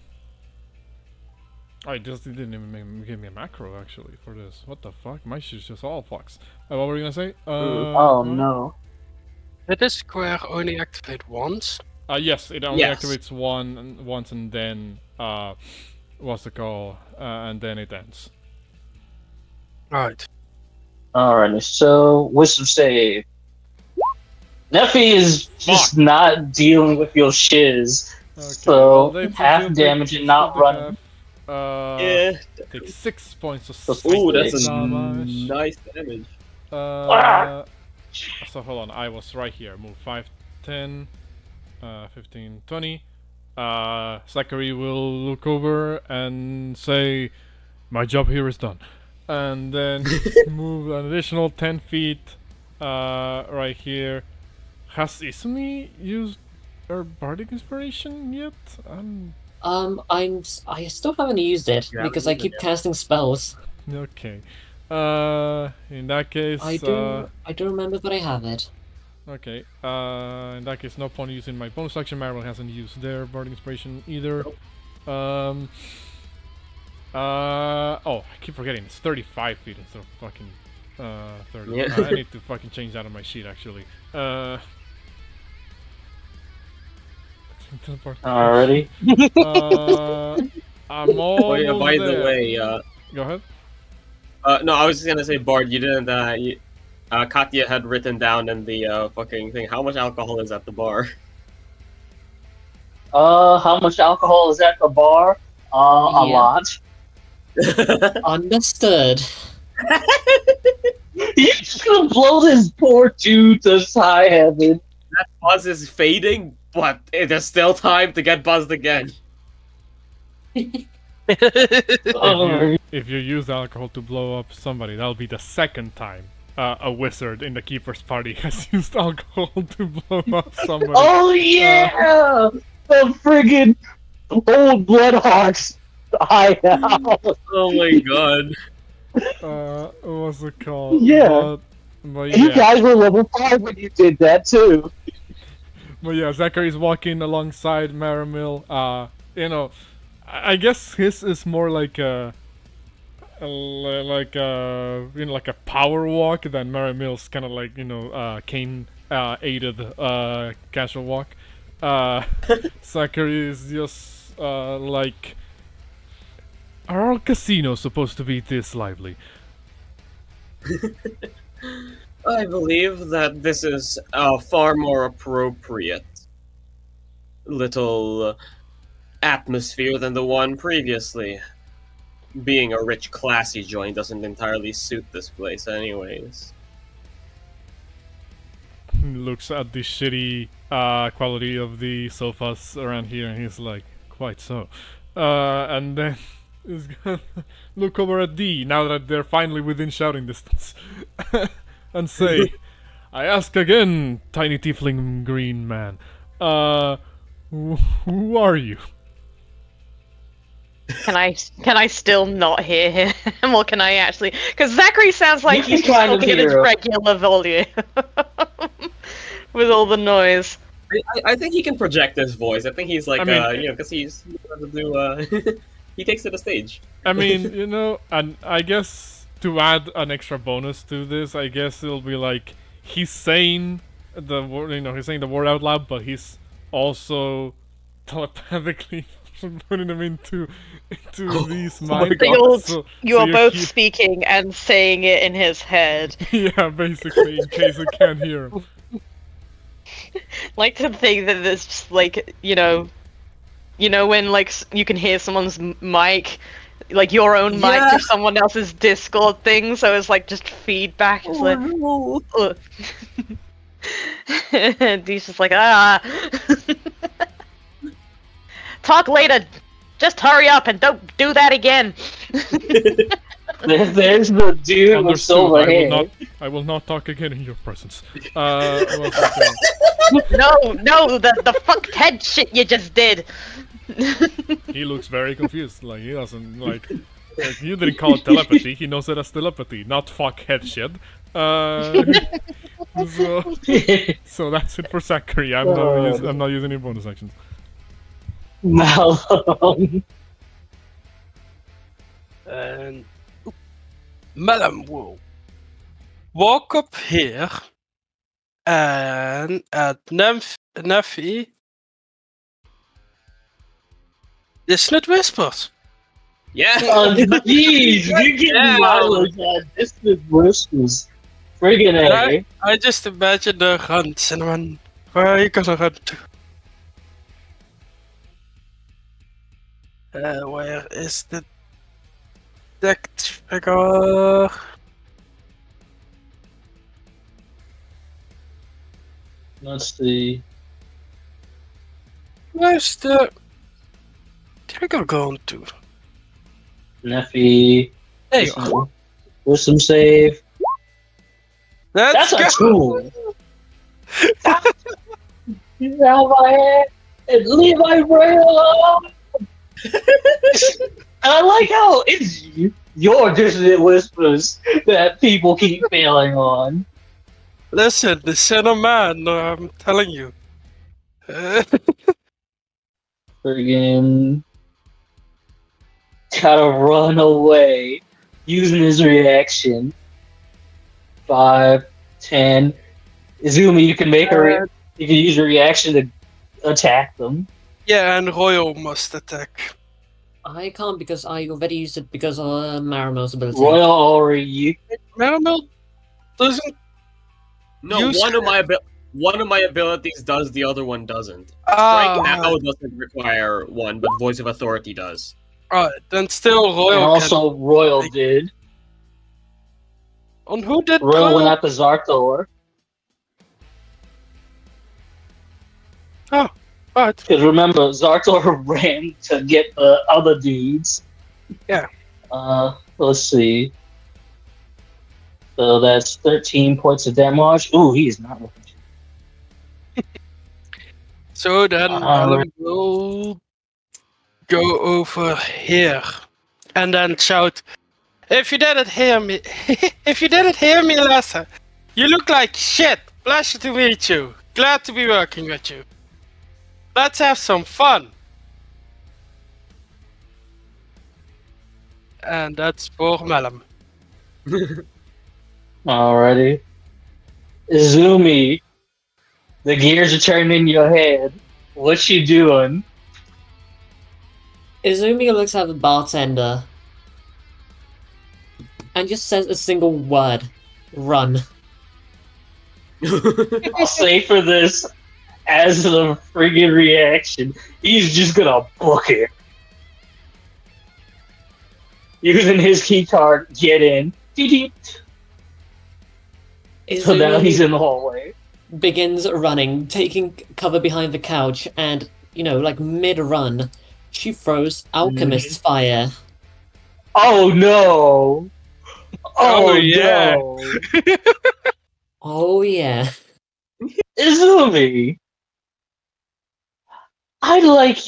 I just didn't even give me a macro actually for this. What the fuck? My shit's just all fucks. What were you gonna say? Oh no. Did this square only activate once? Yes, it only Yes. activates once and then what's the call? And then it ends. Right. Alright, so wisdom save. Nephi is just not dealing with your shiz. Okay, So well, half damage and not running. Yeah. Take 6 points of Ooh, that's a damage. nice damage. So hold on, I was right here. Move 5, 10, 15, 20. Zackary will look over and say, my job here is done. And then move an additional 10 feet right here. Has Izumi used her bardic inspiration yet? I still haven't used it Yeah, because I keep casting spells. Okay. In that case, I do remember that I have it. okay. In that case, no point using my bonus action. Maramil hasn't used their bardic inspiration either. Oh, I keep forgetting. It's 35 feet instead of fucking 30. Yeah. I need to fucking change that on my sheet actually. Alrighty. I'm almost Oh yeah, by the there. way, Go ahead. no, I was just gonna say, Bard, you didn't, Katya had written down in the, fucking thing, how much alcohol is at the bar? How much alcohol is at the bar? A Yeah. lot. Understood. He's gonna blow this poor dude to high heaven. That buzz is fading, but there's still time to get buzzed again. If you use alcohol to blow up somebody, that'll be the second time a wizard in the keeper's party has used alcohol to blow up somebody. Oh yeah! The friggin' old Bloodhawks hideout. Oh my god. What's it called? Yeah. But You yeah. guys were level 5 when you did that too. But yeah, Zackary's walking alongside Maramil. You know, I guess his is more like a power walk than Maramil's kind of like, you know, cane aided casual walk. Zackary is just like, are all casinos supposed to be this lively? I believe that this is far more appropriate little atmosphere than the one previously. Being a rich, classy joint doesn't entirely suit this place anyways. Looks at the shitty quality of the sofas around here and he's like, quite so. And then he's gonna look over at D now that they're finally within shouting distance and say, I ask again, tiny tiefling green man, who are you? Can I still not hear him, or can I actually? Because Zackary sounds like he's just kind of talking at his hear him. regular volume, with all the noise. I think he can project his voice. I think he's like, I mean- because he's he takes to the stage. I mean, you know, and I guess to add an extra bonus to this, I guess it'll be like he's saying the word, he's saying the word out loud, but he's also telepathically putting them into these minds. So you're both speaking and saying it in his head. Yeah, basically, in case I can't hear him. Like to think that there's just like when like you can hear someone's mic, like your own mic to someone else's Discord thing, so it's like just feedback. It's like, ugh. And he's just like, talk later. Just hurry up and don't do that again. There's the dude with silver hair. I will not talk again in your presence. No, the fucked head shit you just did. He looks very confused. Like he doesn't like you didn't call it telepathy. He knows it as telepathy, not fuck head shit. So that's it for Zackary. I'm not using any bonus actions. Malum. And Malum will walk up here and at Nephi listen to whispers. Yeah. Jeez, you get Malum that distant whispers. Friggin' A. I just imagine the run, Cinnamon. Where are you gonna run to? Where is the decked figure? Let's see. Where's the trigger going to? Neffy. Hey, Wisdom save. That's a 2! Get out of my head and leave my brain alone! I like how it's your dissonant whispers that people keep failing on. Listen, the cinnamon, I'm telling you. Friggin' gotta run away using his reaction. 5, 10. Izumi, you can make you can use your reaction to attack them. Yeah, and Royal must attack. I can't because I already used it because of Maramil's ability. Royal already. Maramil doesn't. No, one of my abilities does, the other one doesn't. Ah, Strike now doesn't require one, but Voice of Authority does. Alright, then still Royal. And also, Royal did. On who did Royal went after Zartor. Oh, alright. Because remember, Zartor ran to get the other dudes. Yeah. Let's see. So that's 13 points of damage. Ooh, he's not looking. So then Malum will go over here and then shout, if you didn't hear me, last time, you look like shit. Pleasure to meet you. Glad to be working with you. Let's have some fun. And that's for Malum. Alrighty. Izumi, the gears are turning in your head. What you doing? Izumi looks at the bartender and just says a single word. Run. I'll say for this, as a friggin' reaction, he's just gonna book it. Using his key card, get in. So now he's in the hallway. Begins running, taking cover behind the couch, and, you know, like mid-run, she throws Alchemist's Fire. Oh no! Oh yeah. no! Oh yeah. Izumi! I'd like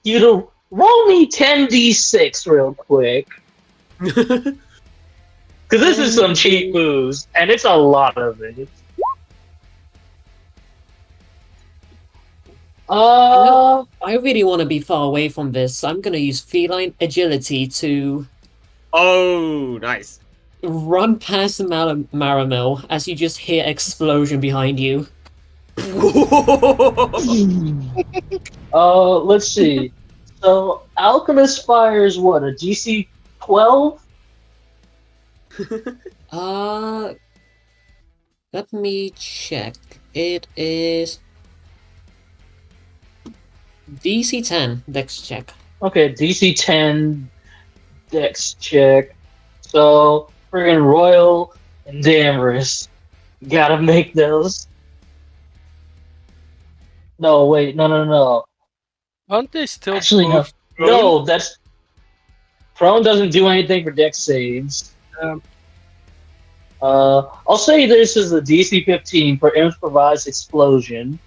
you to roll me 10d6 real quick. Because this is some cheap moves, and it's a lot of it. I really want to be far away from this. I'm gonna use Feline Agility to Oh, nice. run past the Maramil as you just hear explosion behind you. Let's see. So, Alchemist Fire is what, a DC 12? Let me check. It is DC 10 Dex check. Okay, DC 10 Dex check. So, friggin' Royal and Daggers. Gotta make those. No, wait, no. Aren't they still Actually, no. both prone? No, that's... Prone doesn't do anything for Dex saves. I'll say this is a DC 15 for Improvised Explosion.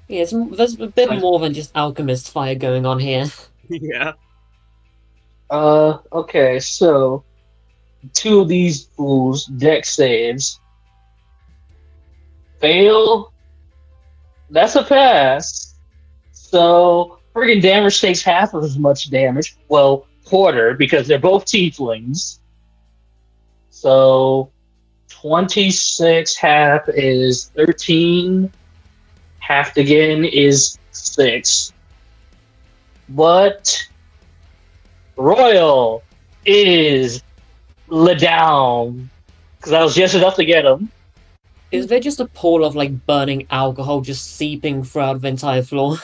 Yeah, there's a bit more than just Alchemist Fire going on here. Yeah. Okay, so... Two of these fools, Dex saves. Fail. That's a pass. So, friggin' damage takes half of as much damage. Well, quarter, because they're both tieflings. So, 26 half is 13. Half again is 6. But, Royal is let down. Because that was just enough to get him. Is there just a pool of, like, burning alcohol just seeping throughout the entire floor?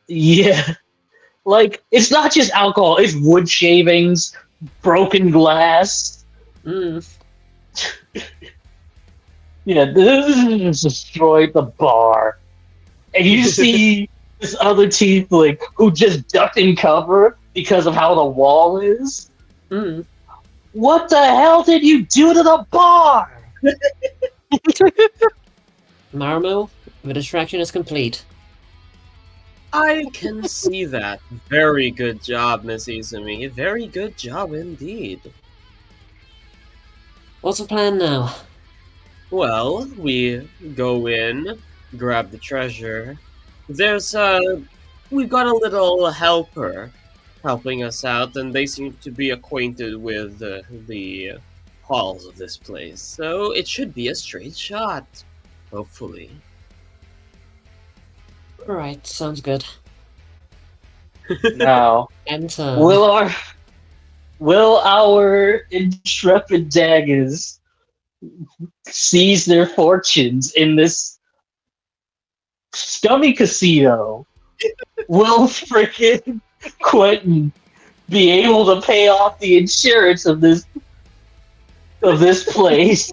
Yeah. Like, it's not just alcohol, it's wood shavings, broken glass. Mm. Yeah, this has destroyed the bar. And you see this other tiefling who just ducked in cover because of how the wall is. Mm. What the hell did you do to the bar? Maramil, the distraction is complete. I can see that. Very good job, Miss Izumi. Very good job indeed. What's the plan now? Well, we go in, grab the treasure. There's we've got a little helper helping us out, and they seem to be acquainted with the halls of this place. So it should be a straight shot, hopefully. Alright, sounds good. Now, Enter. will our intrepid Daggers seize their fortunes in this scummy casino? Will frickin' Quentin be able to pay off the insurance of this place?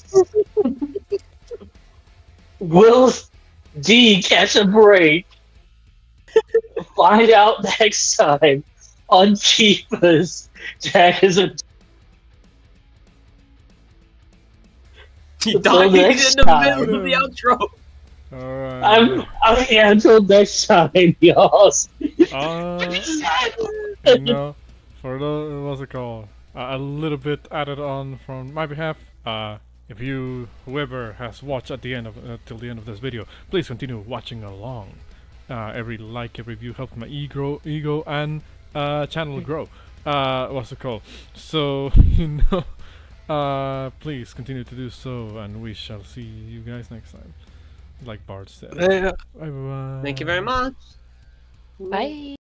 Will D catch a break? Find out next time on Keepa's Daggers and He died in next the time. middle of the outro. Alright. Until next time, y'all. You know, for the, what's it called? A little bit added on from my behalf. If whoever has watched at the end of till the end of this video, please continue watching along. Every like, every view helps my ego and channel grow. What's it called? So you know, please continue to do so, and we shall see you guys next time. Like Bart said. Bye bye. Thank you very much. Bye.